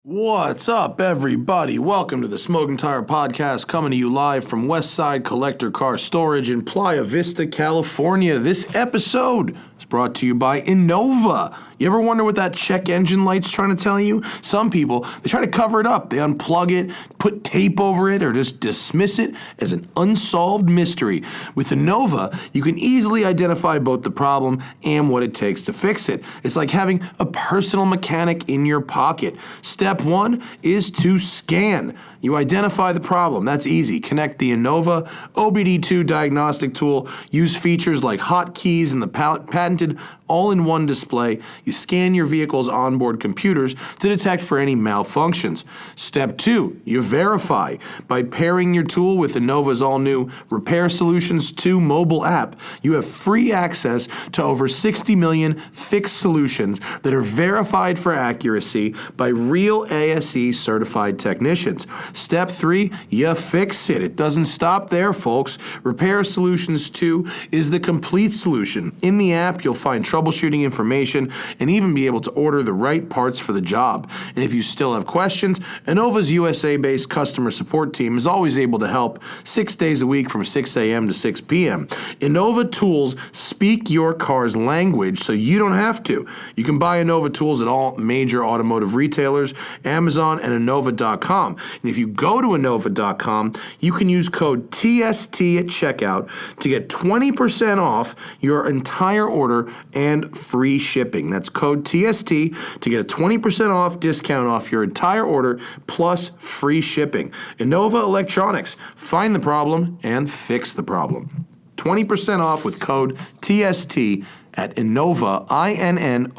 What's up, everybody? Welcome to the Smoking Tire Podcast, coming to you live from Westside Collector Car Storage in Playa Vista, California. This episode is brought to you by Innova. You ever wonder what that check engine light's trying to tell you? Some people, they try to cover it up. They unplug it, put tape over it, or just dismiss it as an unsolved mystery. With Innova, you can easily identify both the problem and what it takes to fix it. It's like having a personal mechanic in your pocket. Step one is to scan. You identify the problem. That's easy. Connect the Innova OBD2 diagnostic tool. Use features like hotkeys and the patented all-in-one display. You scan your vehicle's onboard computers to detect for any malfunctions. Step two, you verify. By pairing your tool with Innova's all-new Repair Solutions 2 mobile app, you have free access to over 60 million fixed solutions that are verified for accuracy by real ASE certified technicians. Step three, you fix it. It doesn't stop there, folks. Repair Solutions 2 is the complete solution. In the app, you'll find troubleshooting information and even be able to order the right parts for the job. And if you still have questions, Innova's USA-based customer support team is always able to help 6 days a week from 6 a.m. to 6 p.m. Innova tools speak your car's language so you don't have to. You can buy Innova tools at all major automotive retailers, Amazon, and Innova.com. And if you go to Innova.com, you can use code TST at checkout to get 20% off your entire order and free shipping. That's code TST to get a 20% off discount off your entire order plus free shipping. Innova Electronics. Find the problem and fix the problem. 20% off with code TST at Innova, INNOVA.com.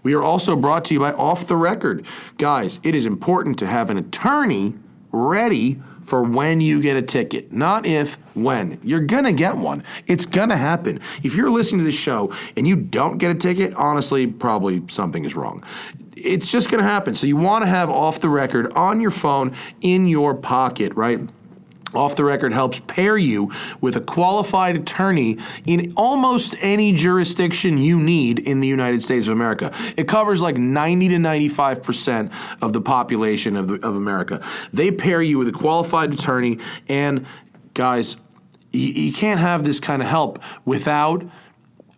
We are also brought to you by Off the Record. Guys, it is important to have an attorney ready for when you get a ticket. Not if, when. You're gonna get one. It's gonna happen. If you're listening to this show and you don't get a ticket, honestly, probably something is wrong. It's just gonna happen. So you wanna have Off the Record on your phone, in your pocket, right? Off the Record helps pair you with a qualified attorney in almost any jurisdiction you need in the United States of America. It covers like 90 to 95% of the population of America. They pair you with a qualified attorney, and guys, you can't have this kind of help without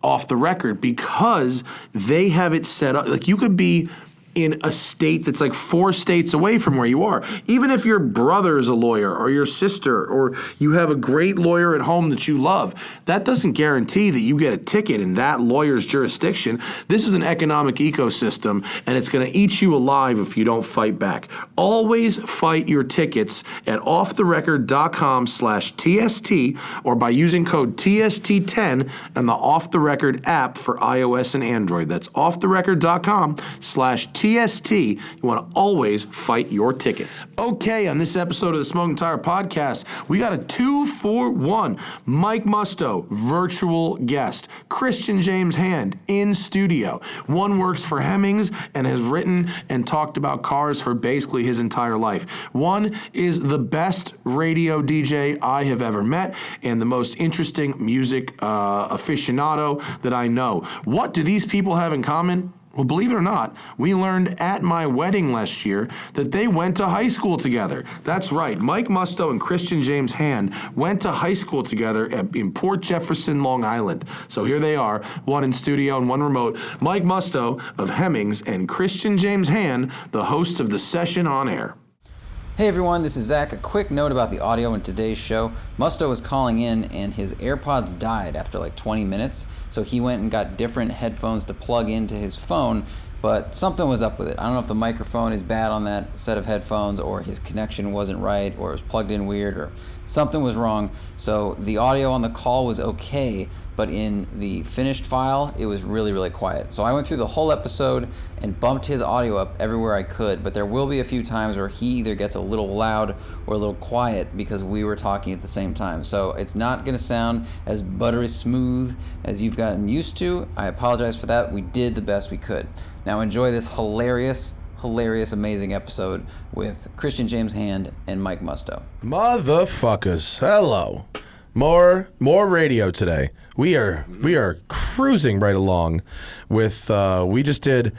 Off the Record because they have it set up. Like, you could be in a state that's like 4 states away from where you are. Even if your brother is a lawyer or your sister or you have a great lawyer at home that you love, that doesn't guarantee that you get a ticket in that lawyer's jurisdiction. This is an economic ecosystem, and it's going to eat you alive if you don't fight back. Always fight your tickets at offtherecord.com/TST or by using code TST10 and the Off the Record app for iOS and Android. That's offtherecord.com/TST. You want to always fight your tickets. Okay, on this episode of the Smoking Tire Podcast, we got a 2-for-1. Mike Musto, virtual guest. Christian James Hand, in studio. One works for Hemmings and has written and talked about cars for basically his entire life. One is the best radio DJ I have ever met and the most interesting music aficionado that I know. What do these people have in common? Well, believe it or not, we learned at my wedding last year that they went to high school together. That's right. Mike Musto and Christian James Hand went to high school together in Port Jefferson, Long Island. So here they are, one in studio and one remote. Mike Musto of Hemmings and Christian James Hand, the host of The Session on Air. Hey everyone, this is Zach. A quick note about the audio in today's show. Musto was calling in and his AirPods died after like 20 minutes, so he went and got different headphones to plug into his phone, but something was up with it. I don't know if the microphone is bad on that set of headphones or his connection wasn't right or it was plugged in weird or something was wrong. So the audio on the call was okay, but in the finished file, it was really, really quiet. So I went through the whole episode and bumped his audio up everywhere I could, but there will be a few times where he either gets a little loud or a little quiet because we were talking at the same time. So it's not gonna sound as buttery smooth as you've gotten used to. I apologize for that. We did the best we could. Now enjoy this hilarious, amazing episode with Christian James Hand and Mike Musto. Motherfuckers, hello. More radio today. We are cruising right along with we just did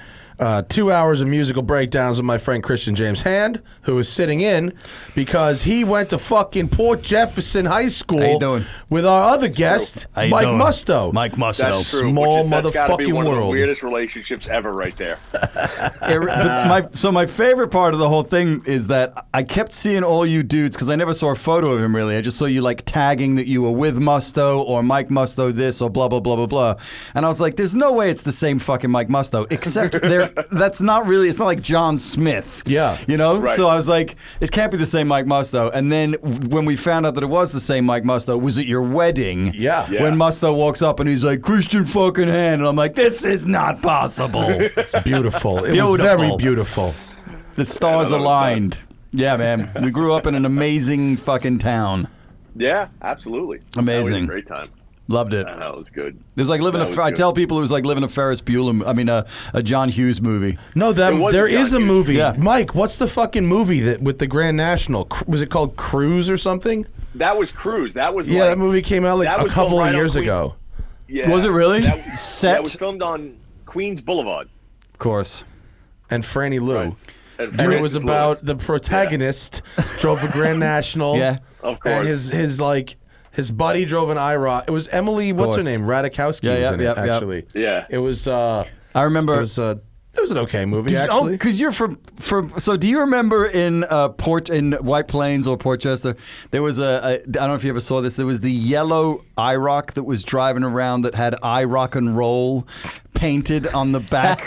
2 hours of musical breakdowns with my friend Christian James Hand, who is sitting in because he went to fucking Port Jefferson High School How you doing? with our other guest, How you Mike doing? Musto. Mike Musto. That's true. Small That's gotta be motherfucking one of the world. weirdest relationships ever, right there. So my favorite part of the whole thing is that I kept seeing all you dudes because I never saw a photo of him really. I just saw you like tagging that you were with Musto or Mike Musto this or blah blah blah blah blah. And I was like, there's no way it's the same fucking Mike Musto. Except that's not really. It's not like John Smith. Yeah. You know. Right. So I was like, it can't be the same Mike Musto. And then when we found out that it was the same Mike Musto, was at your wedding. Yeah. When Musto walks up and he's like, Christian fucking Hand, and I'm like, this is not possible. It's beautiful. It was very beautiful. The stars aligned. Yeah, man. We grew up in an amazing fucking town. Yeah, absolutely. Amazing. That was a great time. Loved it. That was good. It was like living That was I good. tell people it was like living a Ferris Bueller. I mean, a John Hughes movie. No, It was there a John is a Hughes. movie. Yeah. Mike, what's the fucking movie that with the Grand National? Was it called Cruise or something? That was Cruise. That was Yeah, like, that movie came out like that a was couple filmed of right on years Queens- ago. Yeah. Was it really? That, Set? Yeah, it was filmed on Queens Boulevard. Of course. And Franny Lou. Right. And it Francis was Lewis. about the protagonist drove a Grand National. Yeah. Of course. And his buddy drove an IROC. It was Emily, what's her course. name? Radikowski Yeah, was yeah, in yeah, it, yeah. actually. Yeah. It was I remember. it was an okay movie, Oh, actually. because you're from. So, do you remember in White Plains or Portchester, there was I don't know if you ever saw this. There was the yellow IROC that was driving around that had I Rock and Roll painted on the back.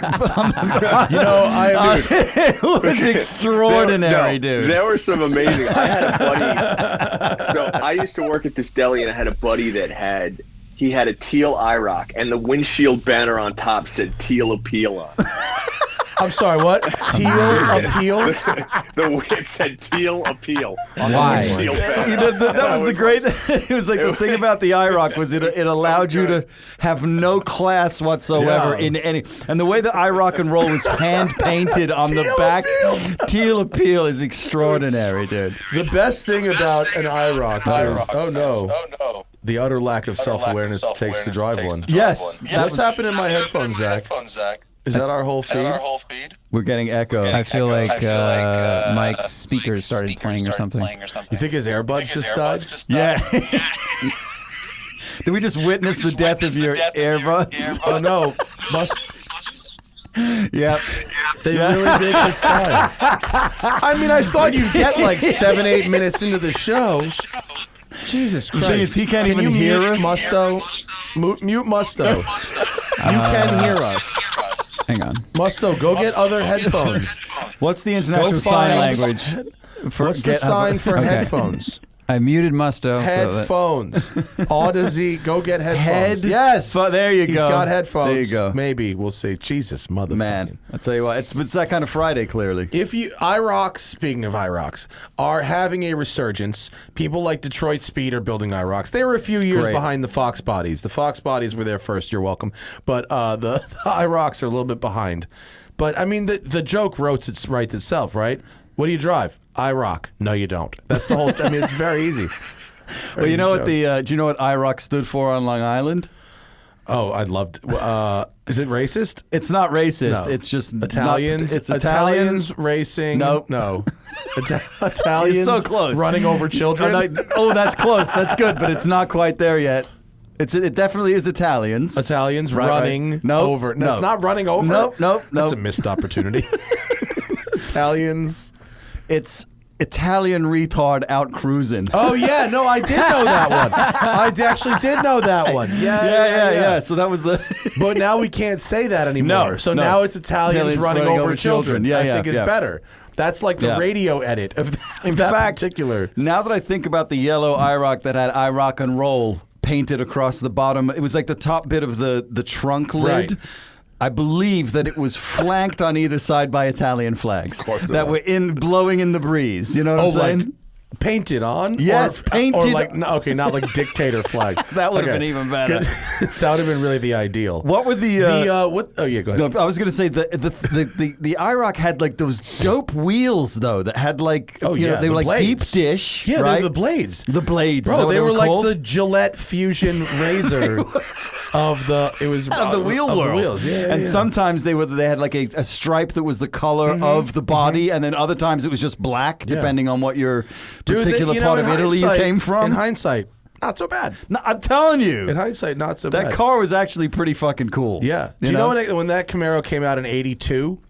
It was extraordinary, dude. There were some amazing. I had a buddy. So I used to work at this deli, and I had a buddy that had a teal IROC, and the windshield banner on top said "Teal Appeal" on. I'm sorry, what? Teal Appeal? It said "Teal Appeal" on Why? the windshield banner. You know, that was the great. It was like the thing about the IROC was it allowed you to have no class whatsoever Yeah. in any. And the way the IROC and roll was hand painted on the back, Teal Appeal is extraordinary, dude. The best thing about an IROC is, oh no, the utter lack of self-awareness it takes to drive one. Yes, What's happened in my headphones, Zach? Is that our whole feed? we're getting echo. I feel like Mike's speakers started playing or something. You think his earbuds just died? Yeah. Did we just witness the death of your earbuds? Oh no, Yep. they really did just die. I mean, I thought you'd get like 7-8 minutes into the show. Jesus Christ! The thing is, he can't Can even you hear mute us. Musto? Mute Musto. You can hear us. Hang on. Musto, go get other headphones. What's the international Go sign find- language? What's the sign for headphones? I muted Musto. Headphones. Odyssey, go get headphones. Head. Yes. There you go. He's got headphones. There you go. Maybe. We'll see. Jesus, motherfucker. Man, I tell you what, it's that kind of Friday, clearly. If IROCs, speaking of IROCs, are having a resurgence, people like Detroit Speed are building IROCs. They were a few years Great. behind the Fox bodies. The Fox bodies were there first, you're welcome. But the IROCs are a little bit behind. But, I mean, the joke writes itself, right? What do you drive? IROC. No, you don't. That's the whole, I mean, it's very easy. Well, you know what do you know what IROC stood for on Long Island? Oh, I'd love to. Is it racist? It's not racist. No. It's just Italians. It's Italian. Italians racing. Nope. No. Italians It's so close. running over children. Oh, that's close. That's good, but it's not quite there yet. It definitely is Italians. Italians Right, running right. Nope, over. No, no. it's not running over. Nope. That's a missed opportunity. Italians. It's Italian retard out cruising. Oh yeah, no, I did know that one. I actually did know that one. Yeah. So that was the. But now we can't say that anymore. No, so no. now it's Italians running over children. Yeah, I yeah, think is yeah. better. That's like the Yeah. radio edit of In that fact, particular. now that I think about the yellow IROC that had I Rock and Roll painted across the bottom, it was like the top bit of the trunk lid. Right. I believe that it was flanked on either side by Italian flags course it that was. were blowing in the breeze. You know what I'm saying? Like painted on? Yes, or painted- like, no, okay, not like dictator flag. That would have Okay. been even better. That would have been really the ideal. What were the what? Oh yeah, go ahead. No, I was gonna say the IROC had like those dope wheels though that had like Oh, you yeah, know they were the like blades. deep dish. Yeah, right? they're the blades. The blades, is that Bro, what they were like called? the Gillette Fusion razor. of the wheel world. The wheels. Yeah, and yeah. sometimes they had like a stripe that was the color of the body, and then other times it was just black, depending on what your particular part of Italy you came from. In hindsight, not so bad. No, I'm telling you. In hindsight, not so bad. That car was actually pretty fucking cool. Yeah. Do you know when that Camaro came out in '82?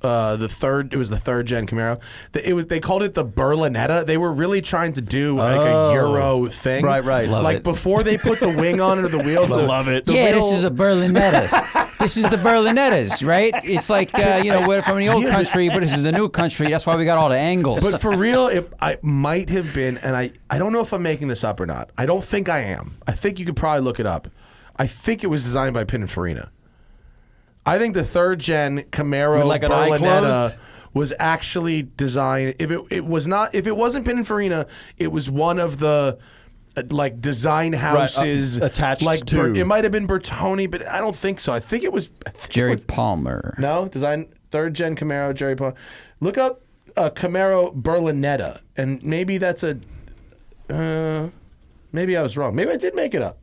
It was the third gen Camaro. They called it the Berlinetta. They were really trying to do like a Euro thing. Right. Love like it. before they put the wing on it or the wheels. Love it. This is a Berlinetta. This is the Berlinettas, right? It's like, we're from the old country, but this is the new country. That's why we got all the angles. But for real, I might have been, and I don't know if I'm making this up or not. I don't think I am. I think you could probably look it up. I think it was designed by Pininfarina. I think the third gen Camaro like an eye Berlinetta closed? was actually designed. If it wasn't Pininfarina, it was one of the like design houses attached like to. It might have been Bertoni, but I don't think so. I think it was Jerry Palmer. No, design third gen Camaro Jerry Palmer. Look up Camaro Berlinetta, and maybe that's maybe I was wrong. Maybe I did make it up.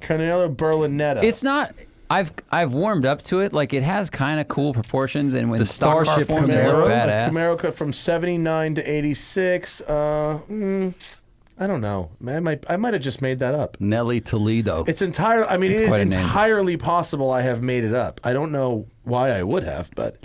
Camaro Berlinetta. It's not. I've warmed up to it. Like, it has kind of cool proportions, and when The stock car Starship form, they look Camaro? badass. Camaro from 79 to 86. I don't know. Man, I might have just made that up. Nelly Toledo. It's entirely. I mean, it is quite a name. entirely possible I have made it up. I don't know why I would have, but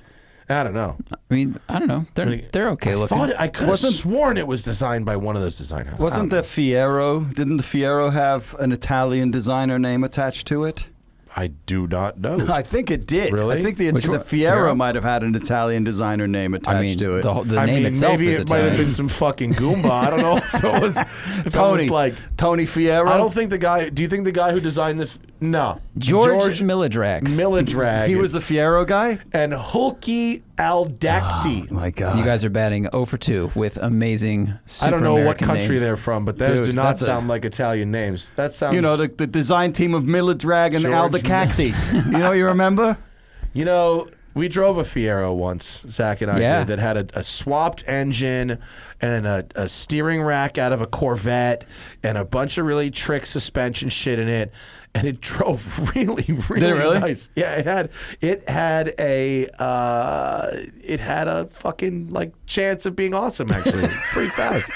I don't know. I mean, I don't know. They're okay looking. I could have sworn it was designed by one of those design houses. Wasn't the Fiero? Didn't the Fiero have an Italian designer name attached to it? I do not know. I think it did. Really? I think the Which one? Fiero Fiero? might have had an Italian designer name attached I mean, to it. the name itself maybe is it might have Italian. been some fucking Goomba. I don't know if it was. If Tony, it was like. Tony Fiero. I don't think the guy. Do you think the guy who designed the? No, George Miladrag. Miladrag. he was the Fiero guy. and Hulky Aldacty. My God, You guys are batting 0 for 2 with amazing super I don't know what American country names. they're from, but those Dude, do not that's sound like Italian names. That sounds. the design team of Miladrag and George Aldacty. You remember? You know, we drove a Fiero once, Zach and I Yeah. did, that had a swapped engine and a steering rack out of a Corvette and a bunch of really trick suspension shit in it. And it drove really, really nice. Yeah, it had a fucking like chance of being awesome actually, pretty fast.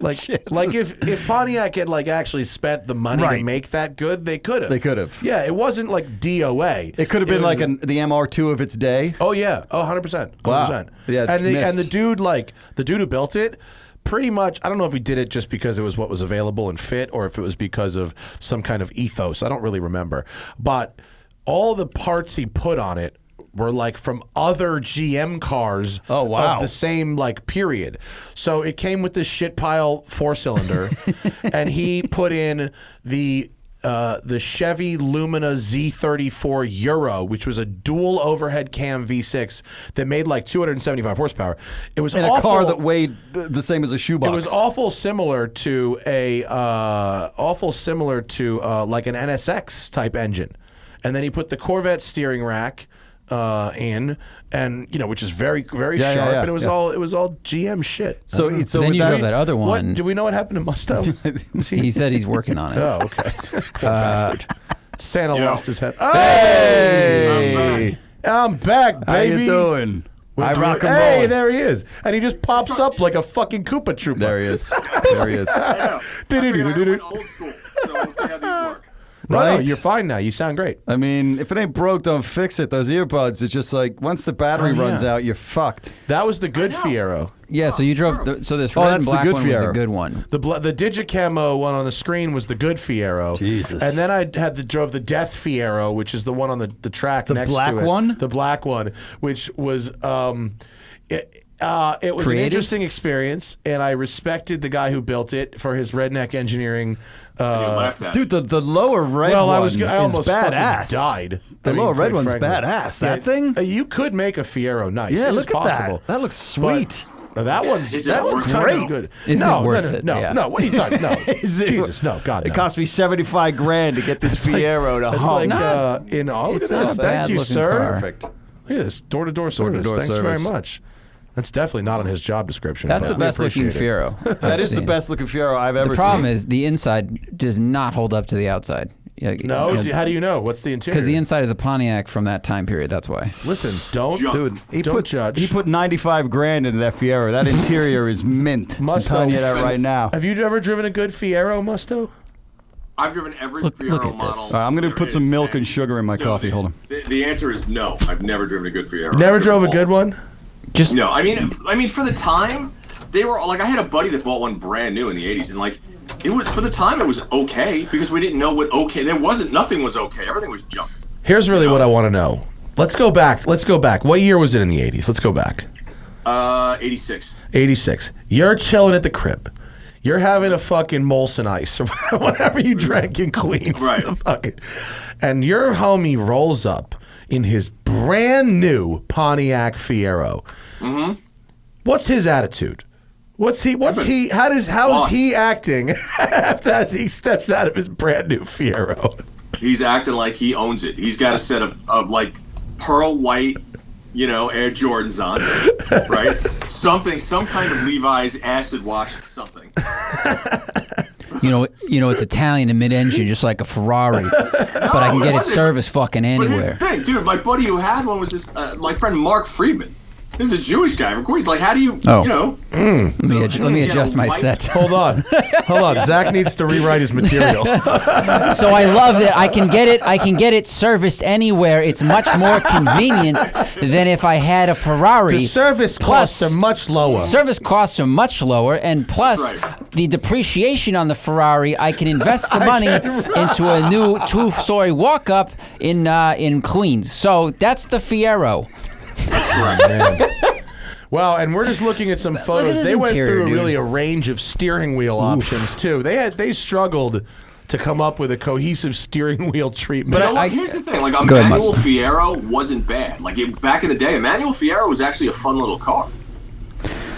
Like if Pontiac had like actually spent the money to make that good, they could have. They could have. Yeah, it wasn't like DOA. It could have been was like the MR2 of its day. Oh yeah, 100%. 100%. Wow. Yeah, and the missed. dude who built it, pretty much. I don't know if he did it just because it was what was available and fit, or if it was because of some kind of ethos. I don't really remember, but all the parts he put on it were like from other GM cars of the same like period. So it came with this shit pile 4-cylinder, and he put in the Chevy Lumina Z34 Euro, which was a dual overhead cam V6 that made like 275 horsepower. It was In awful. a car that weighed the same as a shoebox. It was awful similar to like an NSX type engine, and then he put the Corvette steering rack in, and which is very, very sharp, and it was all GM shit. So Then you drove that other one. Do we know what happened to Musto? He said he's working on it. Oh, okay. Poor bastard. Santa lost his head. Hey, I'm back, how baby. you doing? I rock and roll. Hey, there he is, and he just pops up like a fucking Koopa Troopa. There he is. There he is. I know. I figured I went old school, so I was gonna have these work. No, Right? you're fine now. You sound great. I mean, if it ain't broke, don't fix it. Those earbuds, it's just like once the battery runs out, you're fucked. That was the good Fiero. Yeah, so you drove. So this red and that's the black good one was the Fiero. good one. The Digicamo one on the screen was the good Fiero. Jesus. And then I drove the Death Fiero, which is the one on the track next black to it. one? The black one, which was it was an Creative? interesting experience, and I respected the guy who built it for his redneck engineering. You laughed at Dude, the lower red Well, one I is almost fucking badass. died. The I mean, lower red quite one's frankly. badass. That Yeah, thing? you could make a Fiero nice. Yeah, It is look at possible. that. That looks sweet. Now that one's Is it that's worth it? kind Great. of good. Is no, it worth no, it? no, Yeah. no. What are you talking? No, Is it- Jesus, no, God, no. It cost me $75,000 to get this Fiero to It's hum. like not- in all it's of not this. a Thank you, bad-looking sir. car. Perfect. Look at this door-to-door service. Door-to-door Thanks service. very much. That's definitely not on his job description. That's but the we best looking appreciate it. Fiero. That is the best looking Fiero I've ever seen. The problem is the inside does not hold up to the outside. No, how do you know? What's the interior? Because the inside is a Pontiac from that time period. That's why. Listen, don't judge. He put 95 grand into that Fiero. That interior is mint. I'm telling you that right now. Have you ever driven a good Fiero, Musto? I've driven every Look Fiero at model. this. All right, I'm going to put some milk and sugar in my coffee. Hold on. The answer is no. I've never driven a good Fiero. Never drove a good one? No, I mean, for the time, they were like, I had a buddy that bought one brand new in the '80s, and like, it was for the time it was okay because we didn't know what okay. Nothing was okay. Everything was junk. Here's really what I want to know. Let's go back. What year was it in the '80s? Let's go back. 86. 86. You're chilling at the crib. You're having a fucking Molson Ice or whatever you drank in Queens. Right. And your homie rolls up in his brand new Pontiac Fiero. Mm-hmm. What's his attitude? How is he acting as he steps out of his brand new Fiero? He's acting like he owns it. He's got a set of like pearl white, Air Jordans on, right? Some kind of Levi's acid wash something. It's Italian and mid-engine, just like a Ferrari, but I can get it serviced fucking anywhere. But here's the thing, dude. My buddy who had one was my friend Mark Friedman. This is a Jewish guy from Queens. Like, how do you, Let me adjust my set. Hold on. Zach needs to rewrite his material. So I love that I can get it serviced anywhere. It's much more convenient than if I had a Ferrari. The service costs are much lower. Service costs are much lower, and plus the depreciation on the Ferrari, I can invest the money into a new 2-story walk-up in Queens. So that's the Fiero. Man. Wow, and we're just looking at some photos. They went through really a range of steering wheel options too. They struggled to come up with a cohesive steering wheel treatment. But here's the thing: like a manual Fiero wasn't bad. Like back in the day, a manual Fiero was actually a fun little car.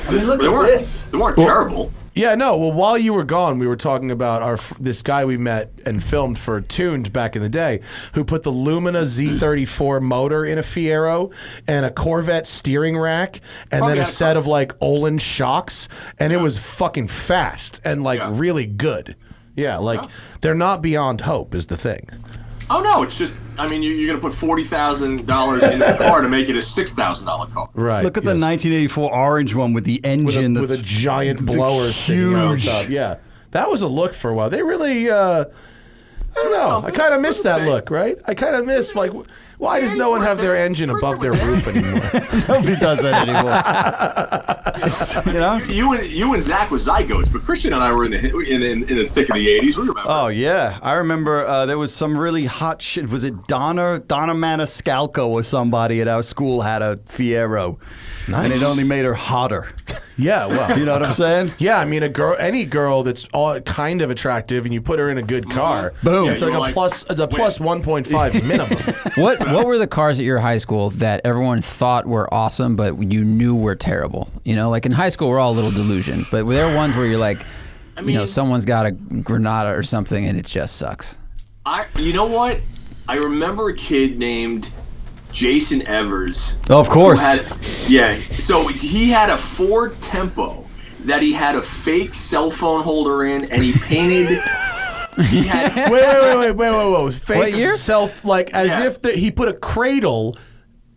I mean, look at this. They weren't terrible. Yeah, no. Well, while you were gone, we were talking about this guy we met and filmed for Tuned back in the day, who put the Lumina Z34 motor in a Fiero and a Corvette steering rack, and then a set of like Olin shocks, and it was fucking fast and like really good. Yeah, they're not beyond hope is the thing. Oh no, it's just you're gonna put $40,000 in the car to make it a $6,000 car. Right. Look at the 1984 orange one with the engine with a giant blower sticking out the top. Yeah, that was a look for a while. They really, I don't know. I kind of miss that look, right? I kind of miss why does no one have their engine above their roof anymore? Nobody does that anymore. You and Zach were zygotes, but Christian and I were in the thick of the '80s. We remember. Oh yeah, I remember. There was some really hot shit. Was it Donna Maniscalco or somebody at our school had a Fiero, and it only made her hotter. Yeah, well, you know what I'm saying? Yeah, I mean, any girl that's all kind of attractive, and you put her in a good car, boom, it's like a plus 1.5 minimum. What were the cars at your high school that everyone thought were awesome, but you knew were terrible? Like in high school, we're all a little delusioned, but were there ones where you're like, someone's got a Granada or something, and it just sucks? You know what? I remember a kid named Jason Evers. Oh, of course. So he had a Ford Tempo that he had a fake cell phone holder in, and he painted. He had Wait. Fake what year? If he put a cradle,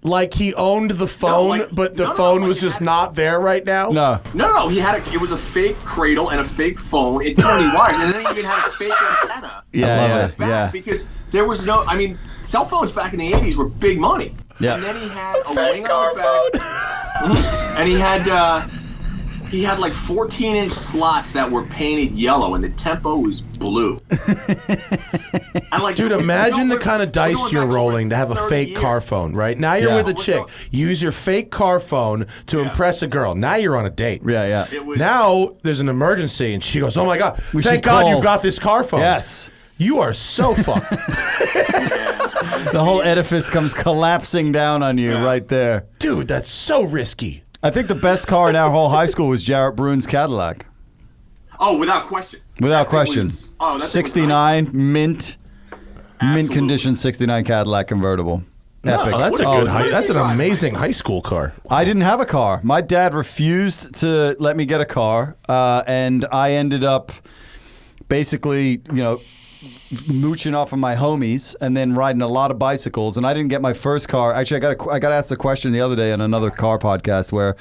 like he owned the phone, but the phone was just not there right now. No. It was a fake cradle and a fake phone. It didn't have any wires, and then he even had a fake antenna. Yeah. Because there was no. Cell phones back in the '80s were big money. Yeah. And then he had a wing on the back. And he had like 14-inch slots that were painted yellow, and the Tempo was blue. Dude, imagine the kind of dice you're rolling to have a fake car phone, right? Now you're with a chick. Use your fake car phone to impress a girl. Now you're on a date. Yeah. Now there's an emergency, and she goes, "Oh my God, thank God you've got this car phone." Yes. You are so fucked. The whole edifice comes collapsing down on you right there. Dude, that's so risky. I think the best car in our whole high school was Jarrett Brune's Cadillac. Oh, without question. Without question. 69 mint condition 69 Cadillac convertible. Epic. That's an amazing high school car. I didn't have a car. My dad refused to let me get a car, and I ended up basically, mooching off of my homies and then riding a lot of bicycles. And I didn't get my first car. Actually, I got asked a question the other day on another car podcast where.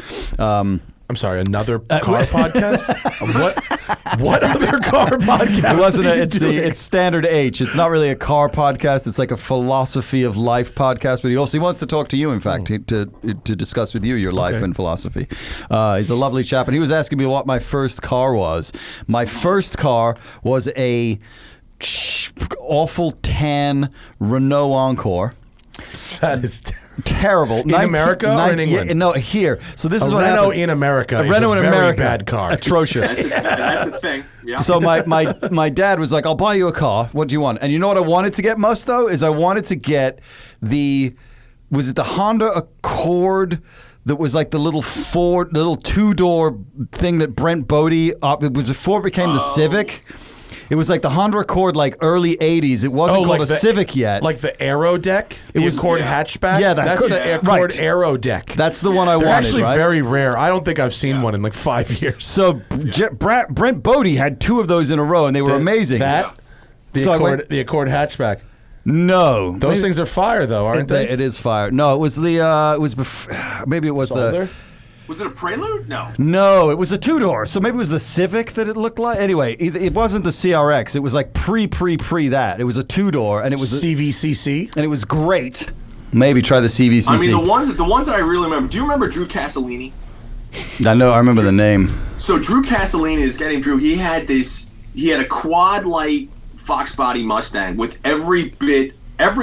I'm sorry, another car podcast? What other car podcast? It wasn't. It's Standard H. It's not really a car podcast. It's like a philosophy of life podcast. But he wants to talk to you. In fact, to discuss with you your life and philosophy. He's a lovely chap, and he was asking me what my first car was. My first car was a awful tan Renault Encore. That is terrible. In America or in England? Yeah, no, here. So this is what Renault happens. in America. A Renault is a in very America. bad car. Atrocious. That's a thing. Yeah. So my dad was like, "I'll buy you a car. What do you want?" And you know what I wanted to get, Musto? Is I wanted to get was it the Honda Accord that was like the little two-door thing that Brent Bodie, it was before it became the Civic. It was like the Honda Accord, like early 80s. It wasn't called a Civic yet. Like the Aero Deck? The Accord hatchback? Yeah, that's the Accord right. Aero Deck. That's the one I They're wanted, actually right? very rare. I don't think I've seen one in like 5 years. So Brent Bodie had two of those in a row, and they were amazing. The Accord hatchback. No. Those things are fire, though, aren't they? It is fire. No, it was maybe it was the... Was it a Prelude? No. No, it was a two-door. So maybe it was the Civic that it looked like. Anyway, it wasn't the CRX. It was like pre that. It was a two-door, and it was CVCC, and it was great. Maybe try the CVCC. I mean, the ones that I really remember. Do you remember Drew Castellini? I remember the name. So Drew Castellini, this guy named Drew, he had a quad light Fox body Mustang with every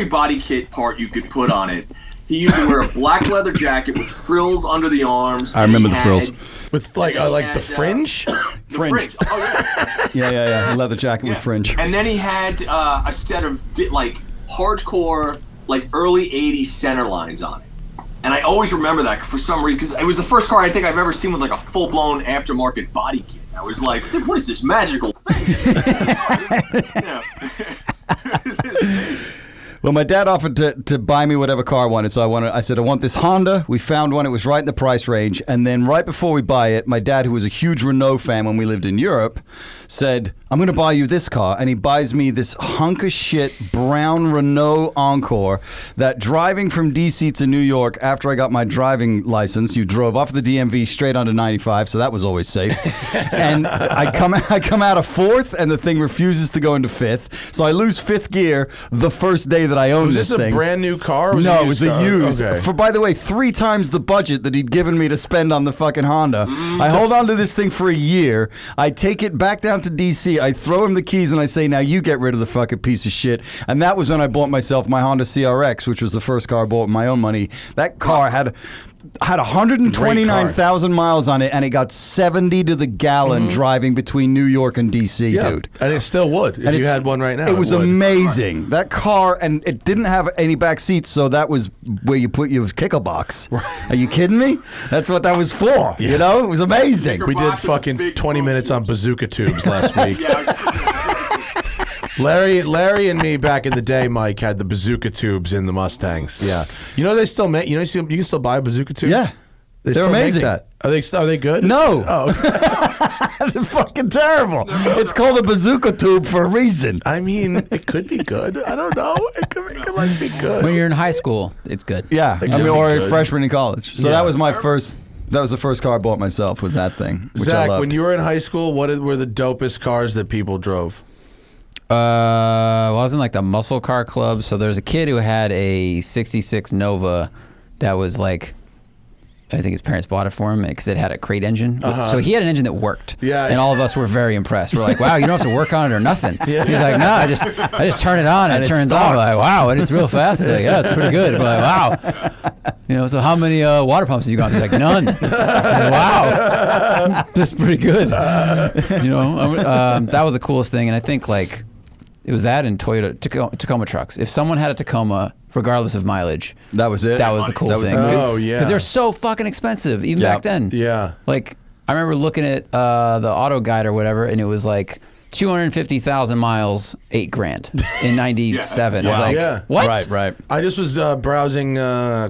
body kit part you could put on it. He used to wear a black leather jacket with frills under the arms. I remember the frills. With the fringe? Fringe. Oh, yeah. Yeah. Leather jacket with fringe. And then he had a set of hardcore, early 80s center lines on it. And I always remember that for some reason, because it was the first car I think I've ever seen with a full-blown aftermarket body kit. I was like, what is this magical thing? Well, my dad offered to buy me whatever car I wanted, so I said, I want this Honda. We found one. It was right in the price range. And then right before we buy it, my dad, who was a huge Renault fan when we lived in Europe, said, I'm going to buy you this car. And he buys me this hunk of shit brown Renault Encore that driving from D.C. to New York after I got my driving license, you drove off the DMV straight onto 95, so that was always safe. And I come out of fourth, and the thing refuses to go into fifth. So I lose fifth gear the first day that I owned this thing. Was this a brand new car? Or No, it was a used. Okay. For, by the way, 3 times the budget that he'd given me to spend on the fucking Honda. I hold on to this thing for a year. I take it back down to D.C. I throw him the keys and I say, now you get rid of the fucking piece of shit. And that was when I bought myself my Honda CRX, which was the first car I bought with my own money. That car had 129,000 miles on it, and it got 70 to the gallon driving between New York and D.C., dude. And it still would if you had one right now. It was amazing. That car, and it didn't have any back seats, so that was where you put your kicker box. Are you kidding me? That's what that was for. You know, it was amazing. We did fucking 20 minutes on bazooka tubes last week. Larry and me back in the day, Mike, had the bazooka tubes in the Mustangs. Yeah, you know they still make. You can still buy a bazooka tube. Yeah, they're still amazing. Make that. Are they good? No. Oh, they're fucking terrible. It's called a bazooka tube for a reason. I mean, it could be good. I don't know. It might be good. When you're in high school, it's good. Yeah, or a freshman in college. So that was my first. That was the first car I bought myself. Was that thing? Which Zach, I loved. when you were in high school, what were the dopest cars that people drove? I was in the muscle car club. So there's a kid who had a 66 Nova that was I think his parents bought it for him because it had a crate engine. So he had an engine that worked. Yeah. And all of us were very impressed. We're like, wow, you don't have to work on it or nothing. Yeah. He's like, no, I just turn it on and it turns on. We're like, wow, and it's real fast. He's like, yeah, it's pretty good. We're like, wow. So how many water pumps have you got? He's like, none. Like, wow. That's pretty good. That was the coolest thing. And I think it was that and Tacoma trucks. If someone had a Tacoma, regardless of mileage, that was it. That was the cool thing. Oh yeah, because they're so fucking expensive even back then. Yeah, I remember looking at the Auto Guide or whatever, and it was 250,000 miles, $8,000 in '97. I was Wow. like, Yeah. what? Right. I just was browsing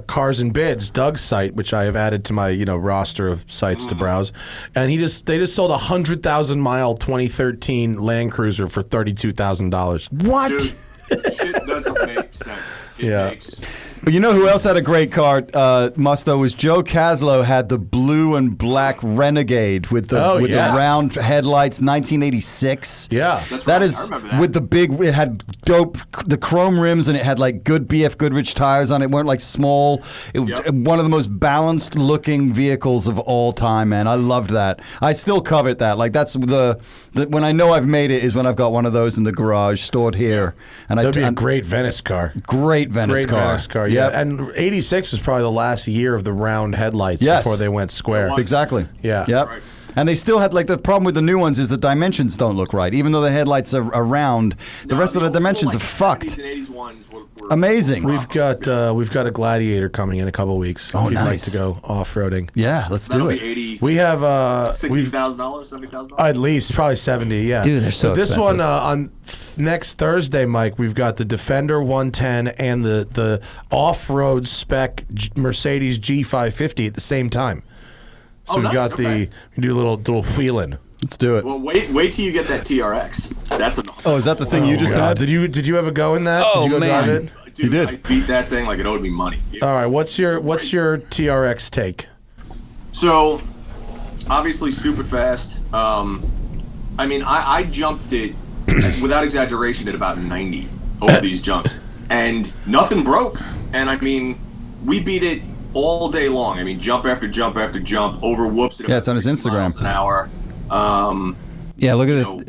Cars and Bids, Doug's site, which I have added to my roster of sites to browse, and they just sold a 100,000-mile 2013 Land Cruiser for $32,000. What? Dude, shit doesn't make sense. It Yeah. makes. But you know who else had a great car, Musto, was Joe Caslow had the blue and black Renegade with the yes. the round headlights, 1986. Yeah. That's That right. is I remember that. with the big. It had dope, the chrome rims, and it had like good BF Goodrich tires on it. Weren't like small. It was Yep. one of the most balanced looking vehicles of all time, man. I loved that. I still covet that. Like that's the when I know I've made it is when I've got one of those in the garage stored here. And That'd be a and great Venice car. great Venice car. Venice car, yeah. And 86 was probably the last year of the round headlights Yes. before they went square. Exactly. Yeah. Yep. Right. And they still had, like, the problem with the new ones is the dimensions don't look right. Even though the headlights are round, the rest of the old school, dimensions like, are fucked. 70s and 80s ones were Amazing. We've got a Gladiator coming in a couple weeks. Oh, if you'd like nice. to go off-roading. Yeah, let's That'll do be it. 80. We have $60,000, $70,000. at least probably 70, yeah. Dude, they're so But this expensive. one on next Thursday, Mike, we've got the Defender 110 and the off-road spec Mercedes G550 at the same time. So Oh, we've nice, got okay. we do a little wheeling. Let's do it. Well, wait till you get that TRX. That's a. Oh, is that the thing you just God. had? Did you ever go in that? Oh, did you go man. drive it? Dude, You did. I beat that thing like it owed me money. All right, what's your TRX take? So, obviously, stupid fast. I mean, I jumped it without exaggeration at about 90 over these jumps, and nothing broke. And I mean, we beat it all day long. I mean, jump after jump after jump over whoops. At Yeah, about it's on his 60 miles Instagram. an hour. Yeah, look at this. know-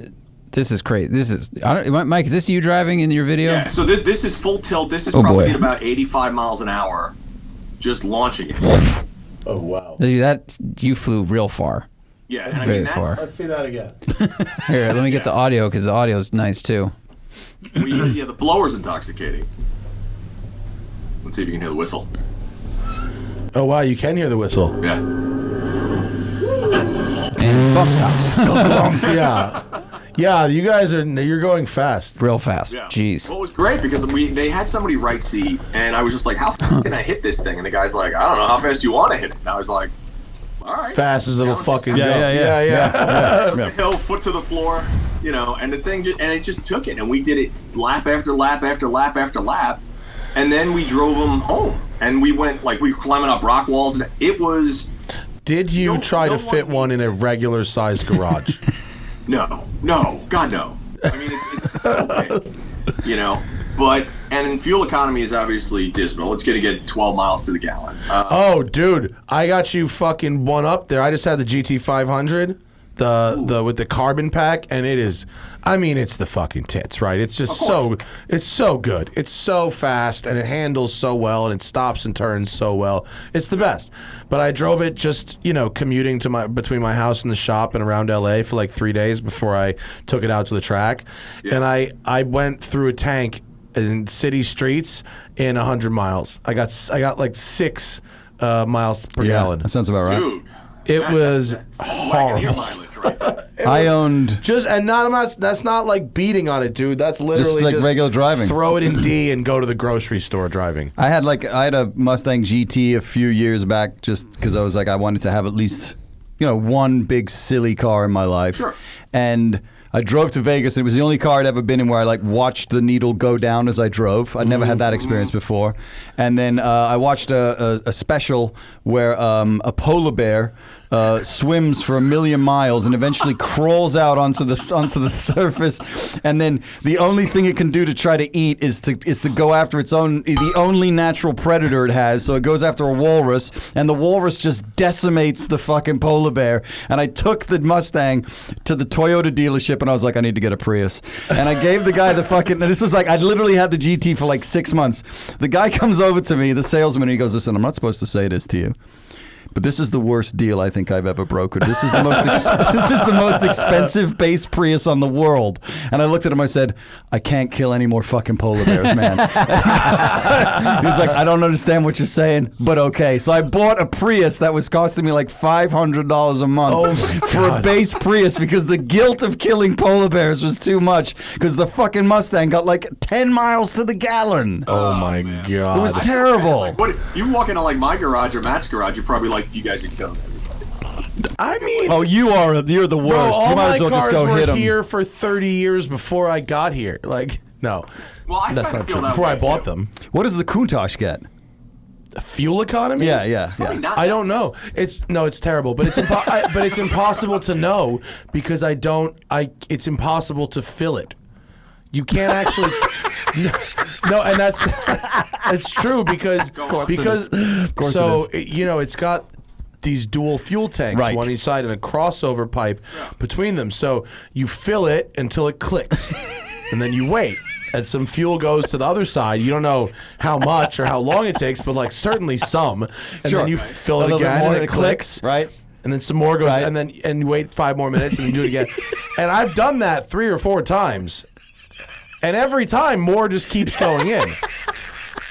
This is crazy. Mike, is this you driving in your video? Yeah. So this is full tilt. This is Oh, probably boy. at about 85 miles an hour, just launching it. Oh wow. Dude, that you flew real far. Yeah, and I Very mean, that's, far. Let's see that again. Here, let me get the audio because the audio is nice too. Yeah, the blower's intoxicating. Let's see if you can hear the whistle. Oh wow, you can hear the whistle. Yeah. And bump stops. Yeah. Yeah, you're going fast. real fast. Yeah. Jeez. Well, it was great because they had somebody right seat, and I was just like, "How fast can I hit this thing?" And the guy's like, "I don't know. How fast do you want to hit it?" And I was like, "All right, Fast as it'll Down fucking to go. Yeah. the hill, foot to the floor, and the thing, it just took it, and we did it lap after lap after lap after lap, and then we drove them home, and we went we were climbing up rock walls, and it was Did you No- try no to fit one one in a needs regular sized garage? no, God no. I mean, it's so big, But and fuel economy is obviously dismal. It's going to get 12 miles to the gallon. Oh, dude, I got you fucking one up there. I just had the GT500, the with the carbon pack, and it is. I mean, it's the fucking tits, right? It's just it's so good. It's so fast, and it handles so well, and it stops and turns so well. It's the best. But I drove it just, commuting between my house and the shop and around LA for like 3 days before I took it out to the track, and I went through a tank in city streets in 100 miles. I got like 6 miles per gallon. That sounds about right. Dude, It was that's Wagoneer horrible. mileage right there. I owned. That's not like beating on it, dude. That's literally like regular driving. Throw it in D and go to the grocery store driving. I had a Mustang GT a few years back just because I was like I wanted to have at least one big silly car in my life. Sure. And I drove to Vegas, and it was the only car I'd ever been in where I watched the needle go down as I drove. I'd never had that experience before. And then I watched a special where a polar bear swims for 1 million miles and eventually crawls out onto the surface, and then the only thing it can do to try to eat is to go after the only natural predator it has. So it goes after a walrus, and the walrus just decimates the fucking polar bear. And I took the Mustang to the Toyota dealership, and I was like, I need to get a Prius. And I gave the guy the fucking. And this was I literally had the GT for 6 months. The guy comes over to me, the salesman, and he goes, "Listen, I'm not supposed to say this to you." But this is the worst deal I think I've ever brokered. This is the most this is the most expensive base Prius on the world. And I looked at him. I said, I can't kill any more fucking polar bears, man. He was like, I don't understand what you're saying, but okay. So I bought a Prius that was costing me like $500 a month for a base Prius because the guilt of killing polar bears was too much because the fucking Mustang got like 10 miles to the gallon. Oh my God. It was terrible. Like, what you walk into like my garage or Matt's garage, you're probably like, you guys are killing everybody. I mean, Oh, you're the worst. bro, all you might my as well cars just go were hit them. here for 30 years before I got here. Like, no. Well, I That's kinda not feel true. that Before way, I bought too. them. What does the Countach get? Fuel economy? Yeah. Probably not I that don't know. It's terrible, but it's but it's impossible to know because it's impossible to fill it. You can't actually no, and that's it's true because so it's got these dual fuel tanks, Right. one each side, and a crossover pipe between them. So you fill it until it clicks, and then you wait. And some fuel goes to the other side. You don't know how much or how long it takes, but like certainly some. And Sure. then you fill A it little bit again, more and it clicks. right? And then some more goes, Right. and you wait 5 more minutes, and you do it again. And I've done that 3 or 4 times, and every time more just keeps going in.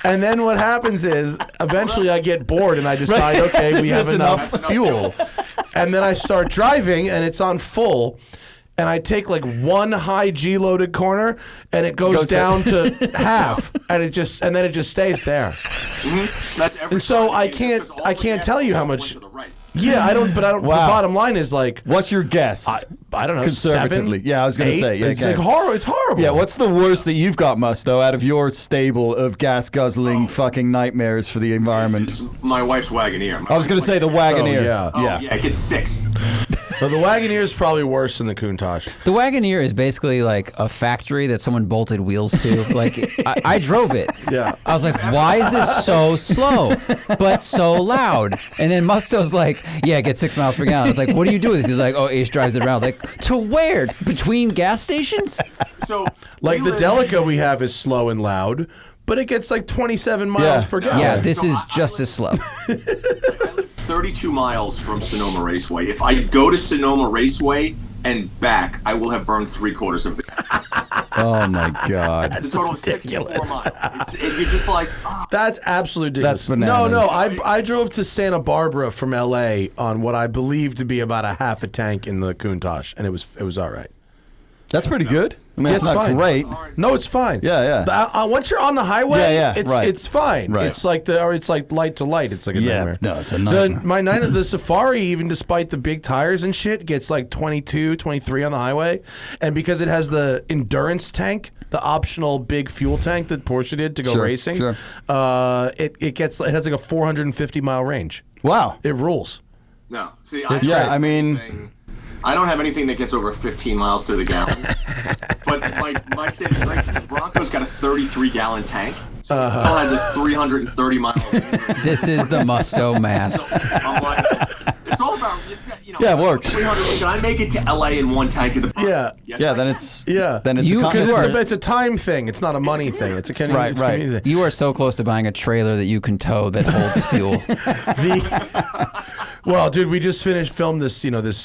And then what happens is eventually I get bored and I decide, okay, we have That's enough enough. fuel. And then I start driving and it's on full. And I take like one high G loaded corner and it goes down to half and then it just stays there. That's every And so car I you use, can't because all the gas tell you how went much. to the right. Yeah, I don't. The Wow. bottom line is like, What's your guess? I don't know, Conservatively. 7, Yeah, I was gonna 8? say, yeah, it's okay. like horrible. It's horrible. Yeah, what's the worst that you've got, Musto, out of your stable of gas guzzling fucking nightmares for the environment? It's my wife's Wagoneer. I was going to say the Wagoneer. Oh, Yeah, it gets 6. But the Wagoneer is probably worse than the Countach. The Wagoneer is basically like a factory that someone bolted wheels to. Like, I drove it. Yeah. I was like, why is this so slow, but so loud? And then Musto's like, yeah, it gets 6 miles per gallon. I was like, what do you do with this? He's like, oh, Ace drives it around. Like, to where? Between gas stations? So Like we the live- Delica we have is slow and loud, but it gets like 27 miles Yeah. per gallon. Yeah, this So is I just as slow. I live 32 miles from Sonoma Raceway. If I go to Sonoma Raceway and back, I will have burned 3/4 of the Oh, my God. the total of 64 miles. You're just like, oh, That's absolutely ridiculous. That's bananas. No, I drove to Santa Barbara from LA on what I believe to be about a half a tank in the Countach, and it was all right. That's pretty good. I mean, Yeah, it's it's not fine. great. No, it's fine. Yeah. Once you're on the highway, Yeah, right. it's fine. Right. It's like it's like light to light. It's like a Yeah, nightmare. no, it's a nightmare. The Safari, even despite the big tires and shit, gets like 22, 23 on the highway, and because it has the endurance tank, the optional big fuel tank that Porsche did to go Sure, racing, sure. it has like a 450 mile range. Wow. It rules. no. See, Yeah, I mean, I don't have anything that gets over 15 miles to the gallon. But like my state, like the Bronco's got a 33-gallon tank. So it still has a 330 mile range. This is the Musto math. I'm like, it's all about, Yeah, it works. 300, can I make it to LA in one tank of the Bronco? Yeah. Yes, yeah, I then can. it's Yeah. then it's You- a con- because it's we're- It's a time thing. It's not a money thing. It's a community, Right, it's a right. community thing. You are so close to buying a trailer that you can tow that holds fuel. Well, dude, we just filmed this,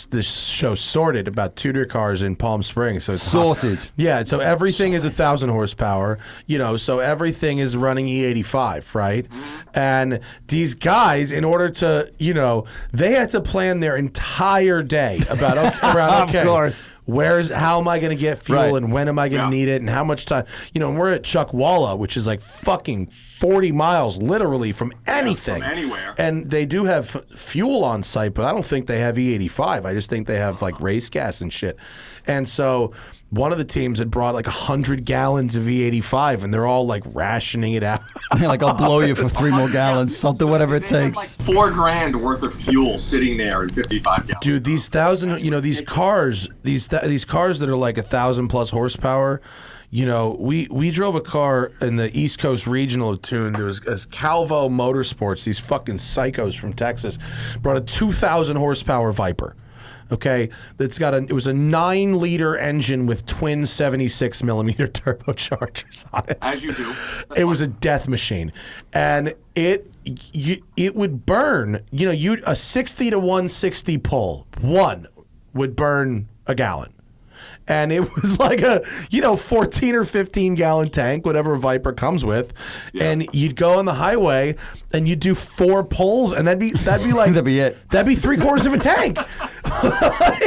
this show Sorted about Tudor cars in Palm Springs. So it's Sorted. Yeah, so everything is 1,000 horsepower, so everything is running E85, right? And these guys, in order to, they had to plan their entire day about, Of course. how am I going to get fuel Right. and when am I going to need it and how much time, and we're at Chuckwalla, which is like fucking 40 miles literally from anything. from anywhere. And they do have fuel on site, but I don't think they have E85. I just think they have like race gas and shit. And so one of the teams had brought like 100 gallons of E85 and they're all like rationing it out. like, I'll blow you for 3 more gallons, something, whatever it They had, takes. like $4,000 worth of fuel sitting there in 55 gallons. Dude, these these cars that are like 1,000 plus horsepower, we drove a car in the East Coast Regional tuned. There was Calvo Motorsports, these fucking psychos from Texas, brought a 2,000 horsepower Viper. Okay, it was a 9-liter engine with twin 76 millimeter turbochargers on it. As you do. It was a death machine, and it would burn. A 60 to 160 pull would burn a gallon. And it was like a 14 or 15 gallon tank, whatever a Viper comes with, and you'd go on the highway and you'd do 4 pulls, and that'd be like That'd be it. That'd be 3/4 of a tank.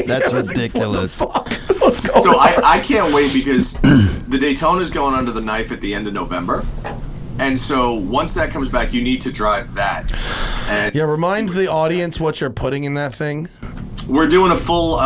That's ridiculous. What the fuck? What's going So on? I can't wait because the Daytona's going under the knife at the end of November. And so once that comes back, you need to drive that. And Yeah, remind the audience what you're putting in that thing. we're doing a full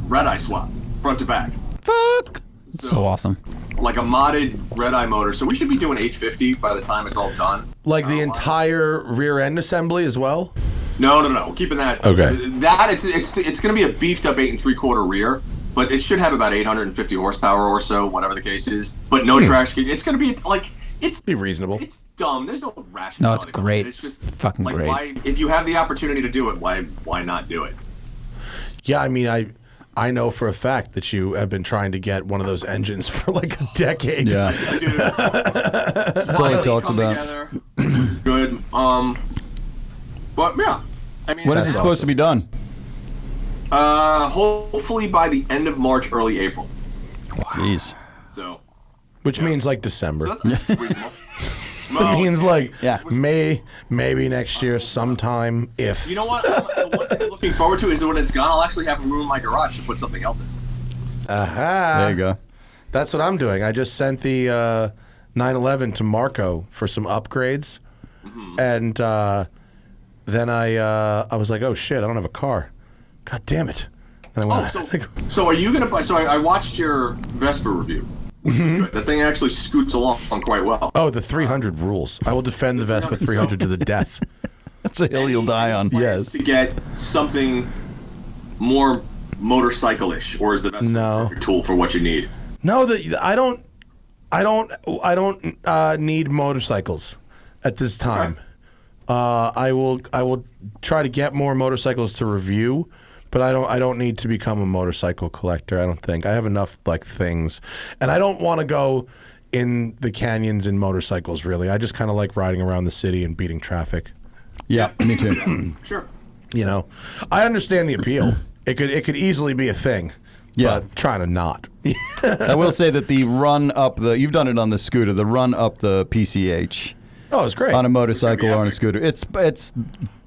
red-eye swap, front to back. Fuck. So awesome. Like a modded red-eye motor. So we should be doing 850 by the time it's all done. Like the entire rear end assembly as well? No. We're keeping that. Okay. That it's going to be a beefed up 8 3/4 rear, but it should have about 850 horsepower or so, whatever the case is. But no traction. It's going to be like Be reasonable. It's dumb. There's no rationale. No, it's great. It's just Fucking like, great. Why, if you have the opportunity to do it, why not do it? Yeah, I mean, I know for a fact that you have been trying to get one of those engines for like a decade. Yeah. Dude, That's all he talks about. Good. But yeah, I mean, When is it supposed to be done? hopefully by the end of March, early April. Jeez. So Which means like December. that's reasonable. It means like Yeah. maybe next year sometime if. You know what? The one thing I'm looking forward to is when it's gone, I'll actually have room in my garage to put something else in. Aha. There you go. That's what I'm doing. I just sent the 911 to Marco for some upgrades, and then I was like, oh shit, I don't have a car. God damn it. And I went, So are you gonna buy? So I watched your Vespa review. The thing actually scoots along quite well. oh, the 300 rules. I will defend the Vespa 300 to the death. That's a hill you'll die on. Yes. To get something more motorcycle-ish, or is the Vespa No. the perfect tool for what you need? No, I don't need motorcycles at this time. I will try to get more motorcycles to review, but I don't need to become a motorcycle collector. I don't think I have enough like things, and I don't want to go in the canyons in motorcycles. Really, I just kind of like riding around the city and beating traffic. Yeah, me too. Sure. You know, I understand the appeal. It could easily be a thing. Yeah. But trying to not. I will say that the run up you've done it on the scooter, the run up the PCH Oh, it's great. on a motorcycle or on a scooter. It's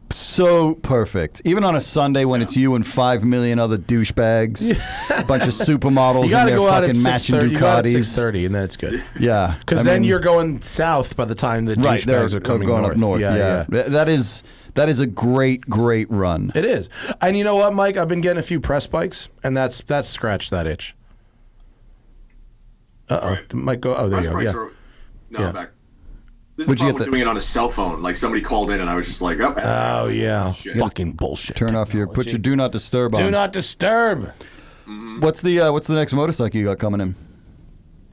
so perfect. Even on a Sunday when it's you and 5 million other douchebags, a bunch of supermodels You in got to their go out at fucking matching 6:30. You got at Ducatis. 6:30, and then it's good. Yeah. Because then you're going south by the time the right. They're douchebags are coming going north. up north. Yeah. That is a great run. It is. And you know what, Mike? I've been getting a few press bikes, and that's scratched that itch. Uh-oh. Right. Mike, go. Oh, there you go. Yeah. No, Yeah. I'm back. This is Would the you problem get with doing it on a cell phone. Like somebody called in and I was just like, Oh, yeah. Shit. Fucking bullshit. Turn off put your do not disturb on. Do not disturb. What's the next motorcycle you got coming in?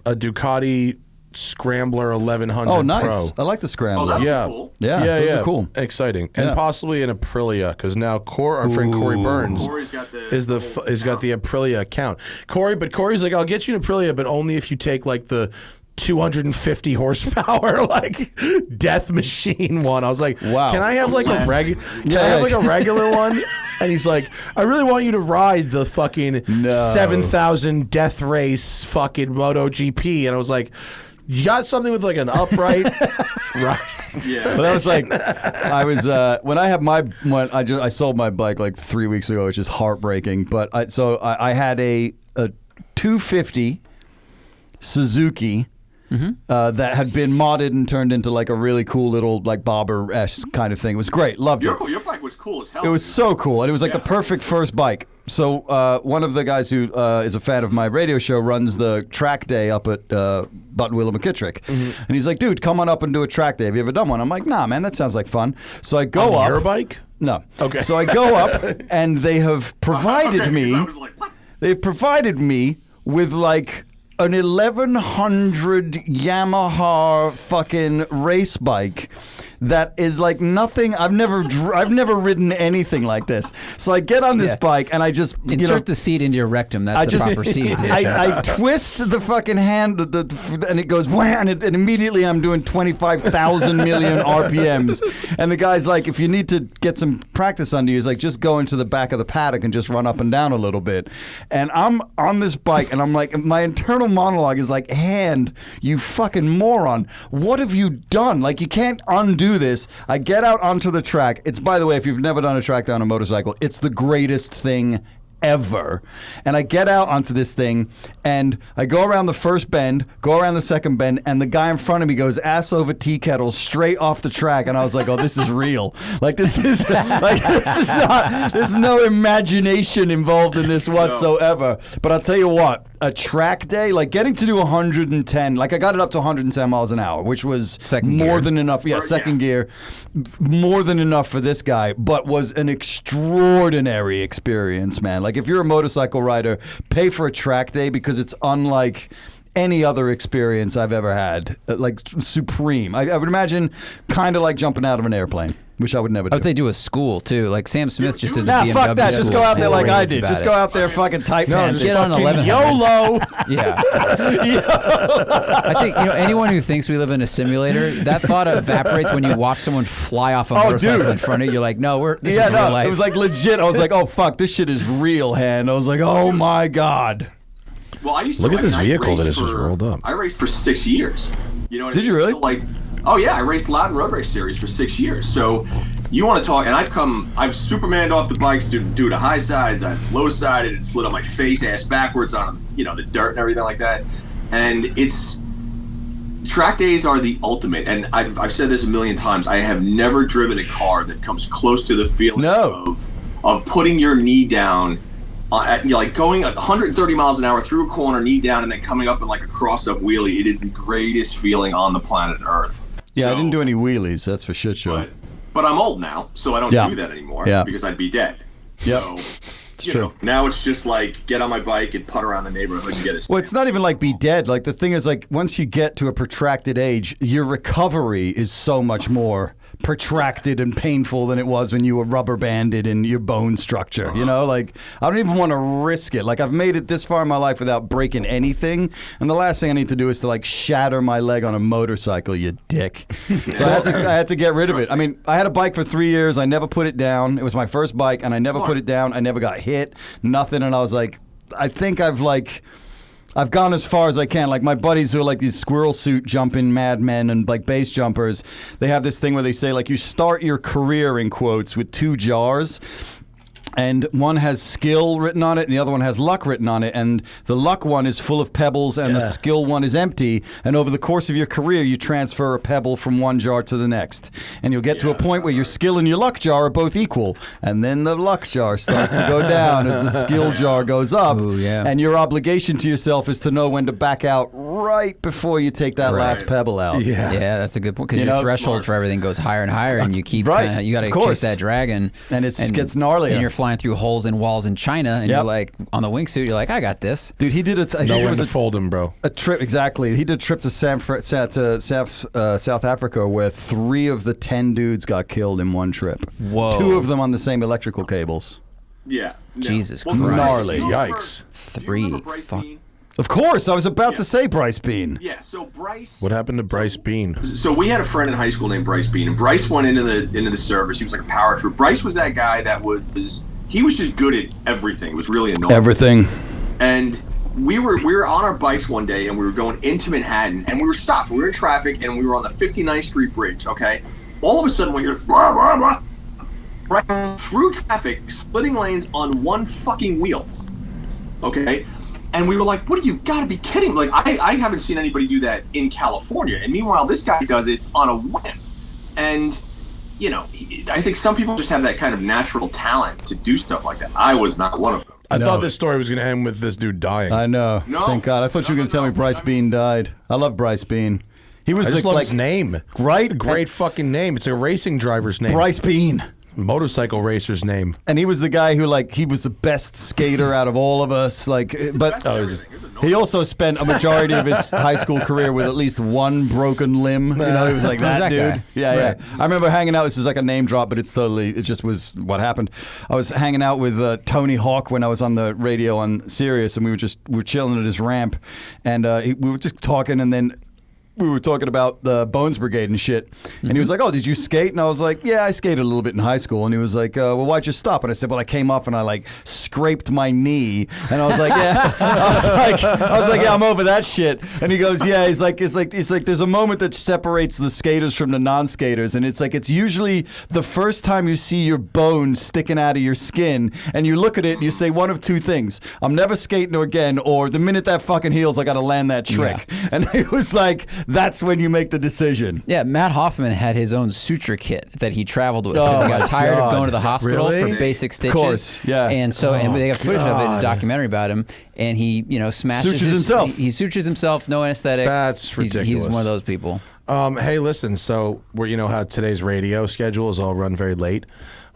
A Ducati Scrambler 1100 Oh, nice. Pro. I like the Scrambler. Oh, that'd be Yeah. cool. Yeah, those are cool. Exciting. And Yeah. possibly an Aprilia, because now our friend Corey Burns Corey's got the is got the Aprilia account. Corey's like, I'll get you an Aprilia, but only if you take like the 250 horsepower like death machine one. I was like, Wow. Can I have like a regular one? And he's like, I really want you to ride the fucking 7,000 death race fucking MotoGP. And I was like, you got something with like an upright right? Yeah. But that was like, I was when I sold my bike like 3 weeks ago, which is heartbreaking. But I had a 250 Suzuki. That had been modded and turned into like a really cool little like bobber-esque kind of thing. It was great. Loved it. Your bike was cool as hell. It was so cool, and it was like the perfect first bike. So one of the guys who is a fan of my radio show runs the track day up at Buttonwillow McKittrick, and he's like, "Dude, come on up and do a track day. Have you ever done one?" I'm like, "Nah, man, that sounds like fun." So I go up. Your bike? No. Okay. So I go up, and they have provided me. I was like, what? They've provided me with like an 1100 Yamaha fucking race bike that is like nothing. I've never ridden anything like this. So I get on this bike and I just insert the seat into your rectum. That's the proper seat. I twist the fucking hand, and it goes wham, and immediately I'm doing 25,000 million RPMs. And the guy's like, if you need to get some practice under you, he's like, just go into the back of the paddock and just run up and down a little bit. And I'm on this bike, and I'm like, my internal monologue is like, hand, you fucking moron. What have you done? Like, you can't undo this. I get out onto the track. It's, by the way, if you've never done a track day on a motorcycle, it's the greatest thing ever. And I get out onto this thing, and I go around the first bend, go around the second bend, and the guy in front of me goes ass over tea kettle straight off the track. And I was like, oh, this is real. Like, this is not, there's no imagination involved in this whatsoever. But I'll tell you what, a track day, like getting to do 110, like I got it up to 110 miles an hour, which was more than enough. Yeah, second gear, more than enough for this guy, but was an extraordinary experience, man. Like, if you're a motorcycle rider, pay for a track day because it's unlike any other experience I've ever had. Like, supreme. I would imagine kind of like jumping out of an airplane. Which I would never do. I would say do a school, too. Like Sam Smith just did the BMW BMW fuck that. Just go out there like I did. Just go it. out there fucking tight pants. Get on 1100. YOLO. Yeah. I think, anyone who thinks we live in a simulator, that thought evaporates when you watch someone fly off a motorcycle in front of you. You're like, no, this is real life. It was like legit. I was like, oh, fuck, this shit is real, hand. I was like, oh, my God. Well, I used to look at this vehicle that is just rolled up. I raced for 6 years. You know what I mean? Did you really? So, oh yeah, I raced Loudon Road Race Series for 6 years. So you want to talk? And I've Supermaned off the bikes due to high sides. I've low sided and slid on my face, ass backwards on the dirt and everything like that. And track days are the ultimate. And I've said this a million times. I have never driven a car that comes close to the feeling of putting your knee down. Like going 130 miles an hour through a corner, knee down, and then coming up in like a cross-up wheelie. It is the greatest feeling on the planet Earth. Yeah, I didn't do any wheelies. That's for shit sure. But I'm old now, so I don't do that anymore because I'd be dead. Yeah, so, it's true. Now it's just like get on my bike and putt around the neighborhood and get a. Well, it's not even like be dead. Like, the thing is, like, once you get to a protracted age, your recovery is so much more protracted and painful than it was when you were rubber banded in your bone structure. Like, I don't even want to risk it. Like, I've made it this far in my life without breaking anything, and the last thing I need to do is to like shatter my leg on a motorcycle, you dick. So I had to get rid of it. I mean, I had a bike for 3 years. I never put it down. It was my first bike, and I never put it down. I never got hit, nothing. And I was like, I think I've gone as far as I can. Like, my buddies who are like these squirrel suit jumping madmen and like base jumpers, they have this thing where they say, like, you start your career, in quotes, with 2 jars. And one has skill written on it, and the other one has luck written on it. And the luck one is full of pebbles, and the skill one is empty. And over the course of your career, you transfer a pebble from one jar to the next. And you'll get to a point where your skill and your luck jar are both equal. And then the luck jar starts to go down as the skill jar goes up. Ooh, yeah. And your obligation to yourself is to know when to back out right before you take that last pebble out. Yeah, that's a good point, because your threshold for everything goes higher and higher, and you keep you got to chase that dragon. And it gets gnarlier. And you're flying through holes in walls in China, and you're like, on the wingsuit, you're like, I got this. Dude, he did know when to fold him, bro. A trip, exactly. He did a trip to South Africa where 3 of the 10 dudes got killed in one trip. Whoa. 2 of them on the same electrical cables. Yeah. No. Jesus Christ. Gnarly. Yikes. 3. Fuck. Of course, I was about to say Bryce Bean. Yeah, so Bryce. What happened to Bryce Bean? So we had a friend in high school named Bryce Bean, and Bryce went into the service. He was like a power trooper. Bryce was that guy that he was just good at everything. It was really annoying. Everything. And we were on our bikes one day, and we were going into Manhattan, and we were stopped. We were in traffic, and we were on the 59th Street Bridge. Okay, all of a sudden we hear blah blah blah, right through traffic, splitting lanes on one fucking wheel. Okay. And we were like, what, you gotta be kidding. Like, I haven't seen anybody do that in California. And meanwhile, this guy does it on a whim. And, I think some people just have that kind of natural talent to do stuff like that. I was not one of them. I thought this story was going to end with this dude dying. I know. No. Thank God. I thought you were going to tell me Bryce Bean died. I love Bryce Bean. He was I just love his name. Right? Great fucking name. It's a racing driver's name. Bryce Bean. motorcycle racer's name. And he was the guy who, like, he was the best skater out of all of us. Like, but he also spent a majority of his high school career with at least one broken limb. You know, he was like that dude. Guy? Yeah. Right. I remember hanging out. This is like a name drop, but it just was what happened. I was hanging out with Tony Hawk when I was on the radio on Sirius, and we were chilling at his ramp, and we were just talking, and then we were talking about the Bones Brigade and shit. And he was like, oh, did you skate? And I was like, yeah, I skated a little bit in high school. And he was like, well, why'd you stop? And I said, well, I came off and I like scraped my knee. And I was like, yeah. I was like, yeah, I'm over that shit. And he goes, yeah, he's like, there's a moment that separates the skaters from the non-skaters. And it's usually the first time you see your bones sticking out of your skin and you look at it and you say one of two things. I'm never skating again, or the minute that fucking heals, I got to land that trick. Yeah. And it was like, that's when you make the decision. Yeah, Matt Hoffman had his own suture kit that he traveled with because he got tired of going to the hospital for basic stitches. Of course, yeah. And so, and they got footage of it in a documentary about him. And he, smashes himself. He sutures himself, no anesthetic. That's ridiculous. He's one of those people. Hey, listen. So you know how today's radio schedule is all run very late.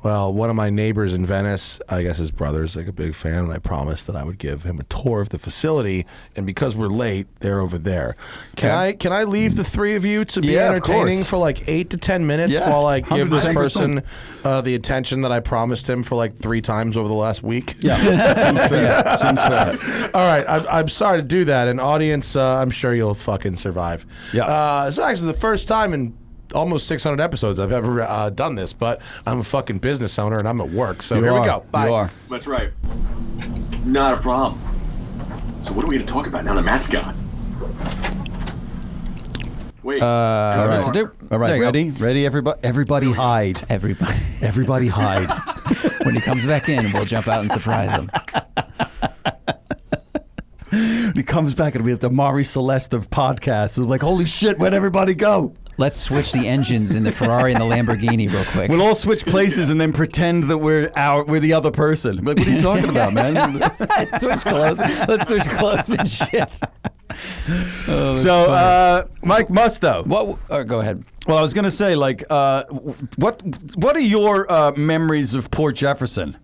Well, one of my neighbors in Venice, I guess his brother's like a big fan, and I promised that I would give him a tour of the facility. And because we're late, they're over there. Can I leave the three of you to be entertaining for like 8 to 10 minutes while I give this person the attention that I promised him for like 3 times over the last week? Yeah, seems fair. Seems fair. All right, I'm sorry to do that. And audience, I'm sure you'll fucking survive. Yeah. It's actually the first time in almost 600 episodes I've ever done this, but I'm a fucking business owner and I'm at work, so here we go. Bye. You are. That's right. Not a problem. So what are we going to talk about now that Matt's gone? Wait. All right. All right. Ready? Everybody hide. Everybody hide. When he comes back in, we'll jump out and surprise him. When he comes back, it'll be like the Mari Celeste of podcasts. It's like, holy shit, where'd everybody go? Let's switch the engines in the Ferrari and the Lamborghini real quick. We'll all switch places and then pretend that we're the other person. Like, what are you talking about, man? Switch clothes. Let's switch clothes and shit. So, Mike Musto. Go ahead. Well, I was going to say, like, what are your memories of Port Jefferson?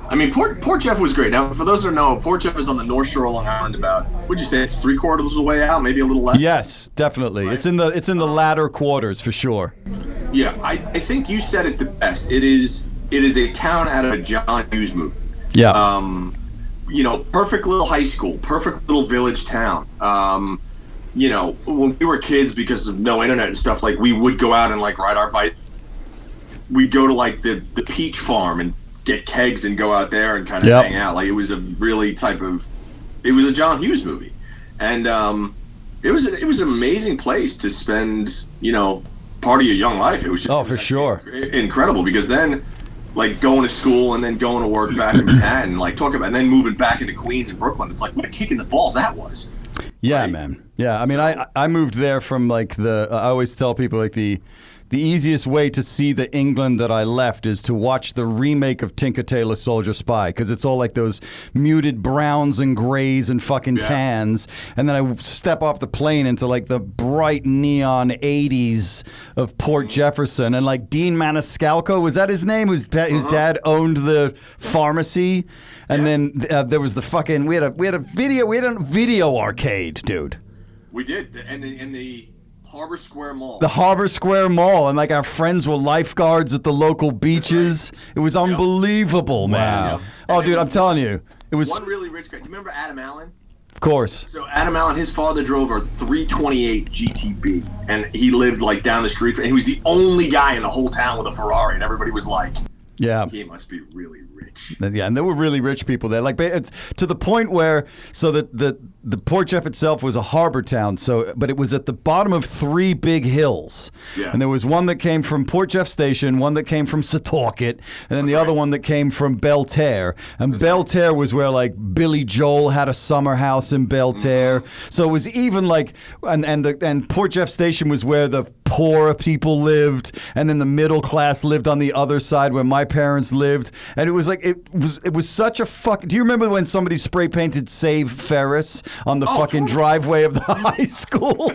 I mean, Port Jeff was great. Now, for those who don't know, Port Jeff is on the North Shore of Long Island. About, would you say it's 3/4 of the way out, maybe a little less? Yes, definitely. Right? It's in the latter quarters for sure. Yeah, I think you said it the best. It is a town out of a John Hughes movie. Yeah. Perfect little high school, perfect little village town. When we were kids, because of no internet and stuff, like we would go out and like ride our bike. We'd go to like the peach farm and get kegs and go out there and kind of hang out. Like it was a John Hughes movie, and it was an amazing place to spend part of your young life. It was just for sure incredible, because then like going to school and then going to work back in Manhattan, like and then moving back into Queens and Brooklyn. It's like what a kick in the balls that was. Yeah, right? man. Yeah, I mean, I moved there from like I always tell people like the easiest way to see the England that I left is to watch the remake of Tinker Tailor Soldier Spy, because it's all like those muted browns and grays and fucking tans, and then I step off the plane into like the bright neon 80s of Port Jefferson, and like Dean Maniscalco, was that his name? Whose dad owned the pharmacy, and then there was the fucking we had a video arcade, dude. We did, and in the Harbor Square Mall. The Harbor Square Mall, and like our friends were lifeguards at the local beaches. It was unbelievable, man. Wow. Oh, dude, I'm telling you, it was one really rich guy. You remember Adam Allen? Of course. So Adam Allen, his father drove a 328 GTB, and he lived like down the street. And he was the only guy in the whole town with a Ferrari, and everybody was like, "Yeah, he must be really rich." Yeah, and there were really rich people there, like to the point where the Port Jeff itself was a harbor town, but it was at the bottom of 3 big hills. Yeah. And there was one that came from Port Jeff Station, one that came from Setauket, and then the other one that came from Belterre. And Belterre was where like Billy Joel had a summer house in Belterre. Mm-hmm. So it was even like, and Port Jeff Station was where the poor people lived, and then the middle class lived on the other side where my parents lived. And it was like it was such a fuck. Do you remember when somebody spray painted "Save Ferris" on the fucking driveway of the high school?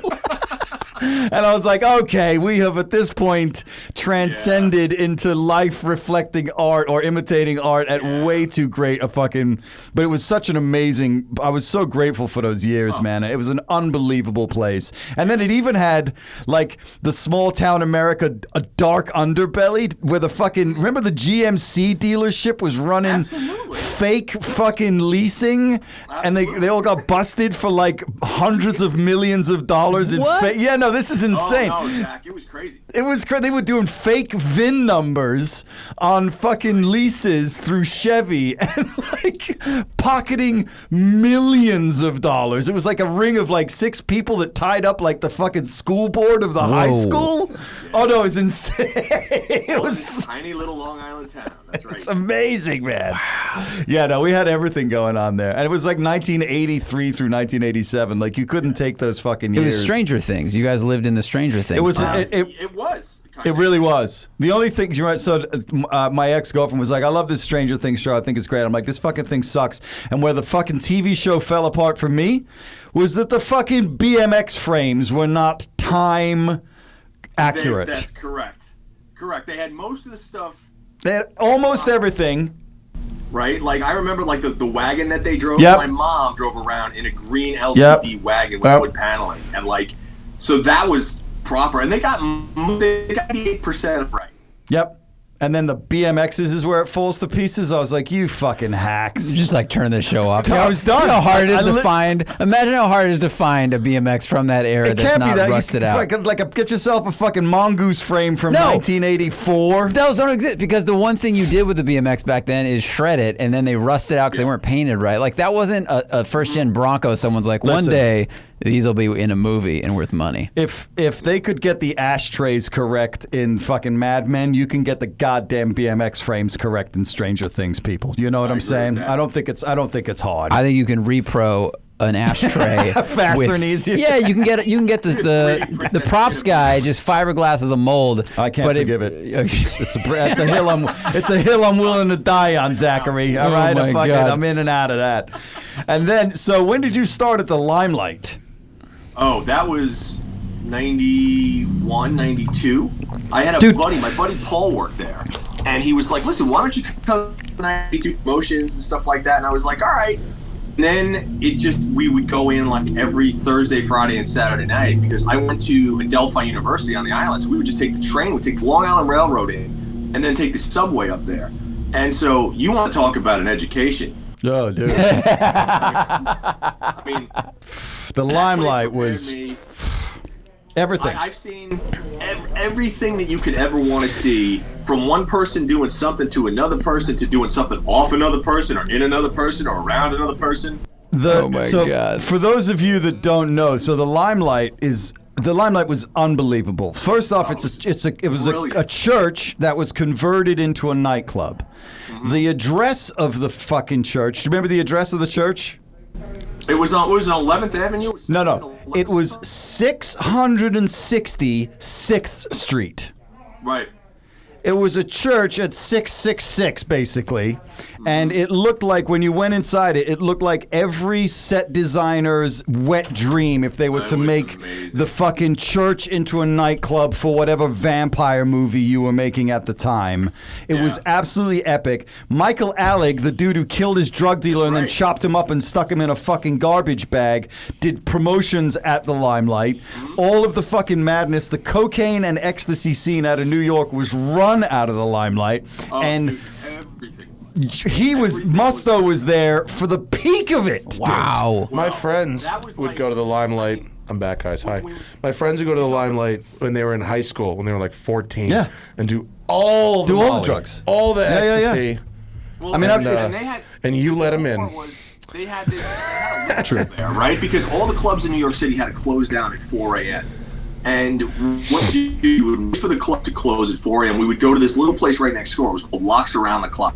And I was like, okay, we have at this point transcended into life-reflecting art or imitating art at way too great a fucking... But it was such an amazing... I was so grateful for those years, man. It was an unbelievable place. And then it even had, like, the small-town America, a dark underbelly where the fucking... Remember the GMC dealership was running fake fucking leasing? And they all got busted for, like, hundreds of millions of dollars in fake... Yeah, no, this is insane. Oh, no, Zach, it was crazy. It was crazy. They were doing fake VIN numbers on fucking leases through Chevy and like pocketing millions of dollars. It was like a ring of like 6 people that tied up like the fucking school board of the high school. Oh no, it was insane. It was a tiny little Long Island town. That's right. It's amazing, man. Yeah, no, we had everything going on there. And it was like 1983 through 1987. Like you couldn't take those fucking years. It was Stranger Things. You guys lived in the Stranger Things. It was. town. It was. It really was. The only thing you right. So my ex-girlfriend was like, "I love this Stranger Things show. I think it's great." I'm like, "This fucking thing sucks." And where the fucking TV show fell apart for me was that the fucking BMX frames were not time accurate. That's correct. Correct. They had most of the stuff. They had almost everything. Right? Like, I remember, like, the wagon that they drove. Yep. My mom drove around in a green LCD wagon with wood paneling. And, like, so that was proper. And they got 88% right. Yep. And then the BMXs is where it falls to pieces. I was like, you fucking hacks. You just like turn the show off. I was done. You know how hard it is to find. Imagine how hard it is to find a BMX from that era that's not rusted out. Get yourself a fucking mongoose frame from 1984. Those don't exist because the one thing you did with the BMX back then is shred it, and then they rusted out because they weren't painted right. Like that wasn't a first gen Bronco. Someone's like, one day these will be in a movie and worth money. If they could get the ashtrays correct in fucking Mad Men, you can get the goddamn BMX frames correct in Stranger Things, people. You know what I'm saying? I don't think it's hard. I think you can repro an ashtray faster and easier. Yeah, you can get the props guy just fiberglass as a mold. I can't forgive it. It's a hill I'm willing to die on, Zachary. All right, I'm in and out of that. And then, so when did you start at the Limelight? Oh, that was 91, 92. I had a buddy, my buddy Paul worked there. And he was like, listen, why don't you come and do promotions and stuff like that? And I was like, all right. And then we would go in like every Thursday, Friday, and Saturday night because I went to Adelphi University on the island. So we would just take the train, we'd take the Long Island Railroad in, and then take the subway up there. And so you want to talk about an education. Oh, dude. I mean, the Limelight was everything. I've seen everything that you could ever want to see, from one person doing something to another person to doing something off another person or in another person or around another person. Oh my God. For those of you that don't know, so the Limelight was unbelievable. First off, it was a church that was converted into a nightclub. Mm-hmm. The address of the fucking church. Do you remember the address of the church? It was on 11th Avenue? No. It was 660 6th Street. Right. It was a church at 666, basically. And it looked like, when you went inside it looked like every set designer's wet dream if they were to make the fucking church into a nightclub for whatever vampire movie you were making at the time. It was absolutely epic. Michael Alec, the dude who killed his drug dealer and then chopped him up and stuck him in a fucking garbage bag, did promotions at the Limelight. All of the fucking madness, the cocaine and ecstasy scene out of New York was run out of the Limelight. And dude, everything. Musto was there for the peak of it. Wow. Dude. My friends would go to the Limelight. I'm back, guys. Hi. My friends would go to the Limelight when they were in high school, when they were like 14. Yeah. And do all the drugs. All the ecstasy. Yeah. Well, I mean, and you let them in. They had a little there, right? Because all the clubs in New York City had to close down at 4 a.m. And what you would wait for the club to close at 4 a.m. We would go to this little place right next door. It was called Locks Around the Clock.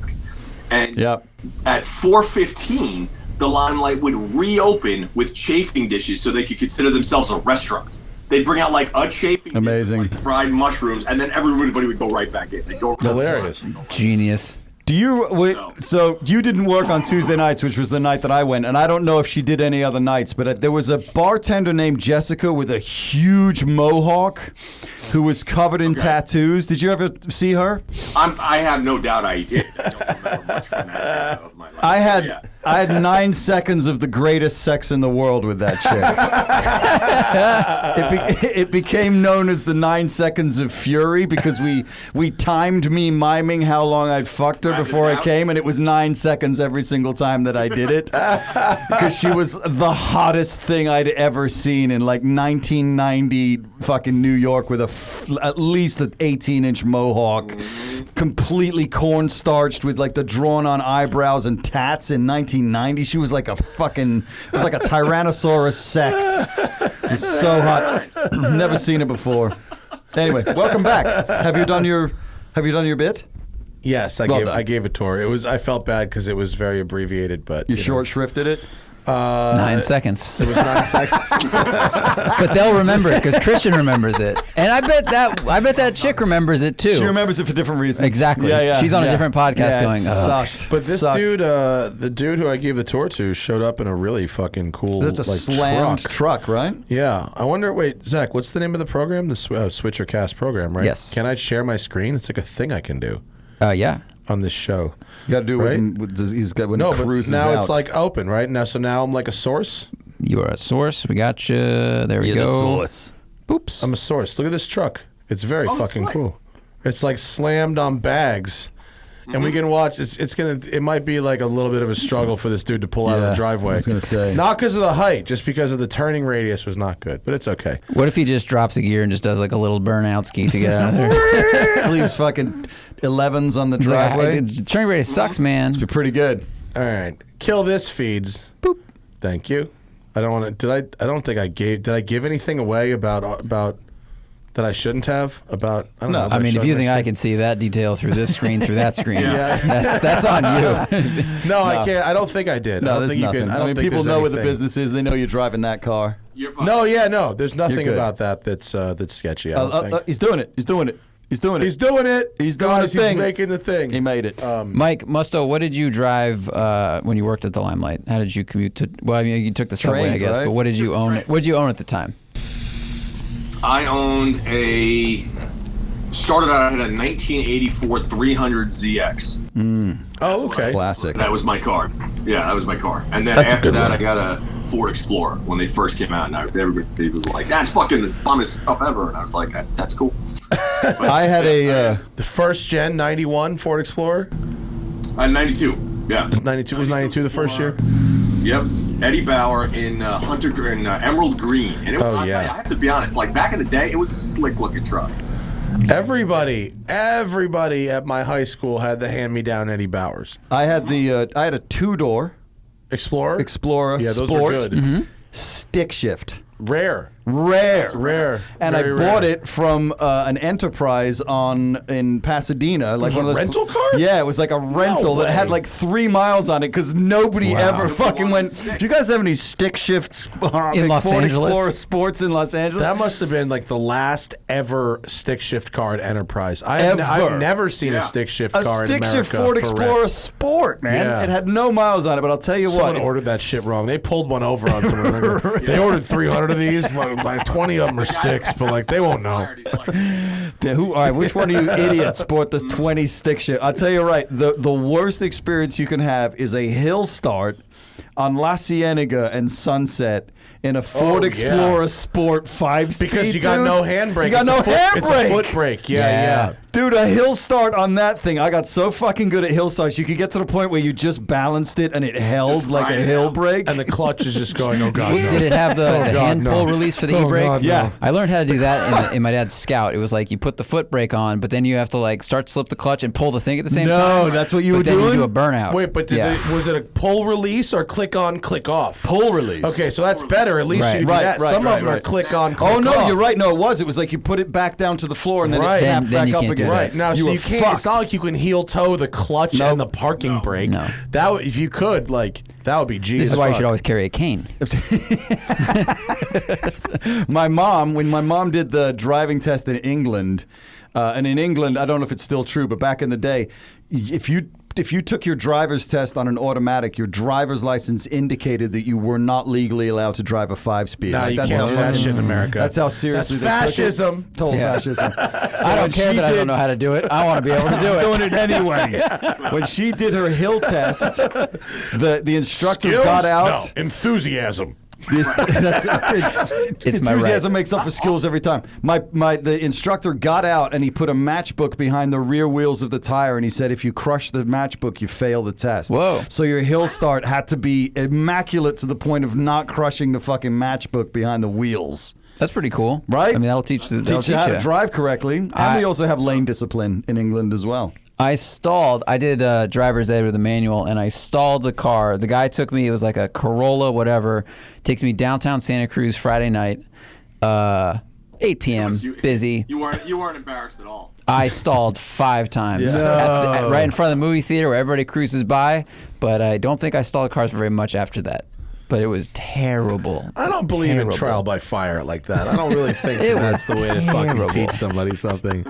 And at 4:15, the Limelight would reopen with chafing dishes so they could consider themselves a restaurant. They'd bring out like a chafing dish with, like, fried mushrooms, and then everybody would go right back in. They'd go hilarious. Genius. So you didn't work on Tuesday nights, which was the night that I went, and I don't know if she did any other nights, but there was a bartender named Jessica with a huge mohawk who was covered in tattoos. Did you ever see her? I have no doubt I did. I don't remember much from that of my life. I had 9 seconds of the greatest sex in the world with that chick. It became known as the 9 seconds of fury because we timed me miming how long I'd fucked her before I came, and it was 9 seconds every single time that I did it because she was the hottest thing I'd ever seen in like 1990 fucking New York with at least an 18-inch mohawk, completely cornstarched with like the drawn-on eyebrows and tats in 1990. She was like a Tyrannosaurus sex. It was so hot. Never seen it before. Anyway, welcome back. Have you done your bit? Yes, I gave a tour. I felt bad because it was very abbreviated, but you short shrifted it. 9 seconds. It was 9 seconds. But they'll remember it because Christian remembers it, and I bet that chick remembers it too. She remembers it for different reasons. Exactly. Yeah. She's on a different podcast going. Sucked. But this dude, the dude who I gave the tour to, showed up in a really fucking cool. That's a slammed truck, right? Yeah. I wonder. Wait, Zach, what's the name of the program? The Switcher Cast program, right? Yes. Can I share my screen? It's like a thing I can do. Yeah. On this show. You got to do it when he cruises now out. it's like open, right? Now I'm like a source? You are a source. We got you. There we go. You're the source. Oops. I'm a source. Look at this truck. It's very fucking cool. It's like slammed on bags. And we can watch. It might be like a little bit of a struggle for this dude to pull out of the driveway. I was gonna say. Not because of the height, just because of the turning radius was not good. But it's okay. What if he just drops a gear and just does like a little burnout ski to get out of there? Leaves fucking 11s on the driveway. The turning radius sucks, man. It's pretty good. All right, kill this feeds. Boop. Thank you. I don't want to. I don't think I gave. Did I give anything away about that I shouldn't have? About I don't know. I mean, if you think I can see that detail through this screen, through that screen, that's on you. No, I can't. I don't think I did. No, I don't there's think nothing. you can. I mean, think people there's know where the anything. business is. They know you're driving that car. You're fine. No. There's nothing good. about that that's sketchy. I don't think. He's doing it. He's doing it. He's doing it. He's doing it. He's doing Guys, the thing. He's making the thing. He made it. Mike Musto, what did you drive when you worked at the Limelight? How did you commute to? Well, I mean, you took the subway, Train, I guess. right? But what did you own? What did you own at the time? I owned started out at a 1984 300 ZX. Oh, okay. Classic. That was my car. Yeah, that was my car. And then That's a after good that, one. I got a Ford Explorer when they first came out, and everybody was like, "That's fucking the dumbest stuff ever." And I was like, "That's cool." I had The first gen 91 Ford Explorer. 92. Yeah. Was 92 the first year? Yep. Eddie Bauer in Emerald Green, and I'll tell you, I have to be honest. Like back in the day, it was a slick looking truck. Everybody at my high school had the hand-me-down Eddie Bowers. I had a 2-door Explorer? Explorer Yeah, those Sport were good. stick shift. Rare. Rare. And Very I bought rare. it from an Enterprise in Pasadena, like was one a of those rental car? Yeah, it was like a rental that had way. like 3 miles on it because nobody ever fucking went. Stick. Do you guys have any stick shifts In Los Ford Angeles? Explorer Sports in Los Angeles? That must have been like the last ever stick shift car at Enterprise. Ever. I've never seen Yeah. a stick shift a car in stick America. shift Ford for Explorer rent. Sport, man. Yeah. It had no miles on it, but I'll tell you Someone what. ordered that shit wrong. They pulled one over on someone. They ordered 300 of these, but like 20 of them are sticks, but like they won't know. Yeah, all right, which one of you idiots bought the 20 stick shift? I'll tell you right, the worst experience you can have is a hill start on La Cienega and Sunset in a Ford yeah. Explorer Sport 5-speed. Because you got dude. no handbrake. You got It's no a foot- handbrake. It's a foot brake. Yeah. Dude, a hill start on that thing. I got so fucking good at hill starts. You could get to the point where you just balanced it and it held Just like a ride it hill out. brake. And the clutch is just going, oh God, no. Did it have the God, hand no. pull release for the Oh, e-brake? God, no. Yeah. I learned how to do that in my dad's Scout. It was like you put the foot brake on, but then you have to like slip the clutch and pull the thing at the same time. No, that's what you but were then doing? you do a burnout. Wait, but was it a pull release or click on, click off? Pull release. Okay, so that's better. At least Right. you do Right, that. right, Some right, of them are right. click on, click Oh, no, off. you're right. No, it was. It was like you put it back down to the floor and then Right. it snapped Then back you up can't do again. that. Right now, You so were you can't. It's not like you can heel toe the clutch Nope. and the parking brake. No. If you could, like, that would be G. This as is why you fuck. should always carry a cane. When my mom did the driving test in England, and in England, I don't know if it's still true, but back in the day, if you if you took your driver's test on an automatic, your driver's license indicated that you were not legally allowed to drive a 5-speed. No, you can't do that shit in America. That's how seriously That's they fascism. took it. Total fascism. So I don't care that I don't know how to do it. I want to be able to do I'm it. doing it anyway. When she did her hill test, the instructor Skills? got out. No, enthusiasm. It's my enthusiasm right. makes up for skills every time. The instructor got out and he put a matchbook behind the rear wheels of the tire and he said, if you crush the matchbook, you fail the test. Whoa. So your hill start had to be immaculate to the point of not crushing the fucking matchbook behind the wheels. That's pretty cool. Right? I mean, that'll teach you How to drive correctly. And we also have lane discipline in England as well. I did driver's ed with a manual, and I stalled the car. The guy took me, it was like a Corolla, whatever, takes me downtown Santa Cruz Friday night, 8 p.m., busy. You weren't embarrassed at all. I stalled 5 times right in front of the movie theater where everybody cruises by, but I don't think I stalled cars very much after that. But it was terrible. I don't believe in trial by fire like that. I don't really think that's the way to fucking teach somebody something.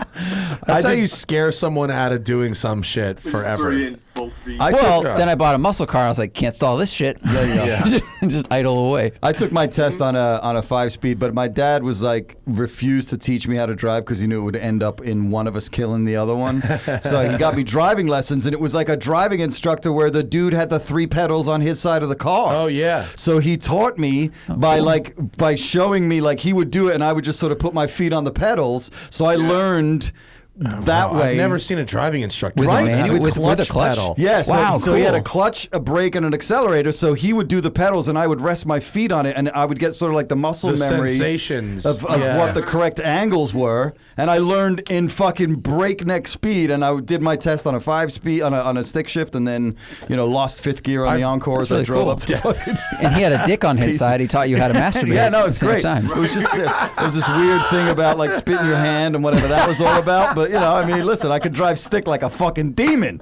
That's how you scare someone out of doing some shit forever. Then I bought a muscle car and I was like, can't stall this shit. Just idle away. I took my test on a 5-speed, but my dad was like refused to teach me how to drive because he knew it would end up in one of us killing the other one. So he got me driving lessons, and it was like a driving instructor where the dude had the 3 pedals on his side of the car. Oh yeah. So he taught me by showing me, like, he would do it and I would just sort of put my feet on the pedals. So I learned that way. I've never seen a driving instructor With right? a manual? With With a clutch? pedal. Yes. Wow, so he had a cool. clutch, a brake, and an accelerator. So he would do the pedals, and I would rest my feet on it, and I would get sort of like the muscle The memory sensations. of what the correct angles were. And I learned in fucking breakneck speed. And I did my test on a 5-speed on a stick shift, and then lost 5th gear on the Encore as That's really I drove cool. up to fucking. And he had a dick on his side. He taught you how to masturbate. Yeah, no, at it's the same great. time. It was just there was this weird thing about like spitting your hand and whatever that was all about. But I mean, listen, I could drive stick like a fucking demon.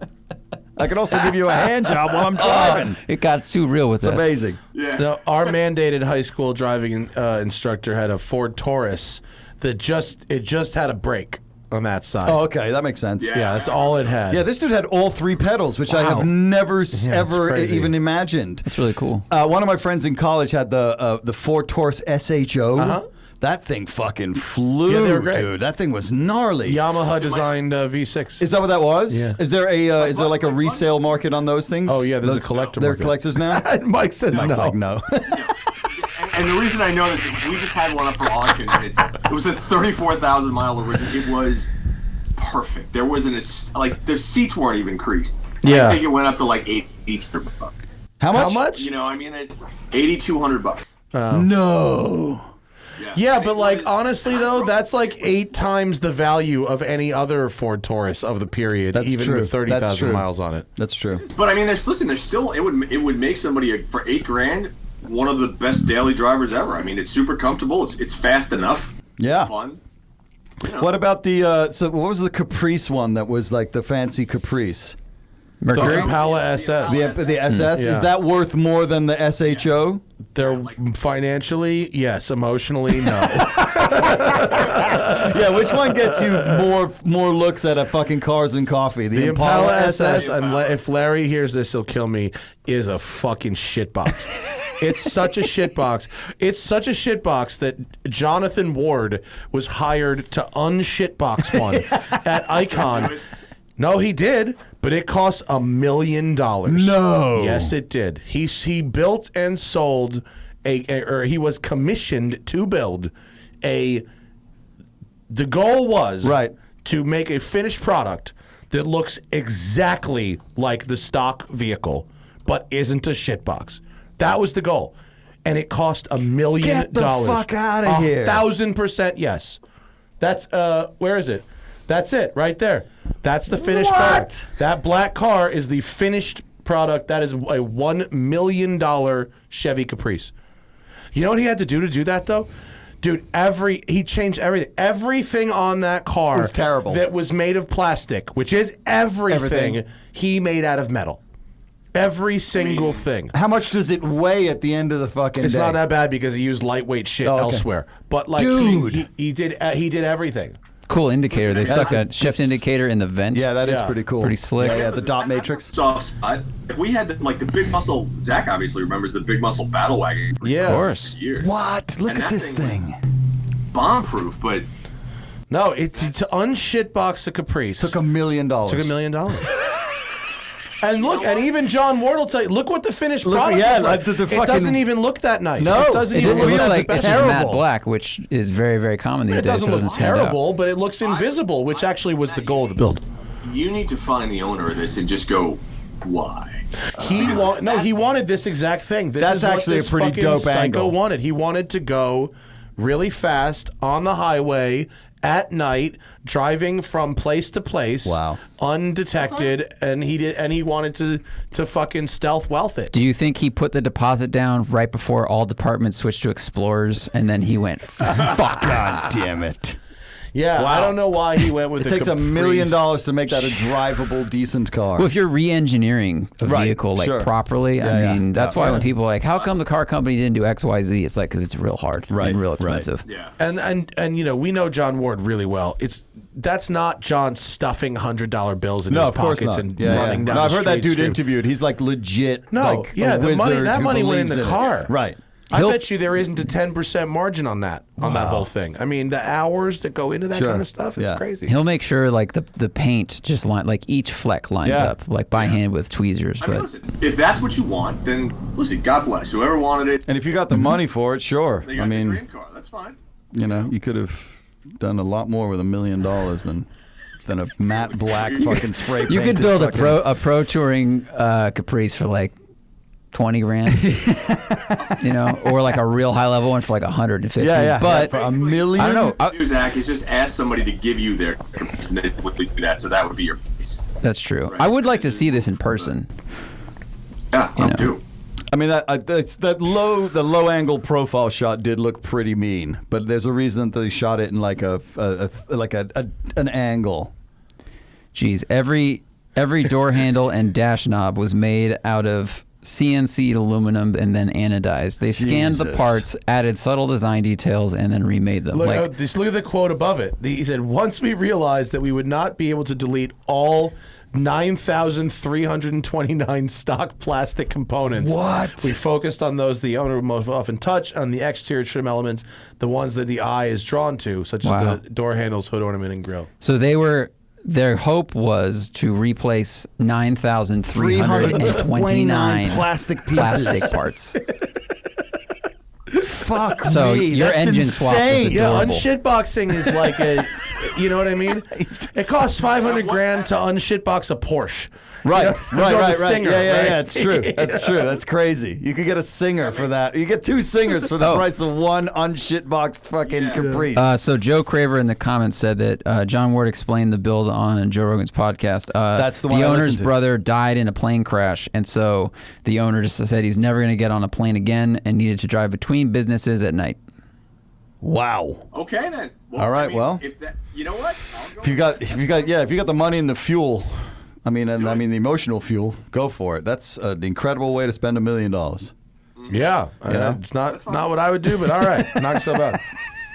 I could also give you a hand job while I'm driving. It got too real with It's that. amazing. Yeah. No, our mandated high school driving instructor had a Ford Taurus that just had a brake on that side. Oh, okay, that makes sense. Yeah, that's all it had. Yeah, this dude had all 3 pedals, which I have never ever crazy. even imagined. That's really cool. One of my friends in college had the Ford Taurus SHO. Uh-huh. That thing fucking flew, Yeah, they were great. dude. That thing was gnarly. Yamaha designed V6. Is that what that was? Yeah. Is there like a resale market on those things? Oh, yeah, there's a collector They're market. collectors now? Mike says Mike's no. like, no. And the reason I know this is we just had one up for auction. And it was a 34,000 mile original. It was perfect. There wasn't the seats weren't even creased. Yeah. I think it went up to like $8,200. How much? How much? I mean, $8,200. No. Yeah, but like honestly though, that's like 8 times the value of any other Ford Taurus of the period, That's even true. with That's 30,000 true. miles on it. That's true. But I mean, there's still it would make somebody for $8,000 one of the best daily drivers ever. I mean, it's super comfortable. It's fast enough. Yeah. It's fun. What about the what was the Caprice one that was like the fancy Caprice? The Mercury? Impala SS. The SS? Yeah. Is that worth more than the SHO? They're financially, yes. Emotionally, no. Yeah, which one gets you more looks at a fucking Cars and Coffee? The Impala SS, and if Larry hears this, he'll kill me, is a fucking shitbox. It's such a shitbox. It's such a shitbox that Jonathan Ward was hired to unshitbox one at Icon. No, he did, but it cost $1 million. No. Yes, it did. He built and sold or he was commissioned to build the goal was Right. to make a finished product that looks exactly like the stock vehicle, but isn't a shitbox. That was the goal. And it cost $1 million. Get the fuck outta here. 1,000% yes. That's where is it? That's it, right there. That's the finished product. That black car is the finished product. That is a $1 million Chevy Caprice. You know what he had to do that, though? Dude, he changed everything. Everything on that car was terrible. that was made of plastic, which is everything. He made out of metal. Every single thing. How much does it weigh at the end of the fucking It's day? not that bad because he used lightweight shit Oh, okay. elsewhere. But like, Dude. he did everything. Cool indicator. They stuck a shift indicator in the vent. Yeah, that is pretty cool. Pretty slick. Yeah, the dot matrix. Soft spot. We had the big muscle. Zach obviously remembers the big muscle battle wagon. Yeah, of course. For years. What? Look And at that this thing thing. Bomb proof, but No, it's to unshitbox the Caprice. Took $1 million. Took $1 million. And look, and even John Ward will tell you, look what the finished product yeah, is like. like the It fucking- doesn't even look that nice. No, it doesn't It, even it looks look like it's just terrible. matte black, which is very, very common these It days. doesn't So it look doesn't stand out. terrible, but it looks invisible, which actually was the goal of the build. you need to find the owner of this and just go, why? He wanted this exact thing. This That's is what actually this a pretty fucking dope psycho angle. wanted. He wanted to go really fast on the highway at night, driving from place to place, Wow. undetected, and he wanted to fucking stealth wealth it. Do you think he put the deposit down right before all departments switched to Explorers, and then he went, fuck? God damn it. Yeah, I don't know why he went with It the takes $1 Caprice. million to make that a drivable, decent car. Well, if you're re-engineering a Right, vehicle like sure. properly, Yeah, I mean, that's why yeah. when people are like, how come the car company didn't do X, Y, Z? It's like, because it's real hard Right, and real right. expensive. Yeah. And you know, we know John Ward really well. That's not John stuffing $100 bills in No, his of course pockets not. and Yeah, running yeah. down No, the I've heard that street dude screaming. interviewed. He's like legit. No, like yeah, a the money wizard that who money went in believes the it. car. Right. I He'll- bet you there isn't a 10% margin on that whole thing. I mean, the hours that go into that Sure. kind of stuff, it's Yeah. crazy. He'll make sure like the paint just like each fleck lines Yeah. up like by hand with tweezers. I mean, But listen, if that's what you want, then listen, God bless. Whoever wanted it, And if you got the money for it, sure. they I got the mean, dream car. That's fine. you know, you could have done a lot more with $1 million than a matte black fucking spray paint. you could build a pro touring Caprice for like 20 grand, you know, or like a real high level one for like 150. Yeah, yeah. But For $1 million? I don't know. What you do, Zach, is just ask somebody to give you their Caprice, and they would do that. So that would be your piece. That's true. I would like to see this in person. Yeah, I know. do. I mean, the low angle profile shot did look pretty mean, but there's a reason that they shot it in like an angle. Geez, every door handle and dash knob was made out of CNC'd aluminum and then anodized. They scanned the Jesus. parts, added subtle design details, and then remade them. Look, just look at the quote above it. He said, once we realized that we would not be able to delete all 9,329 stock plastic components. What? We focused on those the owner would most often touch, on the exterior trim elements, the ones that the eye is drawn to, such Wow. as the door handles, hood ornament, and grille. So their hope was to replace 9,329 plastic pieces. plastic parts. Fuck So me. your That's engine swap insane. is Yeah, adorable. unshitboxing is like a, you know what I mean? It costs 500 grand to unshitbox a Porsche. Right, You know, right, or the right. singer, Yeah, right? it's true. That's true. That's crazy. You could get a singer for that. You get 2 singers for the Oh. price of one unshitboxed fucking Caprice. So Joe Craver in the comments said that John Ward explained the build on Joe Rogan's podcast. That's the one I owner's listened to. brother died in a plane crash, and so the owner just said he's never going to get on a plane again and needed to drive between businesses at night. Wow. Okay then. Well, All right, I mean, well. if that, you know what? I'll go If you got the money and the fuel, the emotional fuel, go for it. That's an incredible way to spend $1 million. Yeah, it's not what I would do, but all right, not so bad.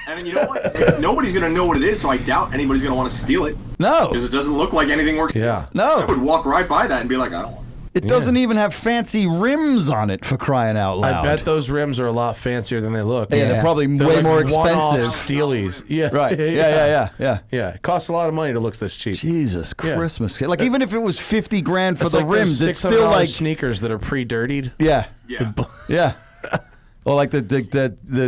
And you know what? Nobody's gonna know what it is, so I doubt anybody's gonna want to steal it. No. Because it doesn't look like anything works. Yeah. No. I would walk right by that and be like, I don't want it. It doesn't even have fancy rims on it, for crying out loud. I bet those rims are a lot fancier than they look. Yeah, they're probably They're way like more one-off expensive. Steelies. Yeah. Right. Yeah. Yeah, it costs a lot of money to look this cheap. Jesus Yeah. Christmas. Like, even if it was 50 grand for It's the like those rims, it's $600 still like, sneakers that are pre-dirtied. yeah. Yeah. Yeah. Or like the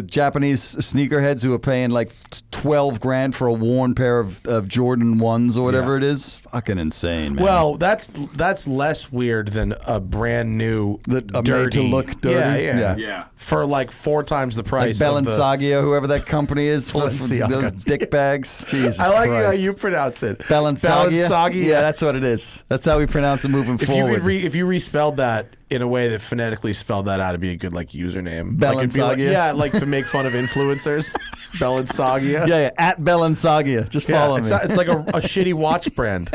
Japanese sneakerheads who are paying like 12 grand for a worn pair of Jordan 1s or whatever it is. Fucking insane, man. Well, that's less weird than a brand new That are made dirty to look dirty? Yeah. Yeah. Yeah. For like 4 times the like price. of the- Balenciaga, whoever that company is, for Balenciaga. those dick bags. Jesus I like Christ. how you pronounce it. Balenciaga? Yeah, that's what it is. That's how we pronounce it moving If you forward. could if you respelled that in a way that phonetically spelled that out, it'd be a good like username. Like, it'd be like, Balenciaga? like to make fun of influencers. Balenciaga. yeah, at Balenciaga. Just follow me. It's like a shitty watch brand.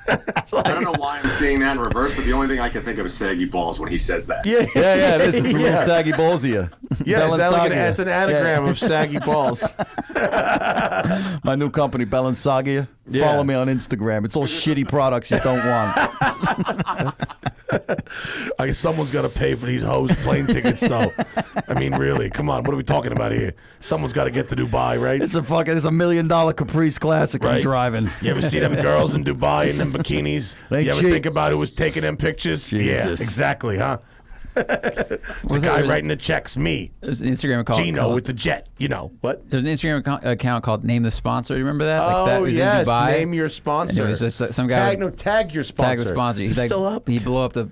I don't know why I'm seeing that in reverse, but the only thing I can think of is saggy balls when he says that. Yeah, Yeah, it is. It's a little saggy ballsia. Yeah, Balansagia. it's an anagram of saggy balls. My new company, Balansagia. Yeah. Follow me on Instagram. It's all shitty products you don't want. I guess someone's got to pay for these hoes plane tickets, though. I mean, really, come on. What are we talking about here? Someone's got to get to Dubai, right? It's a $1 million Caprice Classic I'm Right. driving. You ever see them girls in Dubai in them bikinis? They You ever cheap. think about who was taking them pictures? Yeah, Jesus. exactly, huh? The Was guy there- writing the checks, me. There's an Instagram account Gino called, with the jet, you know. What? there's an Instagram account called Name the Sponsor. Do you remember that? That Oh, was yes. in Dubai. Name your sponsor. And it was just some guy Tag your sponsor. tag the sponsor. He's like, still up. He'd blow up the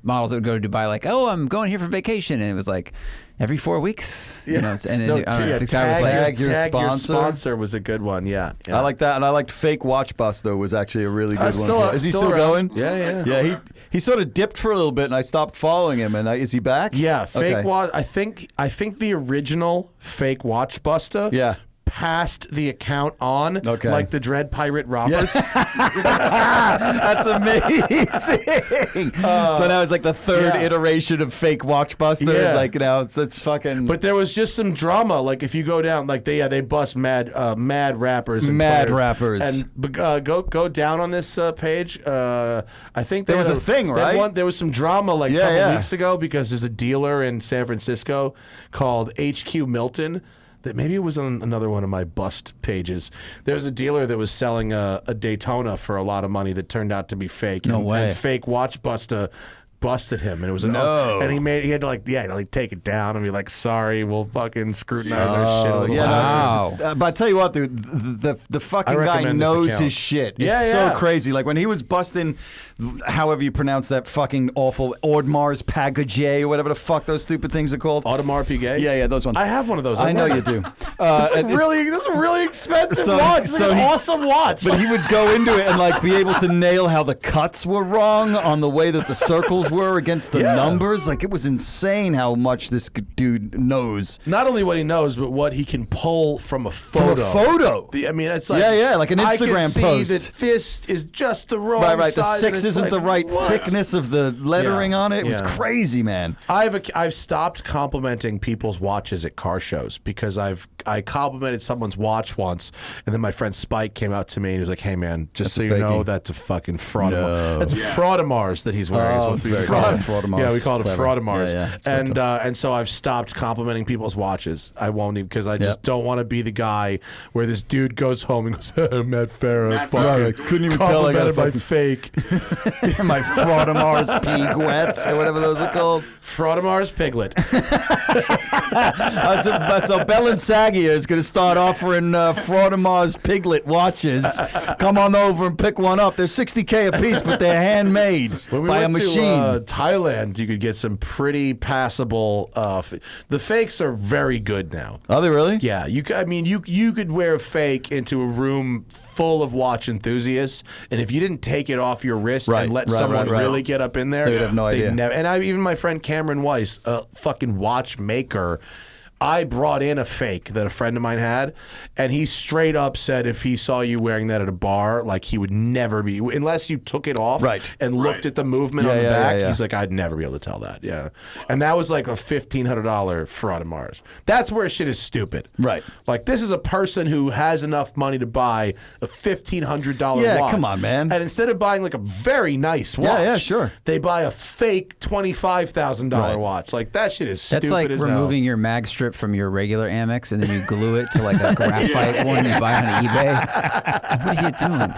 models that would go to Dubai like, oh, I'm going here for vacation, and it was like every 4 weeks. Yeah. And then No, I don't know, yeah, the guy was like, tag your tag your sponsor. sponsor was a good one. Yeah, yeah. I like that, and I liked Fake Watch Buster was actually a really good Still one. up, Is he still still around. going? Yeah, yeah. Yeah, he sort of dipped for a little bit, and I stopped following him. And is he back? Yeah, fake Okay. watch. I think the original fake watch buster. Yeah. Passed the account on, Okay. like the Dread Pirate Roberts. That's amazing. So now it's like the third yeah. iteration of Fake Watch Buster. Yeah. It's like, it's fucking But there was just some drama. Like if you go down, like they bust mad rappers, and Mad players. rappers. and go down on this page. I think There they was had a thing, they had right? there was some drama like a Yeah, couple yeah. weeks ago because there's a dealer in San Francisco called HQ Milton. That maybe it was on another one of my bust pages. There was a dealer that was selling a Daytona for a lot of money that turned out to be fake. No and, way. And fake watch buster busted him, and it was No. and he had to take it down and be like, sorry, we'll fucking scrutinize our shit a Oh, little yeah, bit. Wow. but I tell you what, dude, the fucking I guy recommend this knows account. his shit. Yeah, It's yeah. so crazy. Like when he was busting, however you pronounce that fucking awful Audemars Piguet or whatever the fuck those stupid things are called. Audemars Piguet? Yeah, those ones. I have one of those. I know love you it. do. This is a really expensive watch. It's an awesome watch. But he would go into it and like be able to nail how the cuts were wrong on the way that the circles were against the numbers. Like it was insane how much this dude knows. Not only what he knows, but what he can pull from a photo. I mean, it's like Yeah, like an I can Instagram see post. that this is just the wrong Right. The size, and 6 it's isn't like, the right what? thickness of the lettering Yeah, on it. It was yeah. crazy, man. I've stopped complimenting people's watches at car shows because I complimented someone's watch once, and then my friend Spike came out to me and he was like, "Hey man, just That's so a you know, fakie." that's a fucking fraud. No. That's a Fraudemars that he's wearing. is Oh, what we very call clever. it. Fraudemars. Yeah, we call it Clever. a Fraudemars. Yeah, it's very and so I've stopped complimenting people's watches. I won't even because I just don't want to be the guy where this dude goes home and goes, Matt Farah, Matt fucking Farah, I couldn't even tell I got a complimented my fucking- fake My Fraudemars Piguet or whatever those are called. Fraudemars Piglet. So Balansagia is going to start offering Fraudemars Piglet watches. Come on over and pick one up. They're $60K a piece, but they're handmade When we by a went machine. to Thailand, you could get some pretty passable. The fakes are very good now. Are they really? Yeah, you could wear a fake into a room full of watch enthusiasts, and if you didn't take it off your wrist Right, and let right, someone right. really get up in there, They would have no they'd idea. Never, and even my friend Cameron Weiss, a fucking watchmaker. I brought in a fake that a friend of mine had, and he straight up said if he saw you wearing that at a bar, like he would never be, unless you took it off Right. and looked at the movement Yeah, on the yeah, back, yeah. he's like, I'd never be able to tell that. Yeah. And that was like a $1,500 Fraudemars. That's where shit is stupid. Right. Like this is a person who has enough money to buy a $1,500 Yeah, watch. come on, man. And instead of buying like a very nice watch, Yeah, sure. they buy a fake $25,000 Right. watch. Like that shit is stupid That's like as hell. removing your mag strip from your regular Amex and then you glue it to like a graphite one you buy on eBay. What are you doing?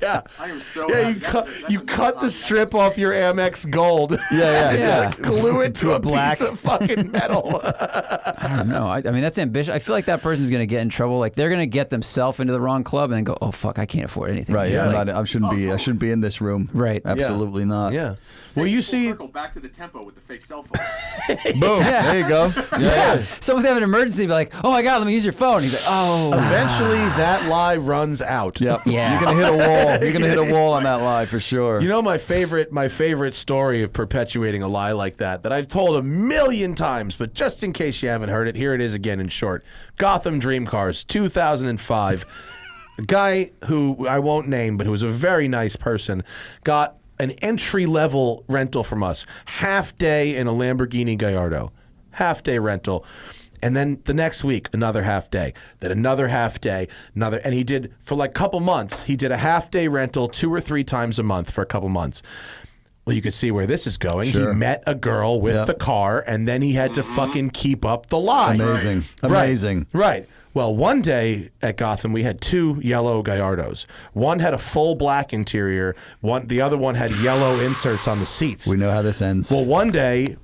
Yeah. I am so Yeah, happy. you cut That's you a cut the good strip off your Amex Gold. Yeah. Yeah. Glue it to a black. piece of fucking metal. I don't know. I mean, that's ambitious. I feel like that person's going to get in trouble. Like they're going to get themselves into the wrong club and then go, oh, fuck, I can't afford anything. Right. Yeah. Yeah. Like, I shouldn't be in this room. Right. Absolutely not. Yeah. Well, you Full see, circle back to the tempo with the fake cell phone. Boom. Yeah. There you go. Yeah. someone's having an emergency, be like, oh my God, let me use your phone. He's like, oh. eventually that lie runs out. Yep. Yeah. You're gonna hit a wall. You're gonna hit a wall on that lie for sure. You know my favorite story of perpetuating a lie like that I've told a million times, but just in case you haven't heard it, here it is again in short. Gotham Dream Cars, 2005. A guy who I won't name, but who was a very nice person, got an entry-level rental from us. Half day in a Lamborghini Gallardo. Half day rental. And then the next week, another half day. Then another half day. And he did, for like a couple months, he did a half day rental 2 or 3 times a month for a couple months. Well, you could see where this is going. Sure. He met a girl with the car, and then he had to fucking keep up the lie. Amazing. Amazing. Right. Well, one day at Gotham, we had 2 yellow Gallardos. One had a full black interior. The other one had yellow inserts on the seats. We know how this ends. Well, one day,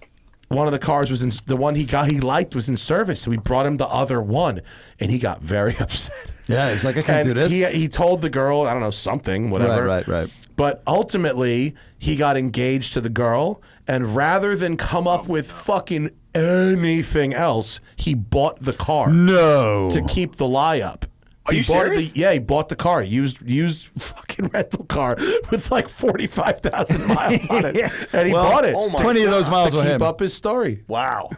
one of the cars was the one he liked was in service, so we brought him the other one, and he got very upset. Yeah, he's like, I can't do this. He told the girl, I don't know, something, whatever. Right. But ultimately, he got engaged to the girl, and rather than come up with fucking anything else, he bought the car. No. To keep the lie up. Are you serious? He bought the car. Used fucking rental car with like 45,000 miles on it, and he bought it. Oh my 20 of those miles to were keep him. up his story. Wow.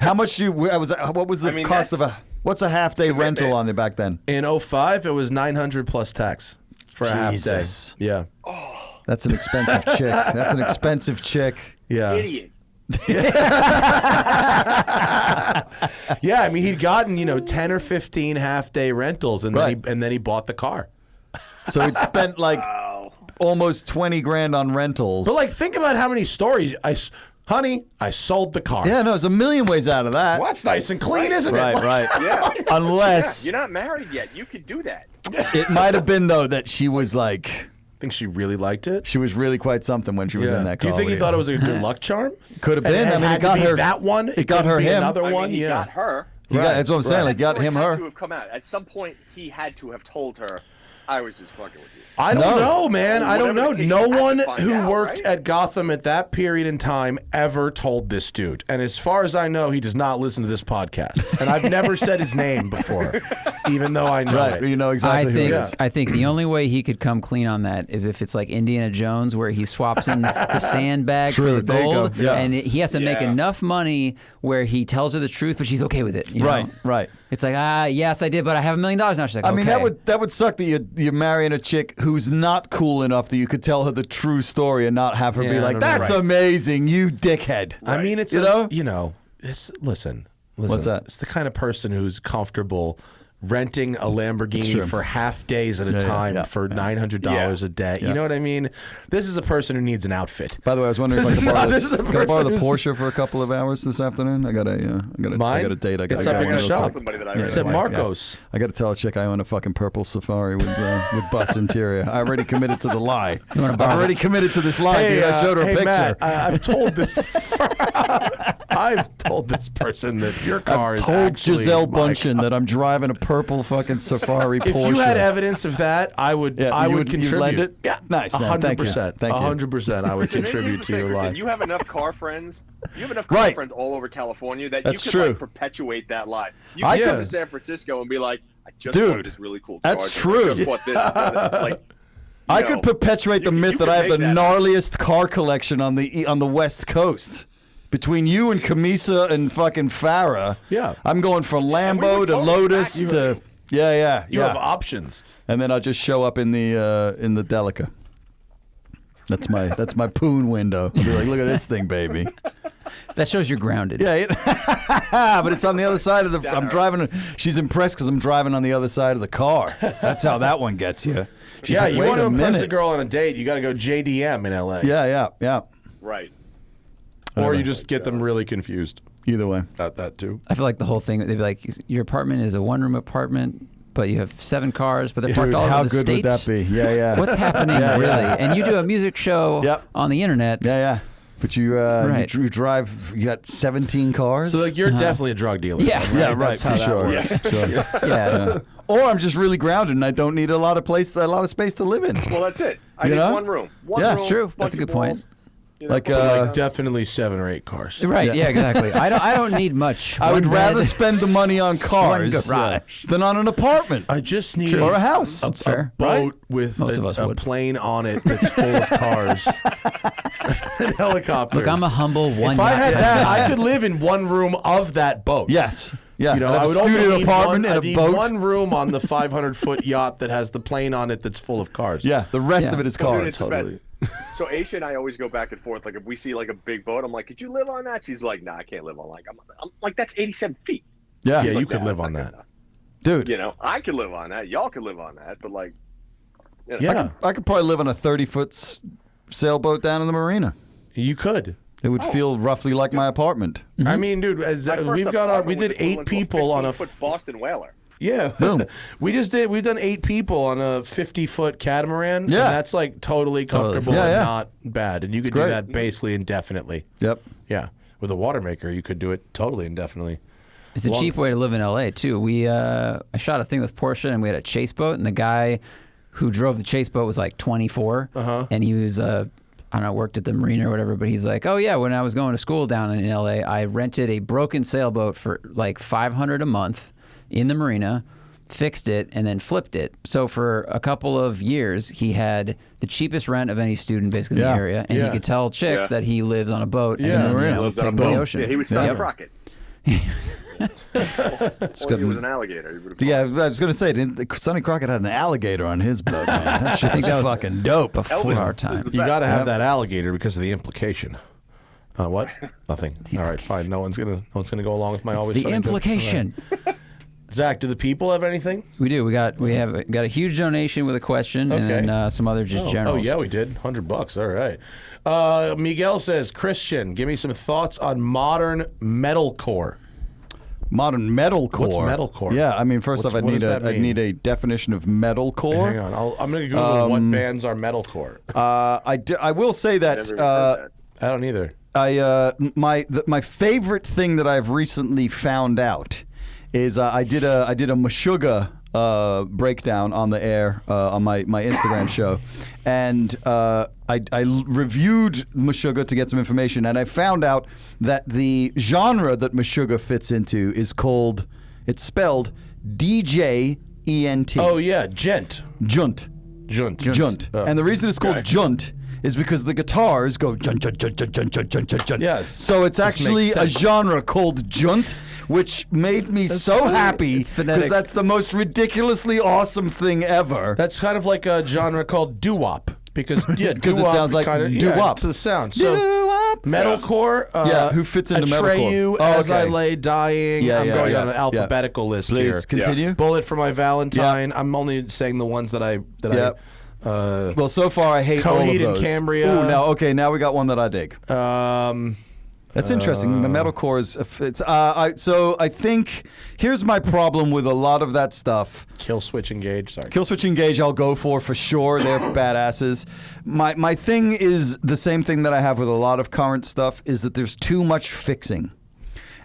How much what was the cost of what's a half day rental on it back then? In 2005, it was 900 plus tax for a half day. Jesus. Yeah. That's an expensive chick. That's an expensive chick. Yeah. Idiot. Yeah, I mean, he'd gotten 10 or 15 half day rentals, and then he bought the car. So he'd spent like almost 20 grand on rentals. But like, think about how many stories. Honey, I sold the car. Yeah, no, there's a million ways out of that. Well, that's nice and clean, isn't it? Right. Yeah. Unless You're not married yet. You could do that. it might have been though that she was like. Think she really liked it? She was really quite something when she was in that Do car. you think he thought it was a good luck charm? Could have been. I mean, it got her that one. It got her him. Another one. He Yeah. got her. That's what I'm saying. Like, got him Had her. to have come out. At some point, he had to have told her, "I was just fucking with you." I don't know, man. I don't know. Whatever it takes, No you have to one find who out, worked right? at Gotham at that period in time ever told this dude. And as far as I know, he does not listen to this podcast. And I've never said his name before, even though I know it. You know exactly who it is. I think the only way he could come clean on that is if it's like Indiana Jones, where he swaps in the sandbag for the there you go. gold, Yeah. and he has to make Yeah. enough money where he tells her the truth, but she's okay with it. You know? Right. It's like, yes, I did, but I have $1 million now. She's like, I mean, okay. that would suck that you're marrying a chick who's not cool enough that you could tell her the true story and not have her Yeah, be I like, don't know. "That's Right. amazing, you dickhead." I mean, it's it's listen. What's that? It's the kind of person who's comfortable renting a Lamborghini for half days at a time for $900 a day. Yeah. You know what I mean? This is a person who needs an outfit. By the way, I was wondering if This I is could not- borrow, this is a could I borrow the person who's- Porsche for a couple of hours this afternoon. I got a date. I got It's to up go in on. the shop. Somebody that I It's really at like. Marcos. I got to tell a chick I own a fucking purple Safari with bus interior. I already committed to the lie. I've already committed to this lie. Dude. I showed her a picture. Matt, I've told this. I've told this person that your car I've is told actually Giselle my Bundchen that I'm driving a purple fucking Safari If Porsche. you had evidence of that, I would. Yeah, I you would would- you'd contribute. lend it? Yeah, Nice, man. Thank you. 100%. Thank you. 100%. I would So here's contribute the to your thing, life. You have enough car friends. You have enough Right. car friends all over California that That's you could true. like perpetuate that lie. You I could come could. to San Francisco and be like, "I just Dude, bought this really cool that's Charger. true. I just bought this." Like, I you know, could perpetuate the you myth could that I have make the that. gnarliest car collection on the West Coast. Between you and Camisa and fucking Farah, Yeah. I'm going from Lambo would to totally Lotus back to yeah. You have options. And then I'll just show up in the Delica. That's my poon window. I'll be like, look at this thing, baby. That shows you're grounded. Yeah, but it's on the other side of the. I'm driving. She's impressed because I'm driving on the other side of the car. That's how that one gets you. She's Yeah, like, you "Wait want to a impress minute." a girl on a date, you got to go JDM in LA. Yeah. right. Or you just get them really confused. Either way. That too. I feel like the whole thing, they'd be like, your apartment is a one-room apartment, but you have 7 cars, but they're parked Dude, all how over the good state. would that be? Yeah. What's happening, Yeah, really? yeah. And you do a music show Yep. on the internet. Yeah. But you Right. you drive. You got 17 cars. So like you're definitely a drug dealer. Yeah. then, yeah, right. That's how For that sure. works. Sure. Yeah. Or I'm just really grounded and I don't need a lot of space to live in. Well, that's it. I You need know? one room. One Yeah, room, it's true. bunch That's a of good point. walls, you know, Like, put it Like definitely 7 or 8 cars. Right. Yeah. Exactly. I don't need much. I would One rather bed. spend the money on cars garage. than on an apartment I just need or a house. That's fair. boat with Most of us a would. plane on it that's full of cars and helicopters. Look, I'm a humble one. If I yacht had kind of that, guy. I could live in one room of that boat. Yes. Yeah, You know, I'd have I a would studio only need apartment one, and I'd a need boat. one room on the 500-foot yacht that has the plane on it that's full of cars. Yeah, the rest Yeah. of it is Dude, cars. it's the Totally. So Aisha and I always go back and forth. Like if we see like a big boat, I'm like, "Could you live on that?" She's like, "Nah, I can't live on." Like I'm like, "That's 87 feet." Yeah, Yeah, She's you like, could "Nah, live that's on not that. good enough." dude. You know, I could live on that. Y'all could live on that, but like, you know, Yeah, I could probably live on a 30-foot sailboat down in the marina. you could. It would feel roughly like my apartment. I mean, dude, my first we've got on. We apartment was did 8 equivalent to people on a 15-foot Boston whaler. Yeah, Boom. We've done 8 people on a 50-foot catamaran. Yeah. and that's like totally comfortable Yeah, and yeah. not bad. And you could do great. that basically indefinitely. Yep. Yeah, with a water maker, you could do it totally indefinitely. It's a cheap way to live in LA too. I shot a thing with Porsche and we had a chase boat, and the guy who drove the chase boat was like 24, and he was I don't know, worked at the marina or whatever. But he's like, oh yeah, when I was going to school down in LA, I rented a broken sailboat for like $500 a month in the marina, fixed it, and then flipped it. So for a couple of years, he had the cheapest rent of any student basically in Yeah. the area, and he Yeah. could tell chicks Yeah. that he lives on a boat Yeah. and then, Marina. you know, Lived on a take to the boat. ocean. Yeah, he was Sonny Yep. Crockett. It's Only he was an alligator. He would've Yeah, I was going to say, Sonny Crockett had an alligator on his boat, man. That shit think that was fucking dope. Before Elvis our was time. the You got to have Yep. that alligator because of the implication. What? Nothing. All right, fine. No one's gonna go along with my always The Sunny joke. implication. All right. Zach, do the people have anything? We do. We have got a huge donation with a question, and Okay. then some other just Oh generals. yeah, we did. $100. All right. Miguel says, Christian, give me some thoughts on modern metalcore. Modern metalcore. What's metalcore? Yeah, I mean, first off, What does that I'd mean? need a definition of metalcore. Hang on, I'm gonna Google what bands are metalcore. I will say that, Never even heard that. I don't either. my favorite thing that I've recently found out is I did a Meshuggah breakdown on the air on my Instagram show, and I reviewed Meshuggah to get some information, and I found out that the genre that Meshuggah fits into is spelled DJENT. Oh yeah, Gent. Junt. Junt. Oh. And the reason it's called Okay. junt is because the guitars go junt, junt, junt, junt, junt, junt, junt, junt. Yes. So it's This actually makes a sense. genre called junt, which made me so happy It's phonetic. because that's the most ridiculously awesome thing ever. That's kind of like a genre called doo-wop because yeah, 'Cause it doo-wop sounds like kinda, doo-wop. Yeah, it's the sound. So Doo-wop. metalcore. Yeah, who fits into Atreyu, metalcore? Oh, As I okay. Lay Dying. Yeah, I'm yeah, going yeah, on an alphabetical list Please here. continue. Bullet for My Valentine. I'm only saying the ones that I Yep. Well, so far I hate all of Coheed and those. Cambria. Ooh, now we got one that I dig. That's interesting. The metalcore is so I think here's my problem with a lot of that stuff. Kill Switch Engage. Sorry. Killswitch Engage I'll go for sure. They're badasses. My thing is the same thing that I have with a lot of current stuff is that there's too much fixing.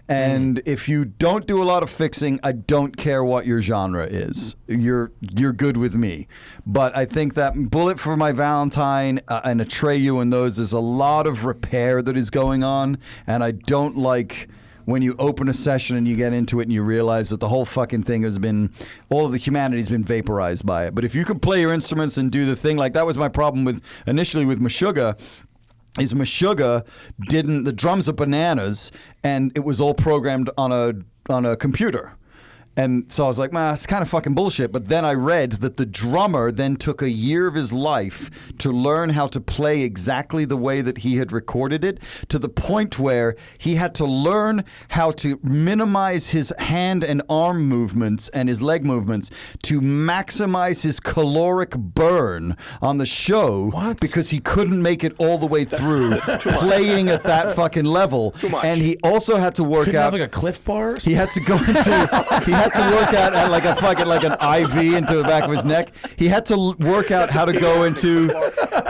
And if you don't do a lot of fixing, I don't care what your genre is. You're good with me. But I think that Bullet for My Valentine and Atreyu and those, there's a lot of repair that is going on, and I don't like when you open a session and you get into it and you realize that the whole fucking thing has been, all of the humanity's been vaporized by it. But if you can play your instruments and do the thing, like that was my problem initially with Meshuggah, is Meshuggah the drums are bananas and it was all programmed on a computer. And so I was like, man, that's kind of fucking bullshit. But then I read that the drummer then took a year of his life to learn how to play exactly the way that he had recorded it, to the point where he had to learn how to minimize his hand and arm movements and his leg movements to maximize his caloric burn on the show. What? Because he couldn't make it all the way through playing at that fucking level. Too much. And he also had to work Couldn't out. have like a Cliff Bar. He had to go into. He had to work out at like an IV into the back of his neck. He had to work out how to go into.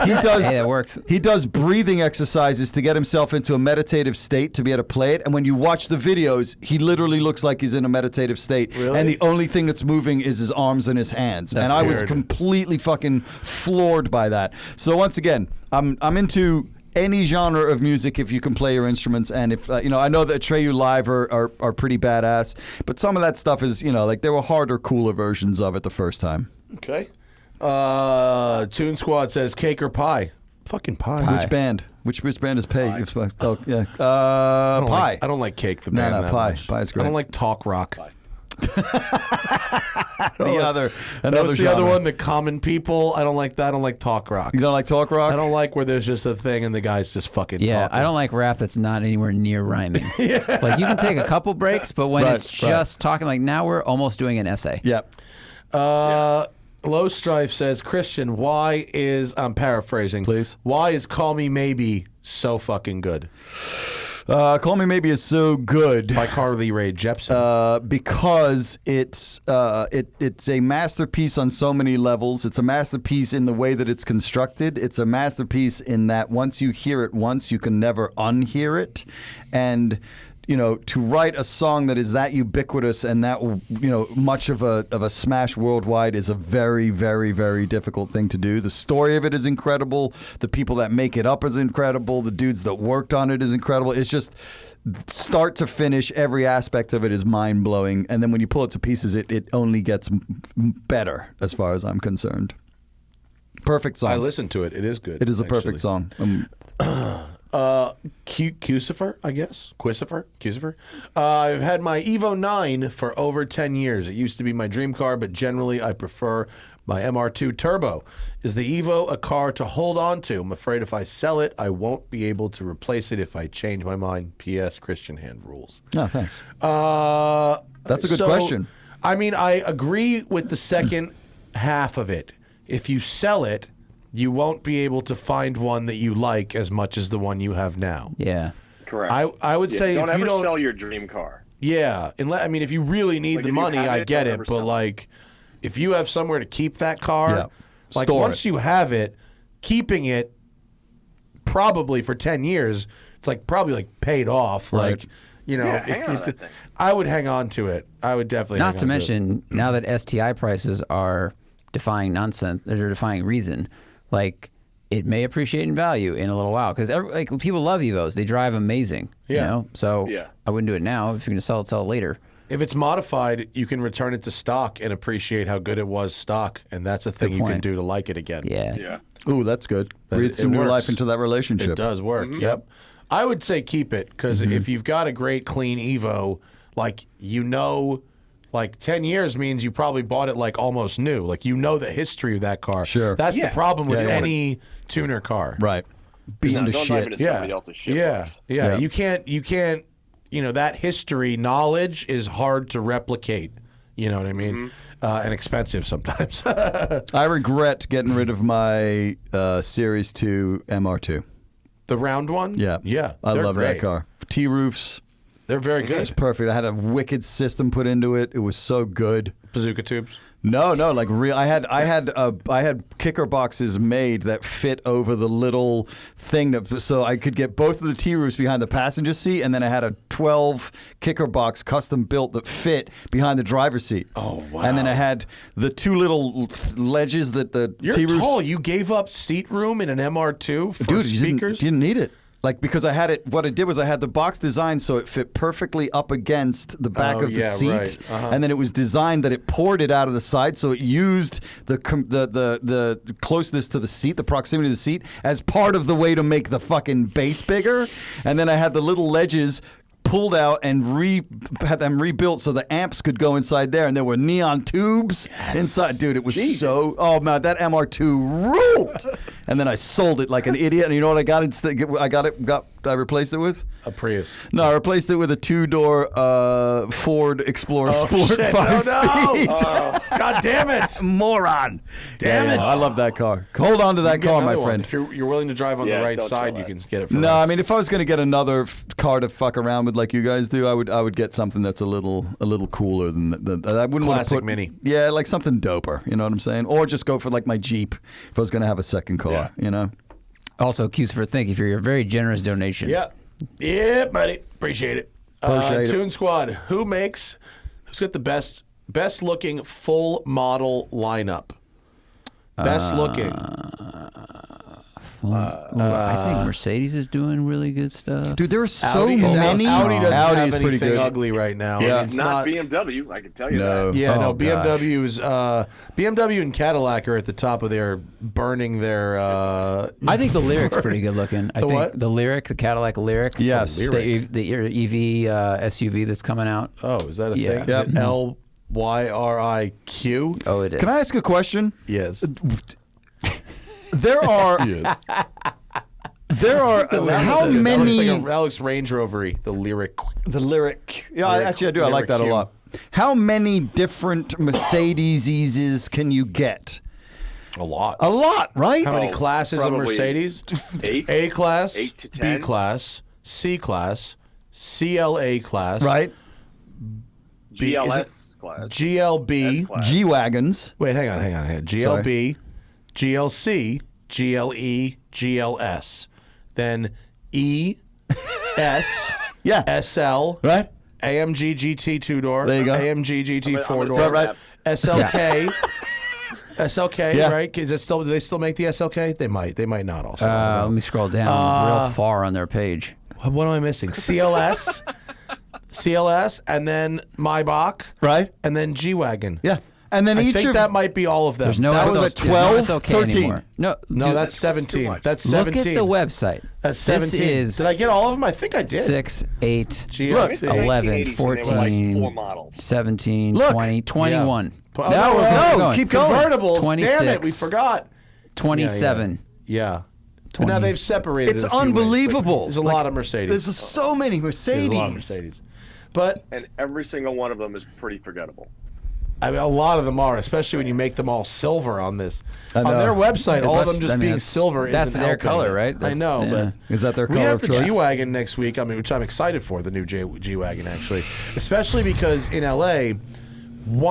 He does. Hey, it works. He does breathing exercises to get himself into a meditative state to be able to play it. And when you watch the videos, he literally looks like he's in a meditative state. Really? And the only thing that's moving is his arms and his hands. That's and I was weird. completely fucking floored by that. So once again, I'm into any genre of music if you can play your instruments, and if I know that Atreyu live are pretty badass, but some of that stuff is like there were harder, cooler versions of it the first time. Okay. Toon Squad says cake or pie. Fucking pie. Which band? Which band is Pie? Oh, yeah. Pie. I don't like Cake, the No, band. no, that Pie. much. Pie's great. I don't like talk rock. Another That's the genre. other one, the Common People. I don't like that. I don't like talk rock. You don't like talk rock? I don't like where there's just a thing and the guy's just fucking Yeah, talking. I don't like rap that's not anywhere near rhyming. Like you can take a couple breaks, but when Right, it's just talking, like now we're almost doing an essay. Yep. Low Strife says, Christian, why is, I'm paraphrasing, Please. why is Call Me Maybe so fucking good? Call Me Maybe is so good. By Carly Rae Jepsen. Because it's a masterpiece on so many levels. It's a masterpiece in the way that it's constructed. It's a masterpiece in that once you hear it once, you can never unhear it. And to write a song that is that ubiquitous and that much of a smash worldwide is a very, very, very difficult thing to do. The story of it is incredible. The people that make it up is incredible. The dudes that worked on it is incredible. It's just start to finish, every aspect of it is mind blowing. And then when you pull it to pieces, it only gets better as far as I'm concerned. Perfect song. I listened to it. It is good. It is a perfect song. Cusifer, I guess. Cusifer. I've had my Evo 9 for over 10 years. It used to be my dream car, but generally I prefer my MR2 Turbo. Is the Evo a car to hold on to? I'm afraid if I sell it, I won't be able to replace it if I change my mind. P.S. Christian hand rules. Oh, thanks. That's a good question. I mean, I agree with the second half of it. If you sell it, you won't be able to find one that you like as much as the one you have now. Yeah. Correct. I would say don't if you ever don't sell your dream car. Yeah, if you really need Like, the if you money, have I it, get don't it. ever But sell like, if you have somewhere to keep that car, Yeah. like Store once it. you have it, keeping it probably for 10 years, it's like probably like paid off. Right. Like, hang on to that thing. I would hang on to it. I would definitely. Not hang to on it. mention, now that STI prices are defying nonsense, they're defying reason, like it may appreciate in value in a little while because like people love Evos. They drive amazing. Yeah. So Yeah. I wouldn't do it now. If you're going to sell it later. If it's modified, you can return it to stock and appreciate how good it was stock, and that's a thing Good you can point. do to like it again. Yeah. Yeah. Ooh, that's good. But Breathe it some new works. life into that relationship. It does work. Yep. I would say keep it because if you've got a great clean Evo, like like 10 years means you probably bought it like almost new. Like the history of that car. Sure. That's the Yeah. problem with Yeah, yeah. any tuner car. Right. Beaten to don't dive shit. into somebody else's shit. Yeah. box. Yeah. Yeah. You can't. That history knowledge is hard to replicate. You know what I mean? And expensive sometimes. I regret getting rid of my Series 2 MR2. The round one? Yeah. Yeah. I they're love great. that car. T-roofs. They're very It's good. perfect. I had a wicked system put into it. It was so good. Bazooka tubes. No, like real. I had kicker boxes made that fit over the little thing so I could get both of the T-roofs behind the passenger seat, and then I had a 12 kicker box custom built that fit behind the driver's seat. Oh, wow. And then I had the two little ledges that the You're T-roofs. tall. You gave up seat room in an MR2 for Dude, you speakers? didn't need it. Like, because I had it, what I did was I had the box designed so it fit perfectly up against the back Oh, of the yeah, seat. right. Uh-huh. And then it was designed that it poured it out of the side so it used the closeness to the seat, the proximity to the seat, as part of the way to make the fucking base bigger. And then I had the little ledges pulled out and had them rebuilt so the amps could go inside there, and there were neon tubes inside. Dude, it was oh man, that MR2 ruled. And then I sold it like an idiot, and you know what I got instead? I replaced it with A Prius. no, I replaced it with a 2-door Ford Explorer Sport shit. 5-speed. God damn it. Moron. Damn it. I love that car. Hold on to that Get car, another my one. friend. If you're willing to drive on Yeah, the right don't side, sell you that. can get it for No, less. I mean, if I was going to get another car to fuck around with like you guys do, I would get something that's a little cooler than that. I wouldn't want to Classic put Mini. Yeah, like something doper. You know what I'm saying? Or just go for like my Jeep if I was going to have a second car. Yeah. You know? Also, Cusifer, thank you for your very generous donation. Yeah. Yeah, buddy. Appreciate it. Appreciate it. Toon Squad. Who's got the best looking full model lineup? Best looking. I think Mercedes is doing really good stuff. Dude, there are so Audi many. doesn't Audi have is pretty anything good. ugly right now. Yeah. It's not BMW, I can tell you No. that. Yeah, Oh, no. gosh. BMW and Cadillac are at the top of their burning their. I think the Lyric's pretty good looking. I think what? the Lyric, the Cadillac Lyric. Yes. The EV SUV that's coming out. Oh, is that a Yeah. thing? Yep. Is it LYRIQ? Oh, it is. Can I ask a question? Yes. There are Yes. how many That looks Range Rovery, the Lyric. the Lyric? Yeah, I do. I like that a Lyric lot. How many different Mercedes-E's can you get? A lot. A lot, right? How many classes of probably Mercedes? 8. A class, 8 to B 10. class, C class, CLA class, Right? GLS class. GLB. S-class. G-wagons. Wait, hang on. GLB, GLC, GLE, GLS. Then E, S, Yeah. SL, Right? AMG GT 2-door, There you go. AMG GT I'm 4-door, gonna- Right. SLK. SLK, Yeah. right? Do they still make the SLK? They might not also. I don't let know. me scroll down real far on their page. What am I missing? CLS, and then Maybach, Right? and then G-Wagon. Yeah. And then I each think of that might be all of them. There's no That was SL, at 12, there's no SLK 13. anymore. No, No, dude, that's 17. much. That's look 17. at the website. That's 17. This is Did I get all of them? I think I did. 6, 8, GLC. 11, 1980s, and there were, like, 14, 4 models. 17, Look. 20, 21. Oh, No, we're no, going. keep going. Convertibles. 26. Damn it, we forgot. 27. Yeah. But now 20. they've separated. It's it a few ways, but unbelievable. There's a Like, lot of Mercedes. There's so many Mercedes. There's a lot of Mercedes. But And every single one of them is pretty forgettable. I mean, a lot of them are, especially when you make them all silver on this. I On know. their website, all of them just I mean, being that's- silver that's isn't their helping color, it. right? I That's- know, yeah. but Is that their we color have of the choice? G-Wagon next week, which I'm excited for, the new G-Wagon, actually. Especially because in L.A.,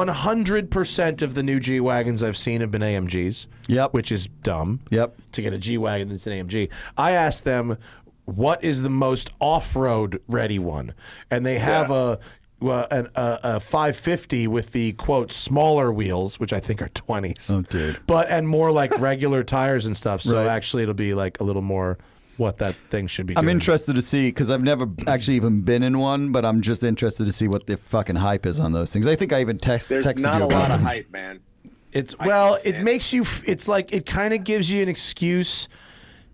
100% of the new G-Wagons I've seen have been AMGs. Yep. Which is dumb. Yep. To get a G-Wagon that's an AMG. I asked them, what is the most off-road ready one? And they have a 550 with the, quote, smaller wheels, which I think are 20s. Oh, dude. And more like regular tires and stuff. So Right. actually it'll be like a little more what that thing should be I'm doing. interested to see, because I've never actually even been in one, but I'm just interested to see what the fucking hype is on those things. I think I even There's texted not you a about lot of them. hype, man. It's I well, can't it stand makes you. It's like it kind of gives you an excuse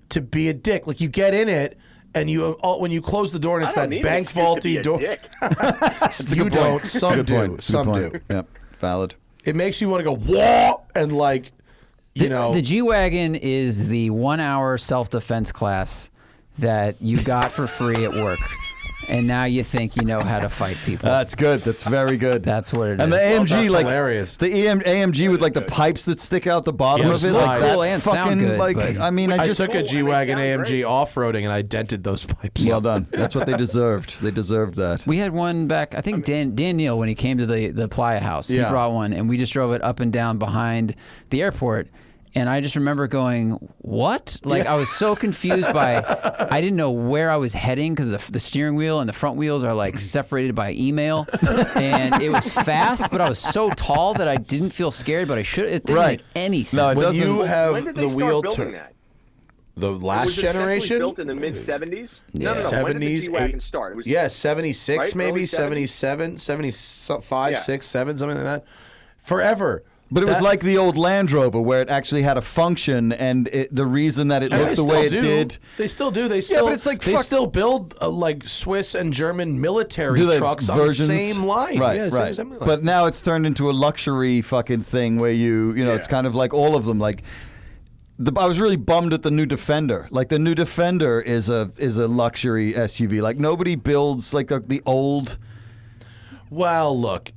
to be a dick. Like you get in it, and you when you close the door, and it's I don't that need an bank excuse to be vaulty a door. dick. You don't. It's a Some good do. point. It's a good Some point. do. Yep. Valid. It makes you want to go whoa and like, you know. The G-Wagon is the 1-hour self-defense class that you got for free at work. And now you think you know how to fight people. That's good. That's very good. That's what it is. And the AMG, that's like hilarious. the AMG with like the pipes that stick out the bottom Yeah, of it, slide. like that Cool and fucking sound good, like. but- I mean, I I just took a and they G-Wagon sound AMG great. off-roading, and I dented those pipes. well done. That's what they deserved. They deserved that. We had one back, I think Dan Neal, when he came to the Playa House, he Yeah. brought one, and we just drove it up and down behind the airport. And I just remember going, what? Like, I was so confused by, I didn't know where I was heading because the steering wheel and the front wheels are like separated by email. And it was fast, but I was so tall that I didn't feel scared, but I should. It didn't Right. make any sense. No, it When doesn't. you have When did the they start wheel building turn, that? the last Was it essentially generation, built in the mid 70s? Yeah. No. When did the 70s, G-Wagon start? It was Yeah, 76 Right? maybe, Early 77, 75, Yeah. 6, 7, something like that. Forever. But it was That- like the old Land Rover where it actually had a function, and the reason that it And looked the way it still do. did. They still do. They still. but it's like they fuck- still build like Swiss and German military Do they have trucks versions? on the same line. Right, yeah, right. Same line. But now it's turned into a luxury fucking thing where you know, it's Yeah. kind of like all of them. Like, I was really bummed at the new Defender. Like, the new Defender is a luxury SUV. Like, nobody builds like the old. well, look.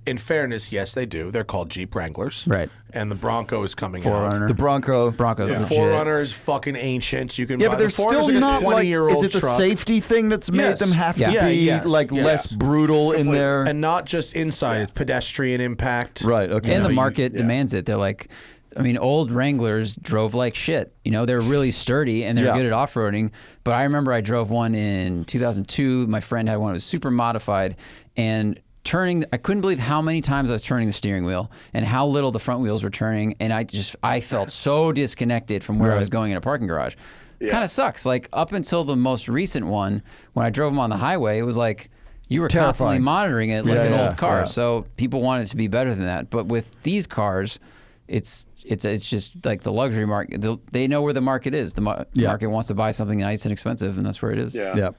In fairness, yes, they do. They're called Jeep Wranglers. Right. And the Bronco is coming out. Forerunner. The Bronco. Broncos The legit. Forerunner is fucking ancient. You can Yeah, buy but they're the Forerunners still are not a like. 20-year-old Is it the truck. safety thing that's made Yes. them have to Yeah. be Yes, like yes. less brutal in there? And not just inside, it's pedestrian impact. Right. Okay. And the you- market demands it. They're like, I mean, old Wranglers drove like shit. You know, they're really sturdy and they're Yeah. good at off-roading. But I remember I drove one in 2002. My friend had one that was super modified and turning. I couldn't believe how many times I was turning the steering wheel and how little the front wheels were turning, and I felt so disconnected from where I was going in a parking garage. Kind of sucks. Like up until the most recent one, when I drove them on the highway, it was like you were constantly monitoring it like an old car. So people want it to be better than that. But with these cars, it's just like the luxury market. They know where the market is. The market wants to buy something nice and expensive, and that's where it is. Yeah.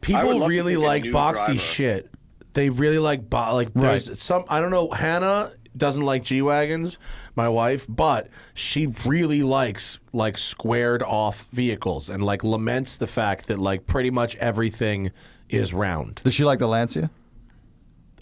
People really like boxy shit. They really like there's some. I don't know. Hannah doesn't like G-Wagons, my wife, but she really likes like squared off vehicles and like laments the fact that like pretty much everything is round. Does she like the Lancia?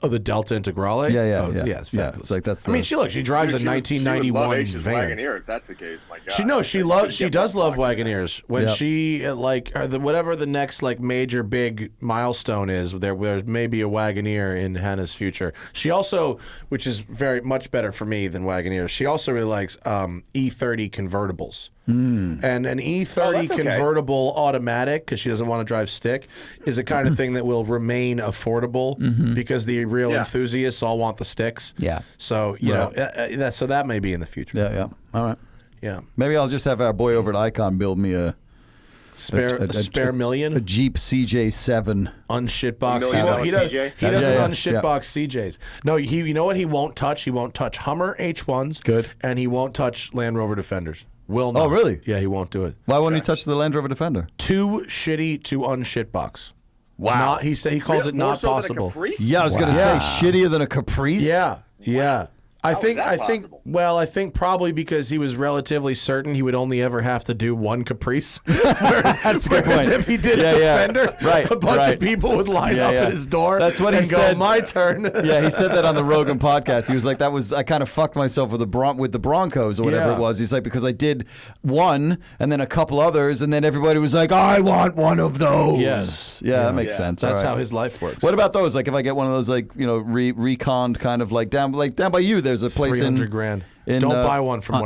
Oh, the Delta Integrale? Yeah. It's fabulous. It's like that's. I mean, she drives a 1991 van. Wagoneer, if that's the case. My God. She does love Wagoneers. When she whatever the next like major big milestone is, there may be a Wagoneer in Hannah's future. She also, which is very much better for me than Wagoneers, she also really likes E30 convertibles. And an E30 convertible automatic, because she doesn't want to drive stick, is a kind of thing that will remain affordable because the real enthusiasts all want the sticks. Yeah. So, you know, so that may be in the future. Yeah. All right. Yeah. Maybe I'll just have our boy over at Icon build me a spare million? A Jeep CJ7. Unshitbox. He doesn't unshitbox CJs. No, you know what he won't touch? He won't touch Hummer H1s. Good. And he won't touch Land Rover Defenders. Will not. Oh, really? Yeah, he won't do it. Why won't he touch the Land Rover Defender? Too shitty to unshitbox. Wow. He calls it not possible. Yeah, I was going to say shittier than a Caprice. Yeah. I think probably because he was relatively certain he would only ever have to do one Caprice. That's a good point. If he did a Defender, a bunch of people would line up at his door. That's what he said. Go, my turn. Yeah, he said that on the Rogan podcast. He was like, I kind of fucked myself with the Broncos or whatever it was. He's like, because I did one and then a couple others, and then everybody was like, I want one of those. Yes. Yeah, that makes sense. That's how his life works. What about those? Like if I get one of those, like, you know, reconned kind of like down by you, there's a place in $300,000. Don't buy one from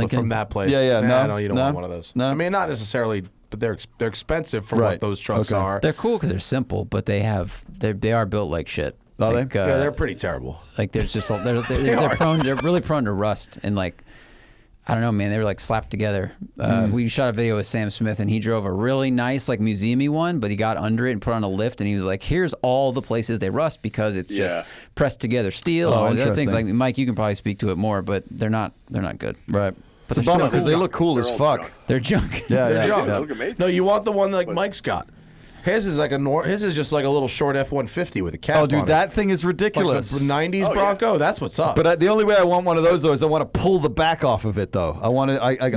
from that place. Yeah. No, you don't want one of those. No. I mean, not necessarily, but they're expensive for what those trucks are. They're cool because they're simple, but they are built like shit. Are like, they? Yeah, they're pretty terrible. Like they're just they're really prone to rust, and like I don't know, man. They were like slapped together. We shot a video with Sam Smith, and he drove a really nice, like museum-y one, but he got under it and put on a lift, and he was like, "Here's all the places they rust because it's just pressed together steel and all the other things." Like Mike, you can probably speak to it more, but they're not good. Right. It's a bummer because they look cool as fuck. Junk. They're junk. Yeah, they're junk. They look amazing. No, you want the one like Mike's got. His is like his is just like a little short F-150 with a cap. Oh, dude, on that thing is ridiculous. Like the '90s Bronco. That's what's up. But the only way I want one of those though is I want to pull the back off of it though. I want it. I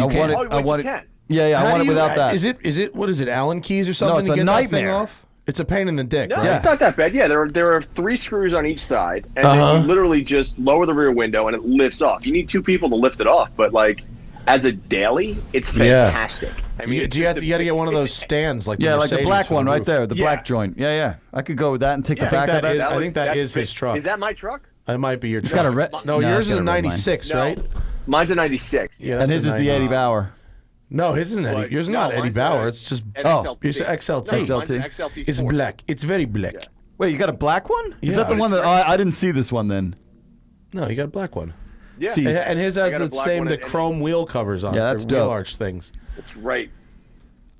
want it. Yeah. I want it without that. Is it what is it? Allen keys or something? No, it's to a get nightmare. That thing off? It's a pain in the dick. No, right? it's not that bad. Yeah, there are 3 screws on each side, and then you literally just lower the rear window and it lifts off. You need 2 people to lift it off, but like as a daily, it's fantastic. I mean, you got to get one of those stands like the like the black one right roof. there, the black joint. Yeah. I could go with that and take the back of that. I think that is his truck. Is that my truck? It might be your truck. Got a red. No, yours is a '96, right? Mine's a '96. Yeah, and his is the Eddie Bauer. No, his isn't Eddie. Yours is not Eddie Bauer. It's just it's XLT. XLT. It's black. It's very black. Yeah. Wait, you got a black one? Is Yeah. that the one that I didn't see this one then? No, you got a black one. Yeah. See, And his has the same one chrome wheel covers on it. Yeah, that's the wheel dope. arch things. That's right.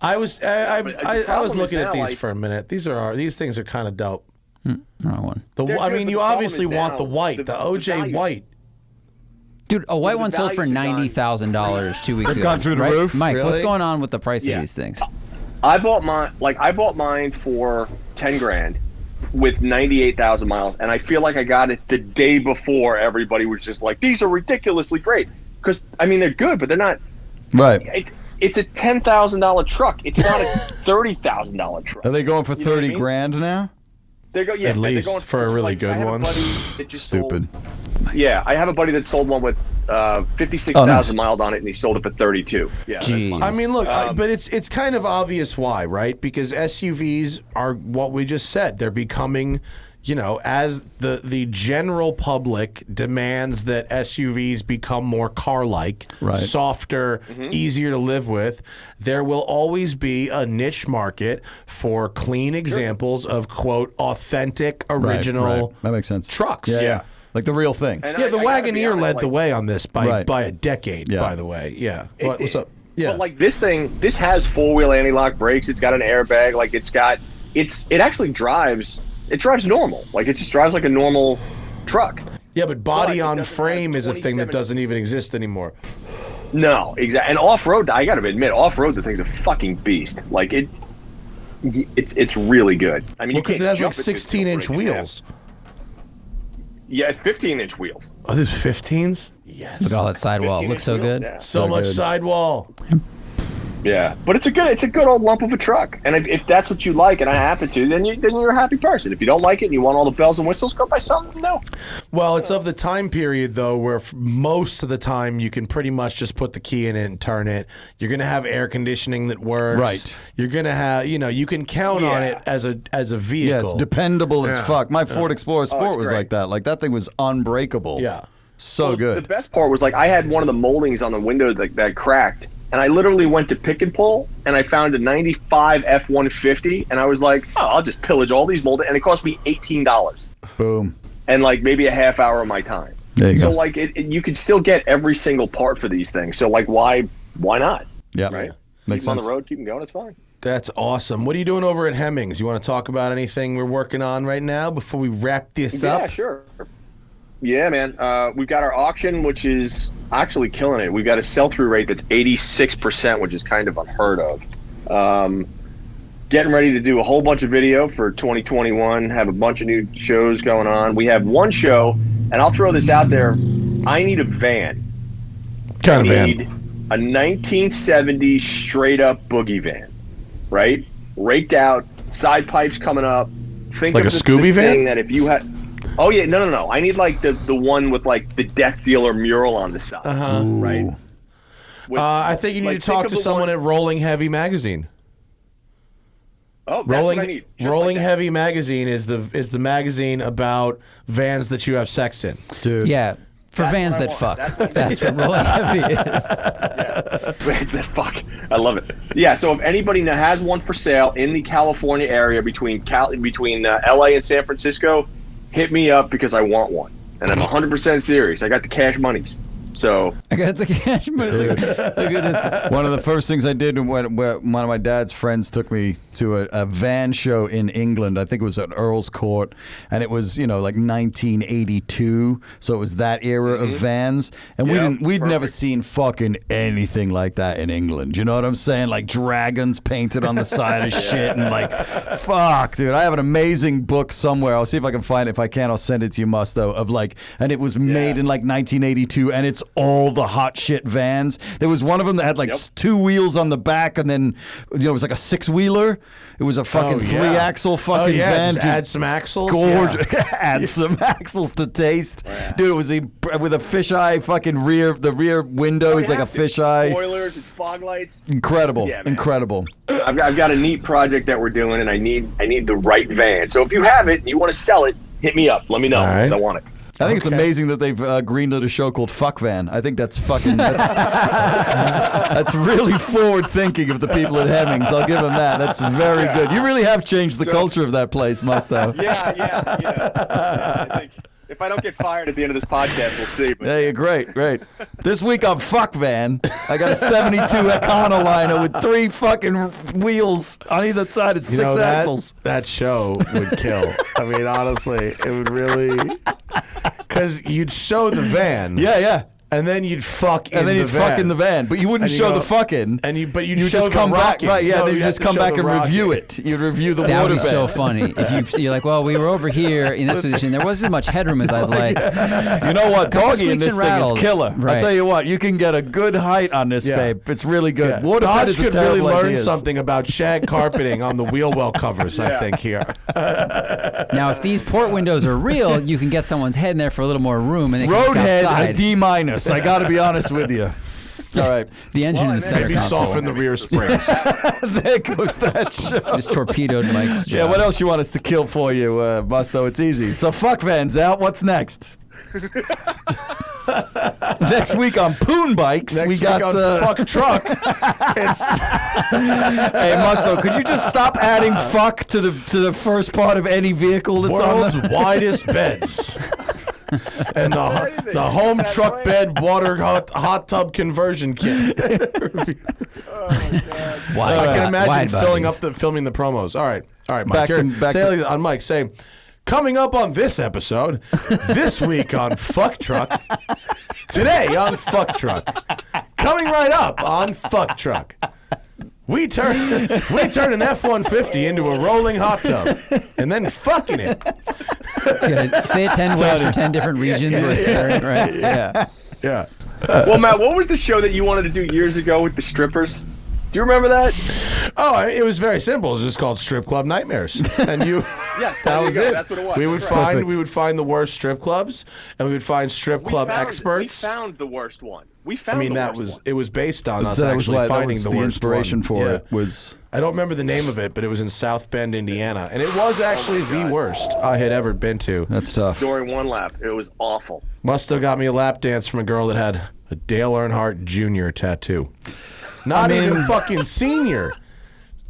I was looking at these like, for a minute. These things are kind of dope. Wrong one. I mean, good, but you the problem obviously is want now the white, the OJ values. white. Dude, a white the one sold for values have gone $90,000 2 weeks They've ago. gone through the right? roof? Mike, what's Really? going on with the price Yeah. of these things? I bought mine for $10,000 with 98,000 miles, and I feel like I got it the day before everybody was just like, "These are ridiculously great." Because I mean, they're good, but they're not. Right. It's a $10,000 truck. It's not a $30,000 truck. Are they going for You know what I 30 mean? grand now? They're At they're least going for a really like, good I have a one. buddy that just Stupid. Yeah, I have a buddy that sold one with 56,000 miles on it, and he sold it for 32. Yeah, Jeez. I mean, look, but it's kind of obvious why, right? Because SUVs are what we just said. They're becoming, you know, as the general public demands that SUVs become more car-like, Right. softer, easier to live with, there will always be a niche market for clean examples of, quote, authentic, original Right. That makes sense. trucks. Yeah. Like the real thing. And Yeah, the I gotta be Wagoneer honest, led like, the way on this by Right. a decade, Yeah. by the way. Yeah. It What's did. up? Yeah. But like this has 4-wheel anti-lock brakes. It's got an airbag. Like it actually drives. It drives normal. Like it just drives like a normal truck. Yeah, but body But it on doesn't frame have is a thing that 27 doesn't even exist anymore. No, exactly. And off-road, I got to admit, off-road, the thing's a fucking beast. Like it's really good. I mean, Well, because it has like jump it, 16-inch wheels. Yeah, it's 15-inch wheels. Oh, there's 15s? Yes. Look at all that sidewall. It looks so 15-inch wheels, good. Yeah. So much good. sidewall. Yeah, but it's a good old lump of a truck. And if that's what you like, and I happen to, then you're a happy person. If you don't like it and you want all the bells and whistles, go buy something new. Well, it's of the time period, though, where most of the time you can pretty much just put the key in it and turn it. You're going to have air conditioning that works. Right. You're going to have, you can count on it as a vehicle. Yeah, it's dependable as Yeah. fuck. My Ford Explorer Sport was great. like that. Like that thing was unbreakable. Yeah. So Well, good. The best part was like I had one of the moldings on the window that cracked, and I literally went to pick and pull, and I found a '95 F-150, and I was like, oh, I'll just pillage all these moldings, and it cost me $18, Boom. and like maybe a half hour of my time. There you So go. like you could still get every single part for these things. So like why not? Yeah. Right? Makes Keep 'em on sense. the road, keep them going. It's fine. That's awesome. What are you doing over at Hemmings? You want to talk about anything we're working on right now before we wrap this up? Yeah, sure. Yeah, man. We've got our auction, which is actually killing it. We've got a sell-through rate that's 86%, which is kind of unheard of. Getting ready to do a whole bunch of video for 2021, have a bunch of new shows going on. We have one show, and I'll throw this out there. I need a van. Kind of I need van. a 1970s straight-up boogie van, right? Raked out, side pipes coming up. Think Like of a the Scooby van? thing that if you had... Oh, yeah, no. I need, like, the one with, like, the death dealer mural on the side, right? With, I think you need like, to talk think to of the someone one- at Rolling Heavy Magazine. Oh, that's what I need. Just Rolling like that. Heavy Magazine is the magazine about vans that you have sex in. Dude. Yeah, for That's vans what I that want. fuck. That's That's what Rolling Heavy is. It's a fuck. I love it. Yeah, so if anybody now has one for sale in the California area between LA and San Francisco, hit me up because I want one. And I'm 100% serious. I got the cash monies. So I got the cash money. Look at this. One of the first things I did when one of my dad's friends took me to a van show in England. I think it was at Earl's Court, and it was like 1982, so it was that era of vans. And Yep, we'd never perfect. seen fucking anything like that in England. You know what I'm saying? Like dragons painted on the side of shit, and like, fuck, dude. I have an amazing book somewhere. I'll see if I can find it. If I can, I'll send it to you, Musto. Of like, and it was made in like 1982, and it's all the hot shit vans. There was one of them that had like two wheels on the back, and then it was like a 6-wheeler. It was a fucking 3-axle fucking van. Just dude. add some axles. Gorgeous. Add some axles to taste. Dude, it was with a fisheye fucking rear. The rear window is like a fisheye. spoilers and fog lights. Incredible. Yeah, man. Incredible. I've got a neat project that we're doing, and I need the right van. So if you have it and you want to sell it, hit me up. Let me know All right. because I want it. I think it's amazing that they've greenlit a show called Fuck Van. I think that's fucking. That's really forward thinking of the people at Hemmings. I'll give them that. That's very good. You really have changed the culture of that place, Musto. Yeah. I think if I don't get fired at the end of this podcast, we'll see. But Hey, great. This week on Fuck Van, I got a 72 Econoliner with 3 fucking wheels on either side. It's 6 axles. That show would kill. I mean, honestly, it would really. Because you'd show the van. Yeah. And then you'd fuck in And then the you'd van. fuck in the van, but you wouldn't And you show go- the fucking. But you'd You show just the come back, rocking. right? Yeah, No, then you you'd just have to come show back the and review rocking. it. You'd review the That water would be so bed. funny if you're like, well, we were over here in this position. There wasn't as much headroom as I'd like. You know what? Doggy in squeaks this and thing rattles. is killer. Right. I'll tell you what, you can get a good height on this, Yeah. babe. It's really good. Yeah. Water bed Dodge is a could really terrible learn idea. something about shag carpeting on the wheel well covers, I think, here. Now, if these port windows are real, you can get someone's head in there for a little more room, and they can look Roadhead, a outside. D-. I got to be honest with you. All right. The engine in the center Maybe console. soften the rear springs. There goes that show. Just torpedoed Mike's job. Yeah, what else you want us to kill for you, Musto? It's easy. So fuck Vans out. What's next? Next week on Poon Bikes, Next we got week on Fuck Truck. It's Hey Musto, could you just stop adding fuck to the first part of any vehicle that's world's on the widest beds. And the home truck bed water hot tub conversion kit. I can imagine filming the promos. All right, Mike. On Mike, say, coming up on this episode, this week on Fuck Truck, today on Fuck Truck, coming right up on Fuck Truck. We turn an F-150 into a rolling hot tub, and then fucking it. Yeah, say it 10 ways for 10 different regions where it's different, right? Yeah. Well, Matt, what was the show that you wanted to do years ago with the strippers? Do you remember that? Oh, it was very simple. It was just called Strip Club Nightmares, and you. Yes, that was it. That's what it was. We would That's right. find the worst strip clubs, and we would find strip club experts. We found the worst one. It was based on us that actually was finding the worst inspiration one. for it was. I don't remember the name of it, but it was in South Bend, Indiana, and it was actually the worst I had ever been to. That's tough. During one lap, it was awful. Musto got me a lap dance from a girl that had a Dale Earnhardt Jr. tattoo. Not even fucking senior.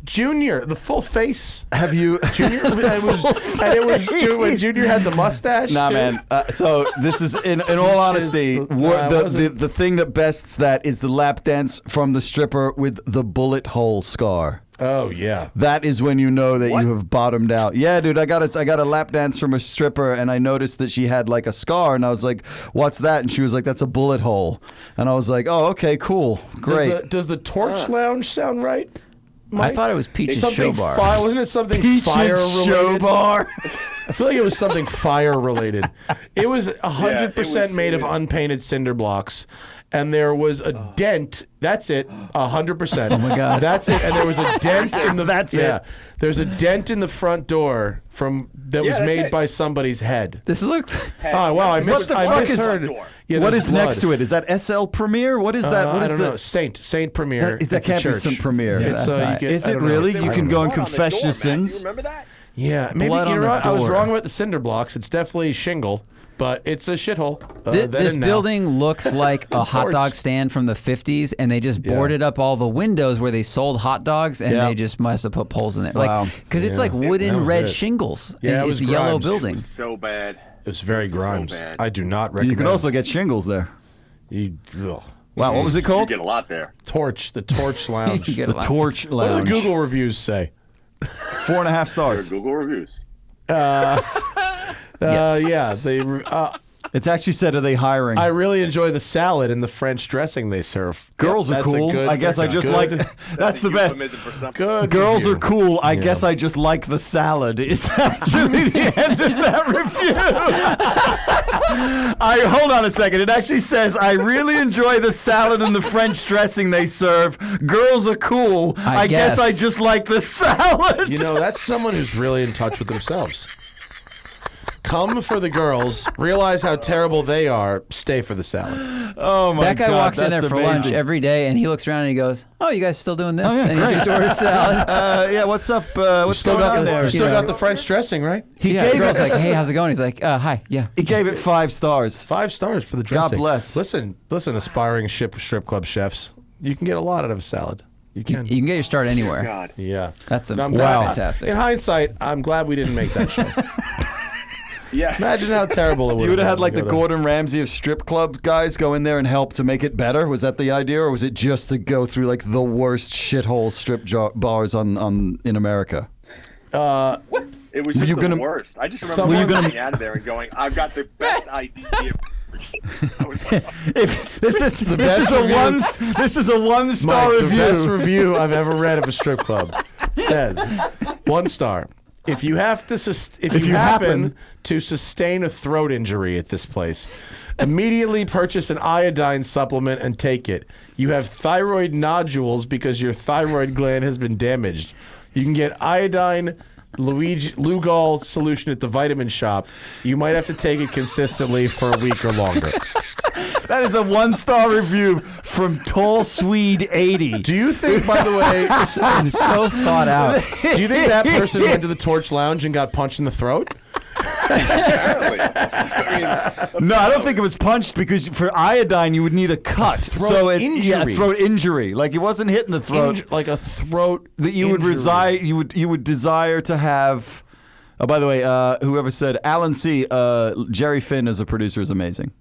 Junior, the full face. Have you Junior? It was when Junior had the mustache. Nah, too. man. So this is, in all honesty, the thing that bests that is the lap dance from the stripper with the bullet hole scar. Oh yeah. That is when you know that you have bottomed out. Yeah, dude, I got a lap dance from a stripper, and I noticed that she had like a scar, and I was like, "What's that?" And she was like, "That's a bullet hole." And I was like, "Oh, okay, cool, great." Does the Torch Lounge sound right? Mike? I thought it was Peach's something Show Bar. Wasn't it something Peach's fire-related? Show Bar. I feel like it was something fire-related. It was 100% made of was- unpainted cinder blocks, and there was a dent. That's it, 100%. Oh my God. That's it. And there was a dent in the. That's it. There's a dent in the front door that was that's made it. by somebody's head. This looks. Oh wow! I misheard. Yeah, What there's is next blood. to it? Is that SL Premier? What is that? What I is don't know. Saint Premier. That That's a can't be church. Saint Premier. It's, that's not- you Is I it don't know. really? I You don't can know. go and Blood on the confess door, your Matt. Do you sins. remember that? Yeah, maybe Blood on you're the right. I was door. wrong about the cinder blocks. It's definitely shingle, but it's a shithole. This building looks like a hot dog stand from the 50s, and they just boarded up all the windows where they sold hot dogs, and Yeah. they just must have put poles in there. Wow. Like, because it's Yeah. like That wooden was red it. shingles. Yeah, it it's was a yellow Grimes. building. So bad. It was very Grimes. bad. I do not recommend. You can also get shingles there. Ugh. Wow, what was it You called? get a lot there. The Torch You Lounge. get a The lot. Torch What do the Lounge. Google reviews say? 4.5 Your stars. Google reviews. Yeah, they. It's actually said, are they hiring? I really enjoy the salad and the French dressing they serve. Girls Yep, are that's a cool. good- I guess I that's a just good- like. That's the best. Euphemism for something. Good. Girls review. are cool. I Yeah. guess I just like the salad. It's actually the end of that review. Hold on a second. It actually says, I really enjoy the salad and the French dressing they serve. Girls are cool. I I guess guess. I just like the salad. You know, that's someone who's really in touch with themselves. Come for the girls, realize how terrible they are, stay for the salad. Oh my That guy God, walks in there that's for lunch amazing. every day, and he looks around and he goes, "Oh, you guys still doing this?" Oh, yeah, and he great. just orders salad. Yeah, what's up? What's Still going got on the, there? you still You got know. the French dressing, right? He Yeah, the gave girl's it. like, "Hey, how's it going?" He's like, "Hi, yeah." He gave it 5 stars. 5 stars for the dressing. bless. Listen, aspiring strip club chefs, you can get a lot out of a salad. You can. You can get your start anywhere. God. Yeah. That's No, I'm wow, glad- fantastic. In hindsight, I'm glad we didn't make that show. Yeah. Imagine how terrible it would You would have had like the go to- Gordon Ramsay of strip club guys go in there and help to make it better. Was that the idea, or was it just to go through like the worst shithole bars in America? It was just you the gonna- worst. I just Were remember you gonna- getting out of there and going, I've got the best idea. I was like, If this is best a review- one star Mike, review. the best review I've ever read of a strip club says 1 star. If you have to, if you happen to sustain a throat injury at this place, immediately purchase an iodine supplement and take it. You have thyroid nodules because your thyroid gland has been damaged. You can get iodine Lugol solution at the vitamin shop. You might have to take it consistently for a week or longer. That is a 1-star review from Tall Swede 80. Do you think, by the way, And so thought out. do you think that person went to the Torch Lounge and got punched in the throat? Apparently. No, I don't think it was punched because for iodine you would need a cut. Throat injury. Throat injury. Like it wasn't hitting the throat. Like a throat That you would injury. you would desire to have. Oh, by the way, whoever said Alan C. Jerry Finn as a producer is amazing.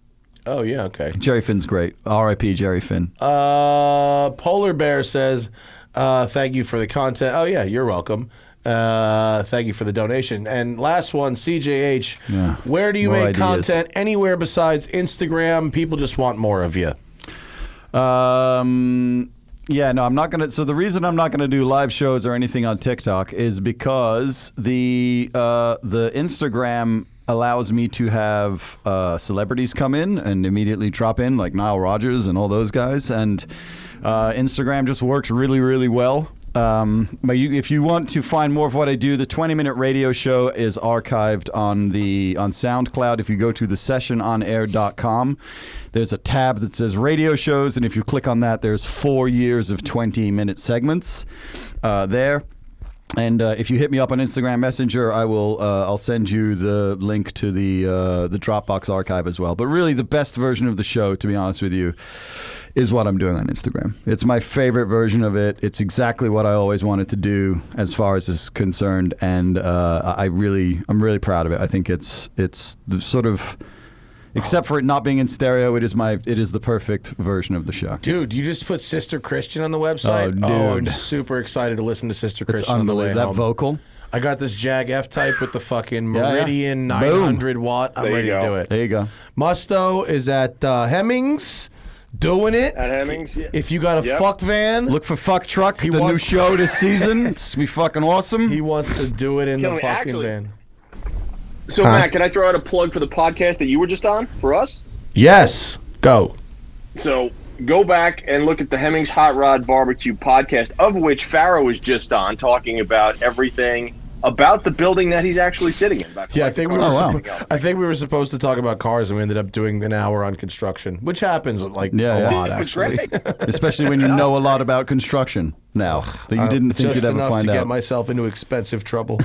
Oh, yeah, okay. Jerry Finn's great. R.I.P. Jerry Finn. Polar Bear says, thank you for the content. Oh, yeah, you're welcome. Thank you for the donation. And last one, CJH. Yeah. Where do you More make ideas. content? Anywhere besides Instagram? People just want more of you. Yeah, no, I'm not gonna. So the reason I'm not gonna do live shows or anything on TikTok is because the Instagram allows me to have celebrities come in and immediately drop in, like Nile Rodgers and all those guys, and Instagram just works really, really well. But if you want to find more of what I do, the 20-minute radio show is archived on SoundCloud. If you go to thesessiononair.com, there's a tab that says radio shows, and if you click on that, there's 4 years of 20-minute segments there. And if you hit me up on Instagram Messenger, I'll send you the link to the Dropbox archive as well. But really, the best version of the show, to be honest with you, is what I'm doing on Instagram. It's my favorite version of it. It's exactly what I always wanted to do as far as is concerned, and I'm really proud of it. I think it's the sort of, except for it not being in stereo, it is the perfect version of the show. Dude, you just put Sister Christian on the website? Oh, dude. I'm super excited to listen to Sister It's Christian on the way unbelievable. That home. vocal. I got this Jag F-Type with the fucking Yeah, yeah. Meridian Boom. 900 watt. I'm There you ready to go. do it. There you go. Musto is at Hemmings doing it. At Hemmings, yeah. If you got a Yep. fuck van, Look for Fuck Truck, the new wants- show this season. It's gonna be fucking awesome. he wants to do it in the Killing me. fucking Actually- van. So, Matt, can I throw out a plug for the podcast that you were just on for us? Yes, go. So go back and look at the Hemmings Hot Rod Barbecue podcast, of which Farrow was just on, talking about everything about the building that he's actually sitting in. about Yeah, I think we were. collecting cars. I think we were supposed to talk about cars, and we ended up doing an hour on construction, which happens like Yeah, a yeah. lot It was actually. great. Especially when you know a lot about construction now that you didn't think Just you'd ever enough find to get out. myself into expensive trouble.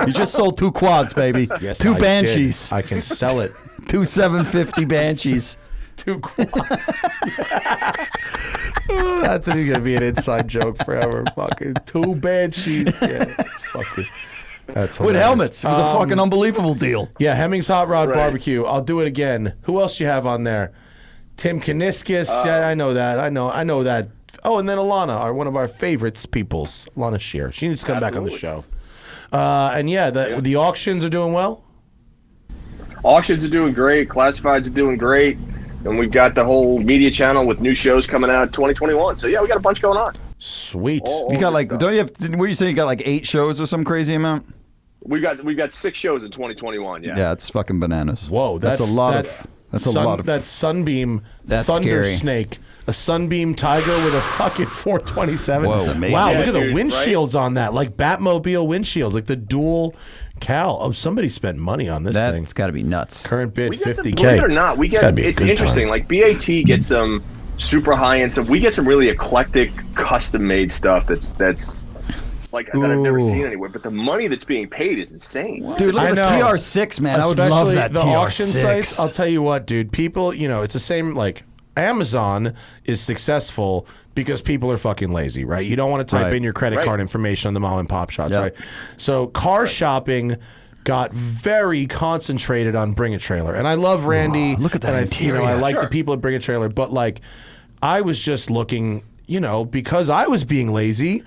You just sold 2 quads, baby. Yes, 2 I Banshees. did. I can sell it. 2 750 Banshees. 2 quads. That's gonna be an inside joke forever. Fucking 2 Banshees. Yeah, it's fucking. That's With hilarious. helmets. It was a fucking unbelievable deal. Yeah, Hemmings Hot Rod Right. Barbecue. I'll do it again. Who else you have on there? Tim Kaniskis. Yeah, I know that. I know that. Oh, and then Alana, one of our favorites peoples. Alana Shear. She needs to come back on the show. And yeah, the auctions are doing well. Auctions are doing great. Classifieds are doing great. And we've got the whole media channel with new shows coming out 2021. So, yeah, we got a bunch going on. Sweet. All You got good like, stuff. don't you have, what are you saying? You got like 8 shows or some crazy amount? We've got 6 shows in 2021, yeah. Yeah, it's fucking bananas. Whoa, that's a lot of. That's a lot of. That Sunbeam That's Thunder scary. Snake. A Sunbeam Tiger with a fucking 427. Whoa. That's amazing. Wow, Yeah, look at the dude, windshields on that. Like Batmobile windshields, like the dual cal. Oh, somebody spent money on this thing. That's got to be nuts. Current bid We get some, $50K. believe it or not, It's gotta be a it's good interesting. time. Like BAT gets some super high end stuff. We get some really eclectic, custom made stuff that's like that I've never Ooh. seen anywhere. But the money that's being paid is insane. Dude, look I at the know. TR6, man. I would love Especially that the TR6. auction sites. I'll tell you what, dude. People, it's the same. Like Amazon is successful because people are fucking lazy, right? You don't want to type Right. in your credit Right. card information on the mom and pop shops, Yep. right? So car shopping got very concentrated on Bring a Trailer, and I love Randy. look at that and interior. I like the Sure. people at Bring a Trailer, but like, I was just looking, because I was being lazy.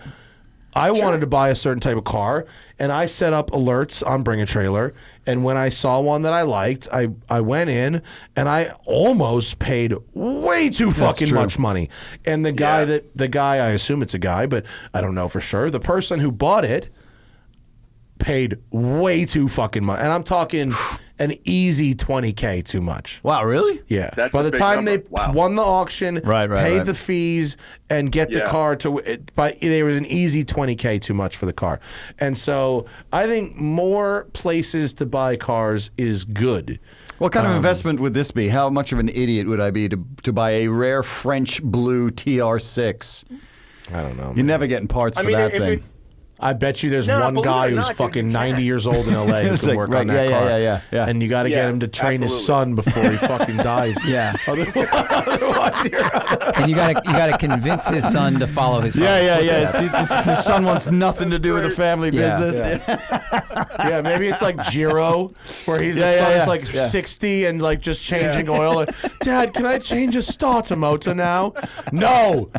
I wanted to buy a certain type of car, and I set up alerts on Bring a Trailer. And when I saw one that I liked, I went in and I almost paid way too fucking true. much money. And the guy Yeah. I assume it's a guy, but I don't know for sure. The person who bought it paid way too fucking much, and I'm talking an easy $20K too much. Wow, really? Yeah. That's By a the big time number. they Wow. won the auction, Right, paid right. the fees, and get the Yeah. car there was an easy $20K too much for the car. And so I think more places to buy cars is good. What kind of investment would this be? How much of an idiot would I be to buy a rare French blue TR6? I don't know. You're never getting parts for that thing. I bet you there's one guy who's fucking 90 years old in LA who can work on that car. Yeah. And you got to get him to train his son before he fucking dies. Yeah. Otherwise, And you gotta convince his son to follow his father's footsteps. See, his son wants nothing to do with the family business. Yeah, maybe it's like Giro, where the son is like 60 and like just changing oil. Like, Dad, can I change a starter motor now? No,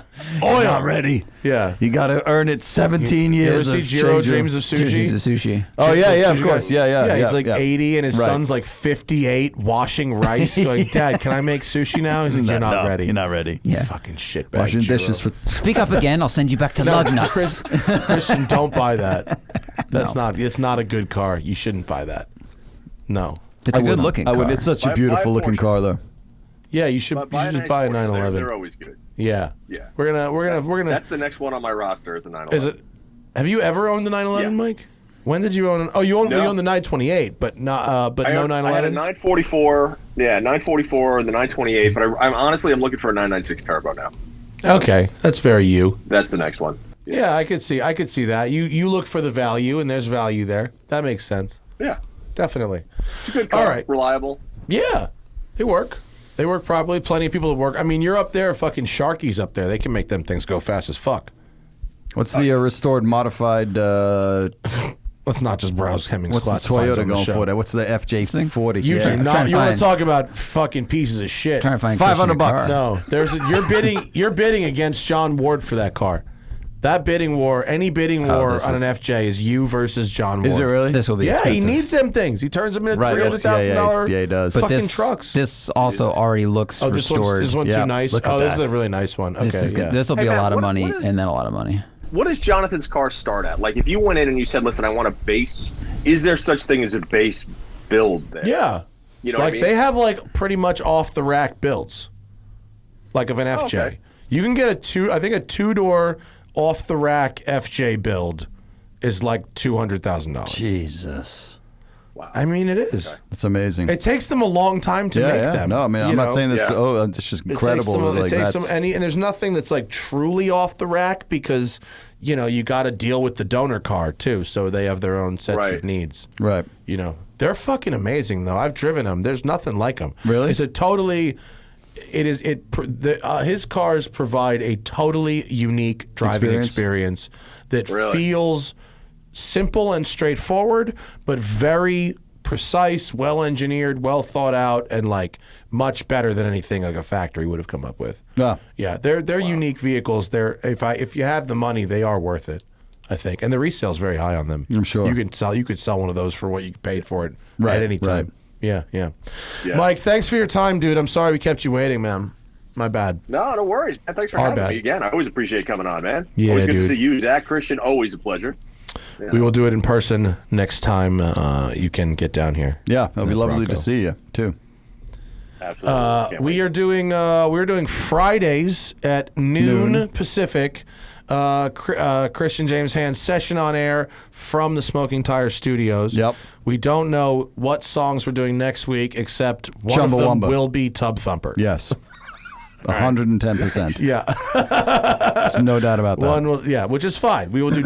oil. Not ready. Yeah. You got to earn it 17 You ever years. see Giro Dreams of Sushi? Dreams of Sushi. Oh, yeah, of course. Yeah. He's like 80 and his Right. son's like 58 washing rice going, Dad, can I make sushi now? He's like, you're not ready. You're not ready. Yeah. Fucking shitbag. Washing Giro. dishes for... Speak up again. I'll send you back to lug nuts. Christian, don't buy that. It's not a good car. You shouldn't buy that. No. It's a good looking car. It's such a Buy beautiful a looking Porsche. car, though. Yeah, you should just buy a 911. They're always good. Yeah. Yeah. We're gonna That's the next one on my roster is the 911. Is it? Have you ever owned the 911, Yeah. Mike? When did you own? You owned the 928, but not no I had a 911. 944. Yeah, 944, the 928. But I'm looking for a 996 turbo now. Okay, that's very you. That's the next one. Yeah, I could see that. You look for the value, and there's value there. That makes sense. Yeah, Definitely. it's a good car. All right. Reliable. Yeah, they work. They work properly. Plenty of people that work. I mean, you're up there, fucking Sharkies up there. They can make them things go fast as fuck. What's the restored, modified... Let's not just browse Hemmings what's the classifieds Toyota on the going show. for there? What's the FJ40? You do I'm trying not. to You want find- to talk about fucking pieces of shit? Trying to find $500 bucks. No, you're bidding against John Ward for that car. That bidding war, any bidding war this on an is- FJ is you versus John Ward. Is it really? This will be Yeah, expensive. he needs them things. He turns them into Right, $300,000 yeah, he does. But fucking this, trucks. This also already looks Oh, this restored. one's Yeah, too nice. look at This is that. a really nice one. Okay, This will be Hey, a Matt, lot of what money is- and then a lot of money. What does Jonathan's car start at? Like, if you went in and you said, "Listen, I want a base," is there such thing as a base build there? Yeah. You know like what I mean? they have like pretty much off the rack builds, like of an FJ. okay. You can get a 2-door off the rack FJ build is like $200,000. Jesus. I mean, it is. That's amazing. It takes them a long time to make them. No, I mean, I'm you not know? saying that's... Yeah. Oh, it's just incredible. It like, takes that's, them, and there's nothing that's like truly off the rack because you got to deal with the donor car too, so they have their own sets of Right. needs. right. They're fucking amazing though. I've driven them. There's nothing like them. Really? It's a totally. His cars provide a totally unique driving experience that Really? feels simple and straightforward, but very precise, well engineered, well thought out, and like much better than anything like a factory would have come up with. Yeah. Yeah, they're unique vehicles. If you have the money, they are worth it, I think. And the resale's very high on them. I'm sure. You could sell one of those for what you paid for it Right, at any time. right. Yeah. Yeah. Mike, thanks for your time, dude. I'm sorry we kept you waiting, man. My bad. No worries, man. Thanks for Our having bad. me again. I always appreciate coming on, man. Yeah, always good dude. to see you, Zach, Christian. Always a pleasure. We will do it in person next time you can get down here. Yeah, it'll be lovely Bronco. to see you, too. Absolutely. Can't wait. We're doing Fridays at noon Pacific. Christian James Hand's session on air from the Smoking Tire Studios. Yep. We don't know what songs we're doing next week, except one of them Chumbawamba. will be Tub Thumper. Yes. 110%. Yeah. There's no doubt about that. Which is fine. We will do